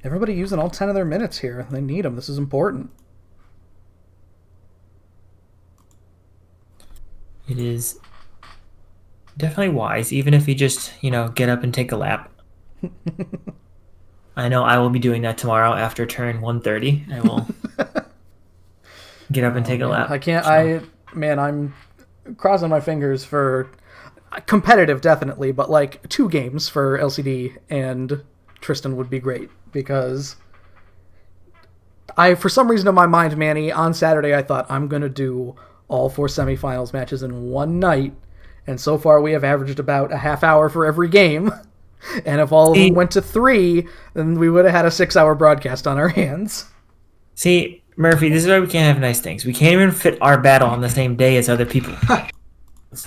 Everybody using all 10 of their minutes here. They need them. This is important. It is definitely wise, even if you just get up and take a lap. I know I will be doing that tomorrow after turn 130. I will get up and take a lap. I can't. I'm crossing my fingers for competitive, definitely, but like 2 games for LCD and Tristan would be great because for some reason in my mind, Manny, on Saturday I thought I'm gonna do all 4 semifinals matches in one night, and so far we have averaged about a half hour for every game. And if all of them went to 3, then we would have had a 6-hour broadcast on our hands. See, Murphy, this is why we can't have nice things. We can't even fit our battle on the same day as other people.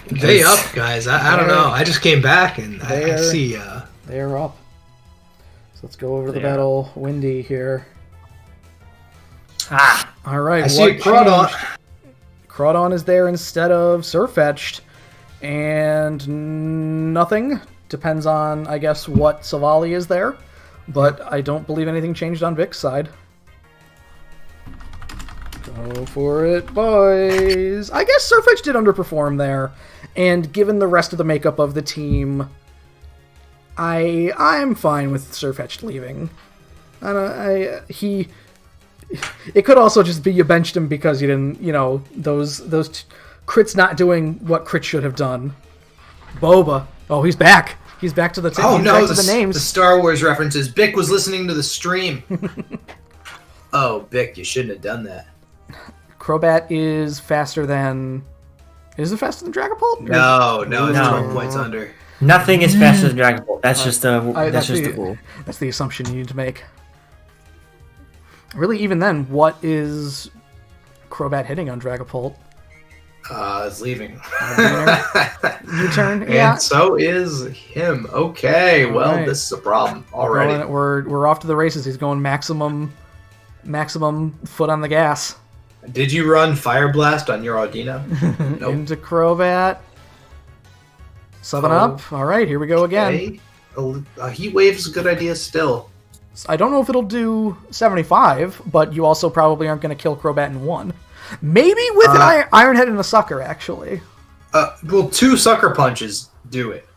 Day up, guys. I don't know. I just came back and I see. They are up. So let's go over to the battle. Windy here. All right. I see Crawdon. Crawdon is there instead of Surfetched. And nothing. Depends on, I guess, what Savali is there. But I don't believe anything changed on Vic's side. Go for it, boys. I guess Surfetch did underperform there. And given the rest of the makeup of the team, I'm fine with Surfetch leaving. It could also just be you benched him because you didn't, those crits not doing what crit should have done. Boba. Oh, he's back. He's back to the Oh no, the names. The Star Wars references. Bick was listening to the stream. Oh, Bick, you shouldn't have done that. Crobat is faster than... Is it faster than Dragapult? No, it's 12 points under. Nothing is faster than Dragon Ball. That's just a rule. That's the assumption you need to make. Really, even then, what is Crobat hitting on Dragapult? It's leaving. U-turn? Yeah. And so is him. Okay, well, right. this is a problem already. We're off to the races. He's going maximum foot on the gas. Did you run Fire Blast on your Audino? Nope. Into Crobat. 7 up. All right, here we go again. A Heat Wave is a good idea still. I don't know if it'll do 75, but you also probably aren't going to kill Crobat in 1. Maybe with an Iron Head and a Sucker, actually. Well, 2 Sucker Punches do it.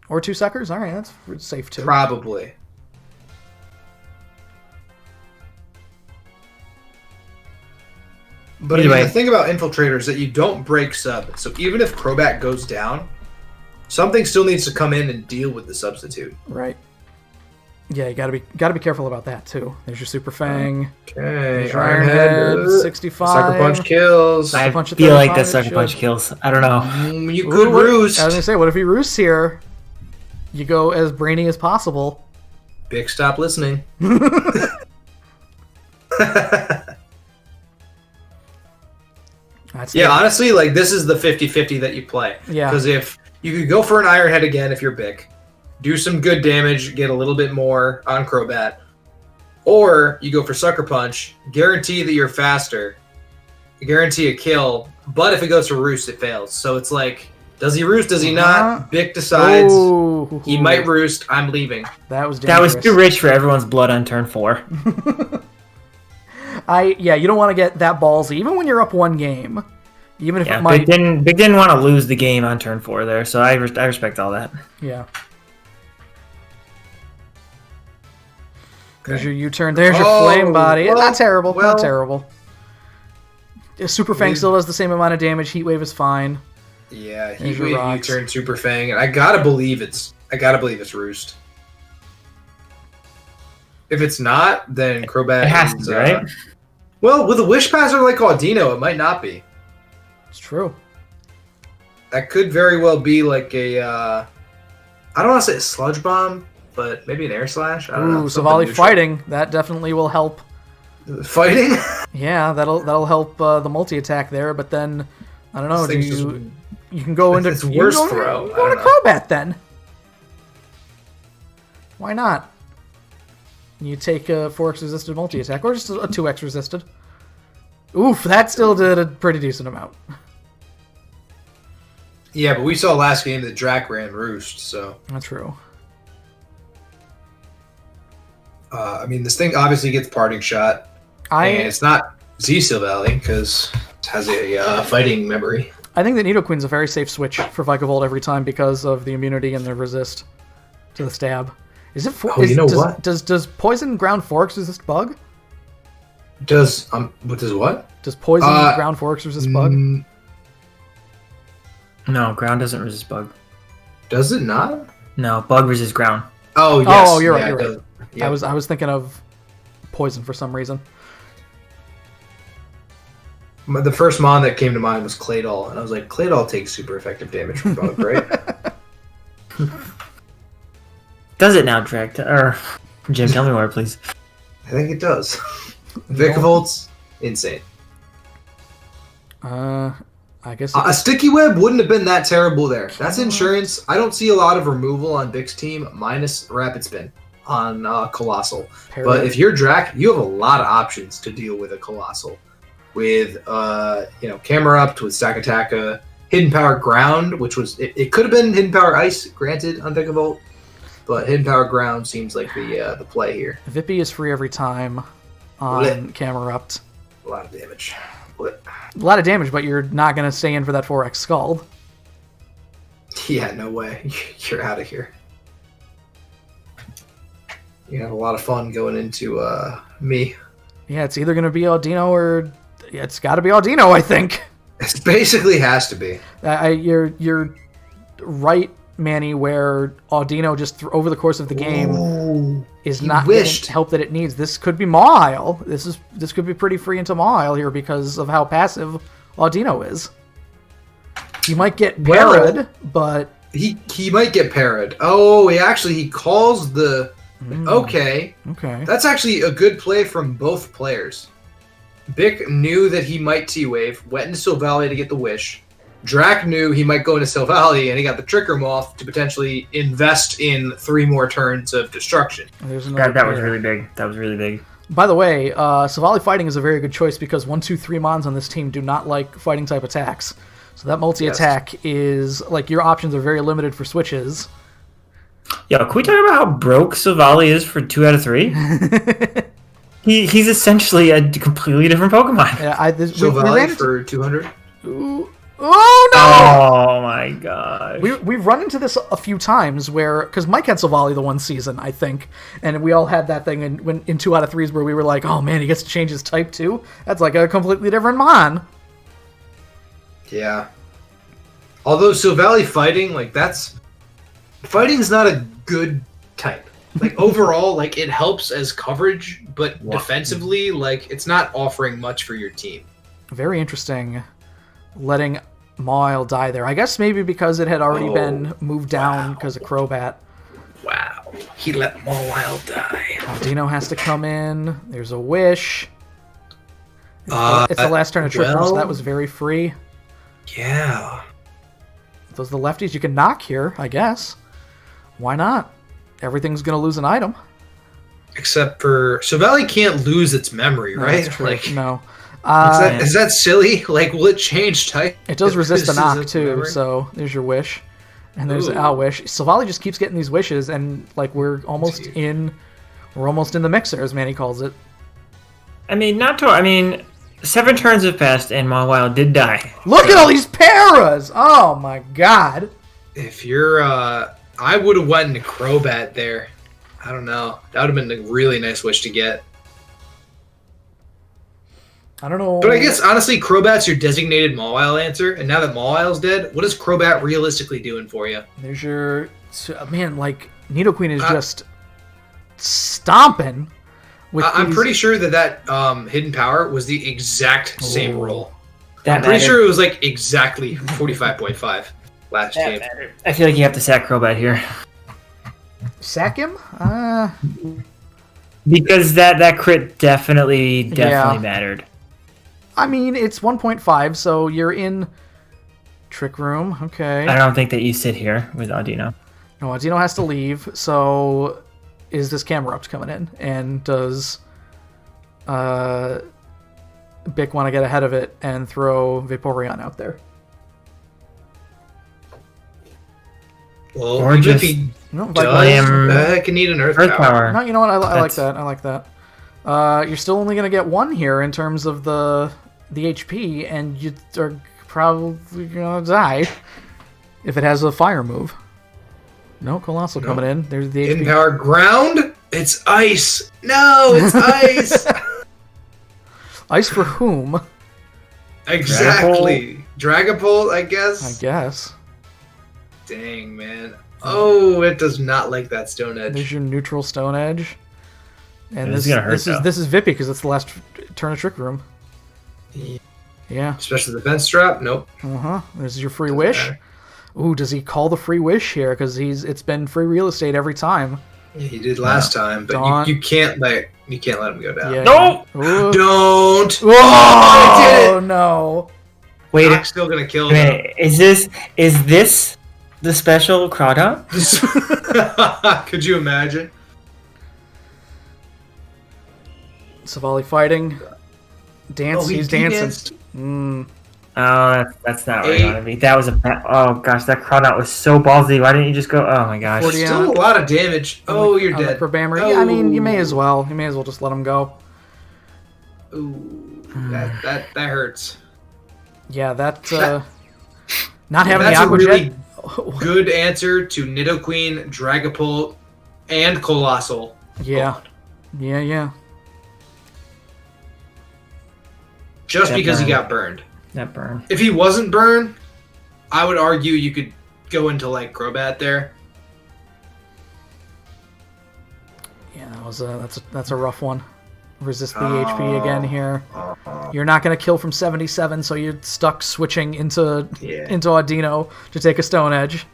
Or 2 Suckers? All right, that's safe too. Probably. But Anyway. the thing about Infiltrator is that you don't break sub. So even if Crobat goes down, something still needs to come in and deal with the substitute. Right. Yeah, you gotta be careful about that too. There's your Super Fang. Okay, There's your Iron Head, 65. Sucker Punch kills. I Punch at feel like 35, that Sucker it Punch should. kills. I don't know. You could Ooh, roost. I was gonna say, what if he roosts here? You go as brainy as possible. Big, stop listening. That's Yeah, good. honestly, like this is the 50-50 that you play. Yeah. Because if You could go for an Iron Head again if you're Bick. Do some good damage, get a little bit more on Crobat. Or you go for Sucker Punch, guarantee that you're faster, guarantee a kill, but if it goes for Roost, it fails. So it's like, does he Roost, does he not? Bick decides he might Roost, I'm leaving. That was dangerous. That was too rich for everyone's blood on turn 4. You don't want to get that ballsy, even when you're up one game. Even if it might... Big didn't want to lose the game on turn 4 there, so I respect all that. Yeah. There's your U-turn. There's your Flame Body. Well, not terrible. well, not terrible. Super Fang still does the same amount of damage. Heat Wave is fine. Yeah, Heat Wave, U-turn, Super Fang, and I gotta believe it's Roost. If it's not, then Crobat it has to be, right? Well, with a Wish Passer like Audino, it might not be. It's true. That could very well be like a, I don't want to say a Sludge Bomb, but maybe an Air Slash. I don't know. Savali Fighting, that definitely will help. Fighting? Yeah, that'll help the multi-attack there, but then, I don't know, you can go into... It's worse throw. Go to Crobat then. Why not? You take a 4x resisted multi-attack, or just a 2x resisted. Oof, that still did a pretty decent amount. Yeah, but we saw last game that Drac ran Roost, so... That's true. I mean, this thing obviously gets Parting Shot. And it's not Z-Seal Valley, because it has a fighting memory. I think that Nidoqueen's a very safe switch for Vikavolt every time because of the immunity and the resist to the stab. Is it? What? Does Poison Ground Forks resist Bug? Does what? Does Poison Ground Forks resist Bug? No, Ground doesn't resist Bug. Does it not? No, Bug resists Ground. Oh yes. Oh, you're right. You're right. Yep. I was thinking of Poison for some reason. The first mon that came to mind was Claydol, and I was like, Claydol takes super effective damage from Bug, right? Does it now, Drake? Or Jim, tell me more, please. I think it does. Vikavolt's insane. I guess a Sticky Web wouldn't have been that terrible there. That's insurance. I don't see a lot of removal on Vic's team, minus Rapid Spin on Colossal. But if you're Drac, you have a lot of options to deal with a Colossal. With Camera Up, with Stack Attacka, Hidden Power Ground, which was it could have been Hidden Power Ice, granted, on Vikavolt, but Hidden Power Ground seems like the play here. Vippy is free every time on Camera Up. A lot of damage. A lot of damage, but you're not going to stay in for that 4x Scald. Yeah, no way. You're out of here. You have a lot of fun going into me. Yeah, it's either going to be Audino or... It's got to be Audino, I think. It basically has to be. You're right, Manny, where Audino just over the course of the game is not getting help that it needs. This could be Mawile. This could be pretty free into Mawile here because of how passive Audino is. He might get parried, but he might get parried. Oh, he calls the okay. That's actually a good play from both players. Bick knew that he might T-Wave, went into Silvally to get the Wish. Drac knew he might go into Silvally, and he got the Tricker Moth to potentially invest in 3 more turns of destruction. That was really big. That was really big. By the way, Silvally Fighting is a very good choice because 1, 2, 3 Mons on this team do not like fighting type attacks. So that multi-attack is, like, your options are very limited for switches. Yo, can we talk about how broke Silvally is for 2 out of 3? He's essentially a completely different Pokemon. Yeah, Silvally for 200? Oh, no! Oh, my gosh. We've run into this a few times where... Because Mike had Silvally the one season, I think. And we all had that thing in 2 out of 3s where we were like, oh, man, he gets to change his type, too? That's like a completely different Mon. Yeah. Although Silvally Fighting, like, Fighting's not a good type. Like, overall, like, it helps as coverage, but defensively, like, it's not offering much for your team. Very interesting letting Mawile die there. I guess maybe because it had already been moved down because of Crobat. Wow. He let Mawile die. Audino has to come in. There's a Wish. It's the last turn of Trippers, so that was very free. Yeah. those are the lefties you can knock here, I guess. Why not? Everything's going to lose an item. Except for Valley can't lose its memory, No, right? that's true. Like, No. is that silly? Like, will it change type? It does resist the This is knock, its too, memory? so there's your wish. And there's Ooh. our wish. Savali just keeps getting these wishes, and like we're almost in the mixer, as Manny calls it. I mean, 7 turns have passed, and Mawile did die. Look at all these paras! Oh my god. If you're, I would have went into Crobat there. I don't know. That would have been a really nice wish to get. I don't know. But I guess, honestly, Crobat's your designated Mawile answer, and now that Mawile's dead, what is Crobat realistically doing for you? There's your... Man, like, Nidoqueen is just stomping. With I'm these- pretty sure that Hidden Power was the exact same Oh. roll. That I'm pretty mattered. sure it was like exactly 45.5 last That game. mattered. I feel like you have to sack Crobat here. Sack him? Because that crit definitely Yeah. mattered. I mean, it's 1.5, so you're in Trick Room. Okay. I don't think that you sit here with Audino. No, Audino has to leave, so is this Camerupt coming in? And does Bic want to get ahead of it and throw Vaporeon out there? Well, Or even just- if he No, does, I can need an Earth Power. No, you know what? I like That's- that. I like that. You're still only going to get one here in terms of the HP, and you are probably going to die if it has a fire move. No, Colossal coming in. There's the Hidden HP. Power Ground? It's ice. No, it's ice. Ice for whom? Exactly. Dragapult, I guess. I guess. Dang, man. Oh, it does not like that Stone Edge. There's your neutral Stone Edge. And Yeah, this this, is gonna hurt, this is though. this is Vippy because it's the last turn of Trick Room. Yeah. Yeah. Special Defense Drop? Nope. There's your free wish. matter. Ooh, does he call the free wish here? Because it's been free real estate every time. Yeah, he did last time, but Don't. you can't let him go down. Yeah. No! Ooh. Don't. Whoa! I did it. No! Wait, Doc's still gonna kill wait a him. minute. Is this the special Crawdon? Could you imagine? Savali fighting. Dance. he He's dancing. danced. Oh, that's not right Eight. on me. That was oh gosh, that Crawdon was so ballsy. Why didn't you just go? Oh my gosh. 40 Still a lot of damage. Oh, you're dead. For Bammer. Yeah, I mean, you may Oh. as well. You may as well just let him go. Ooh, that hurts. Yeah, that. Not having the That's a Aqua really Jet. good answer to Nidoqueen, Dragapult, and Colossal. Yeah. Yeah. Just That because he burned. got burned. That burn. If he wasn't burned, I would argue you could go into like Crobat there. Yeah, that's a rough one. Resist the HP again here. You're not going to kill from 77, so you're stuck switching into Audino to take a Stone Edge.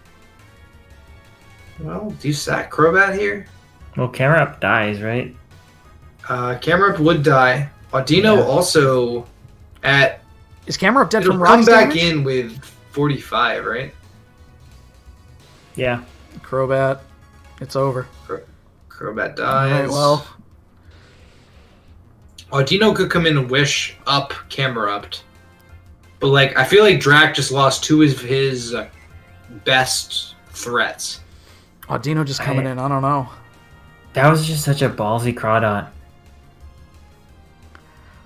Well, do you sack Crobat here? Well, Camerupt dies, right? Camerupt would die. Audino also Is Camerupt dead it'll from come Rise back damage? in with 45, right? Yeah. Crobat. It's over. Crobat All dies. right, well, Audino could come in and wish up Camerupt. But like I feel like Drac just lost two of his best threats. Audino just coming in. I don't know. That was just such a ballsy Crawdon.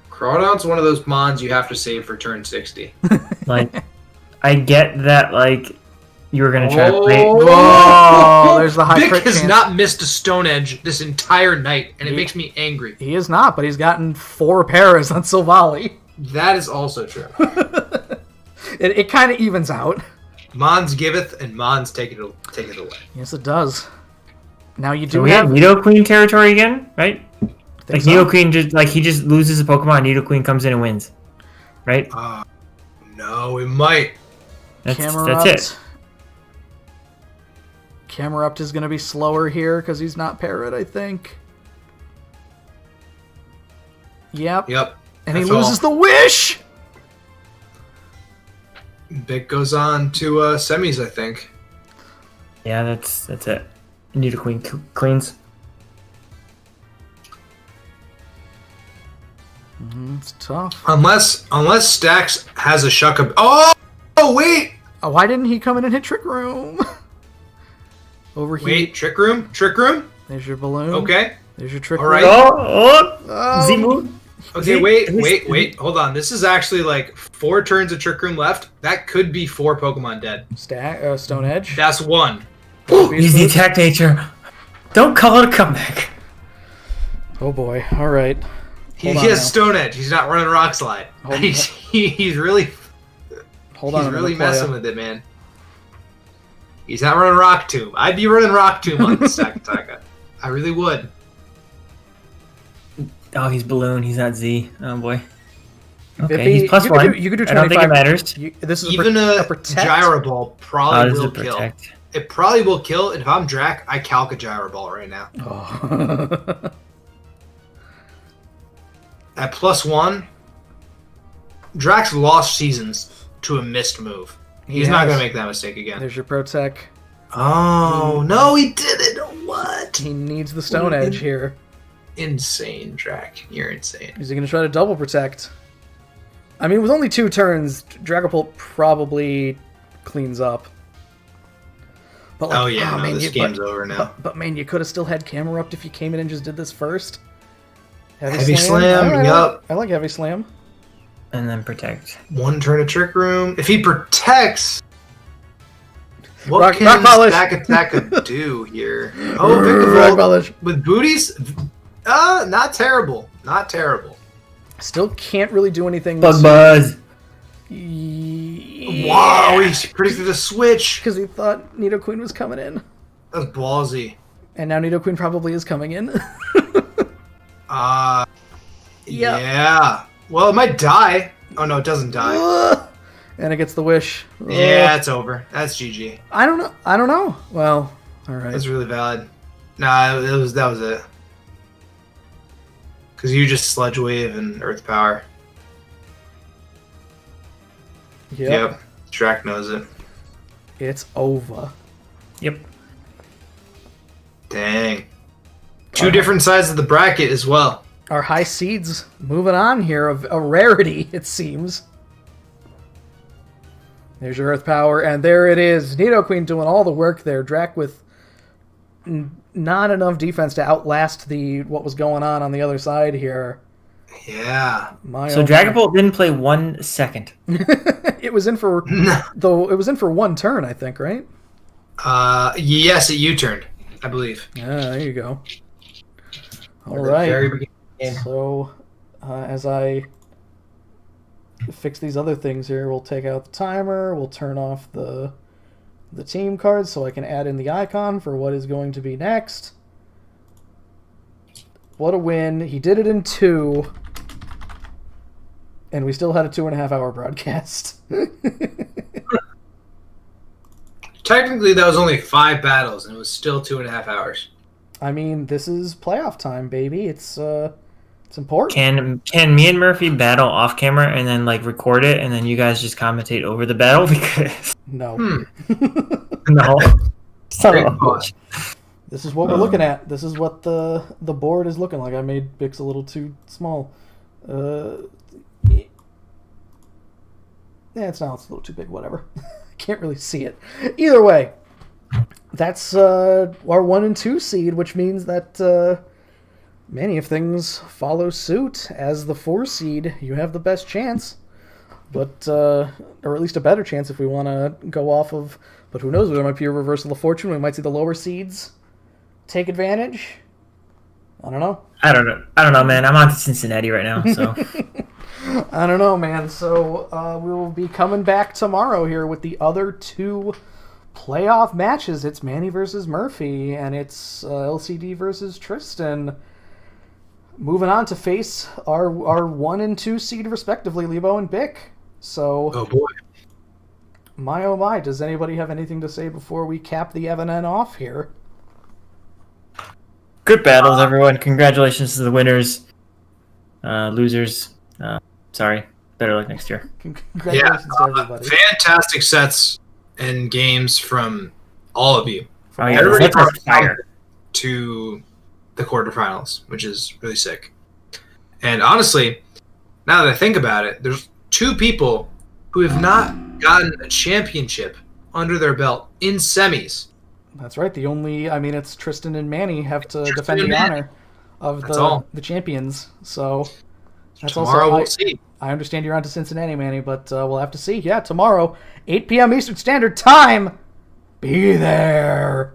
Crawdon's one of those mons you have to save for turn 60. Like, I get that, like, you were going to try to play... Whoa, there's the high Vic crit has chance. not missed a Stone Edge this entire night, and it He- makes me angry. He is not, but he's gotten 4 paras on Silvally. That is also true. It kind of evens out. Mons giveth, and Mons take it away. Yes, it does. Now you do So we have have... Nidoqueen territory again, right? Like, so. Nidoqueen just, like, he just loses a Pokemon, Nidoqueen comes in and wins. Right? No, it might. That's Camerupt. it. Camerupt is going to be slower here because he's not Parrot, I think. Yep. Yep. And he That's all. loses the wish! Vic goes on to semis, I think. Yeah, that's it. Nido Queen cleans. It's tough. Unless Stax has a shuck. Oh wait! Why didn't he come in and hit Trick Room? Overheat. Wait, Trick Room? There's your balloon. Okay. There's your Trick All Room. right. Oh! Z-Moon. Okay, wait. Hold on. This is actually like 4 turns of Trick Room left. That could be 4 Pokemon dead. Stone Edge. That's 1. Easy attack nature. Don't call it a comeback. Oh boy. All right. He has Stone Edge. He's not running Rock Slide. He's really messing with it, man. He's not running Rock Tomb. I'd be running Rock Tomb on this Sakataka. I really would. Oh, he's Balloon. He's not Z. Oh boy. Okay, Bippy, he's plus 1. You could do 25. I don't think it matters. This is Even a protect. Gyro Ball probably will kill. Protect. It probably will kill. And if I'm Drac, I calc a Gyro Ball right now. Oh. At plus 1, Drax lost seasons to a missed move. He's not going to make that mistake again. There's your Protect. Oh, no, he didn't. What? He needs the Stone Edge here. Insane, Drac. You're insane. Is he going to try to double Protect? I mean, with only 2 turns, Dragapult probably cleans up. But like, this game's over now. But man, you could have still had Camerupt if you came in and just did this first. Heavy Slam, yup. I like Heavy Slam. And then protect. 1 turn of Trick Room. If he protects, what can Polish. Sakataka do here? Oh, Rock Polish. With booties? Not terrible. Not terrible. Still can't really do anything. Buzz. Yeah. Wow, he predicted a switch. Because he thought Nidoqueen was coming in. That's ballsy. And now Nidoqueen probably is coming in. Yeah. Well, it might die. Oh, no, it doesn't die. And it gets the wish. Yeah, it's over. That's GG. I don't know. Well, all right. That's really valid. Nah, that was it. Because you just Sludge Wave and Earth Power. Yep. Drac knows it. It's over. Yep. Dang. 2 different sides of the bracket as well. Our high seeds moving on here of a rarity, it seems. There's your Earth Power, and there it is. Nidoqueen doing all the work there. Drac with not enough defense to outlast what was going on the other side here. Yeah. So Dragapult didn't play 1 second. It was in for it was in for 1 turn, I think, right? Yes, it U-turned, I believe. Yeah, there you go. All right. Very beginning. So, as I fix these other things here, we'll take out the timer. We'll turn off the team cards so I can add in the icon for what is going to be next. What a win. He did it in 2. And we still had a 2.5 hour broadcast. Technically, that was only 5 battles, and it was still 2.5 hours. I mean, this is playoff time, baby. It's important. Can me and Murphy battle off camera and then like record it, and then you guys just commentate over the battle? Because No. no, Great thought. This is what we're looking at. This is what the board is looking like. I made Bix a little too small. Yeah, it's a little too big. Whatever. Can't really see it. Either way, that's our 1 and 2 seed, which means that many of things follow suit. As the 4 seed, you have the best chance, but or at least a better chance if we want to go off of. But who knows? There might be a reversal of fortune. We might see the lower seeds take advantage. I don't know. I don't know, man. I'm on to Cincinnati right now, so. I don't know, man. So we will be coming back tomorrow here with the other 2 playoff matches. It's Manny versus Murphy, and it's LCD versus Tristan. Moving on to face our 1 and 2 seed respectively, Lebo and Bick. So, Oh boy. my oh my, does anybody have anything to say before we cap the Evan off here? Good battles, everyone. Congratulations to the winners. Losers, sorry. better luck next year. Congratulations to everybody. Fantastic sets and games from all of you. Oh, yeah, Everybody that's brought fire. to the quarterfinals, which is really sick. And honestly, now that I think about it, there's 2 people who have not gotten a championship under their belt in semis. That's right. It's Tristan and Manny have to Tristan defend and the Manny. honor of That's all. the champions. So that's Tomorrow also we'll see. I understand you're on to Cincinnati, Manny, but we'll have to see. Yeah, tomorrow, 8 p.m. Eastern Standard Time. Be there.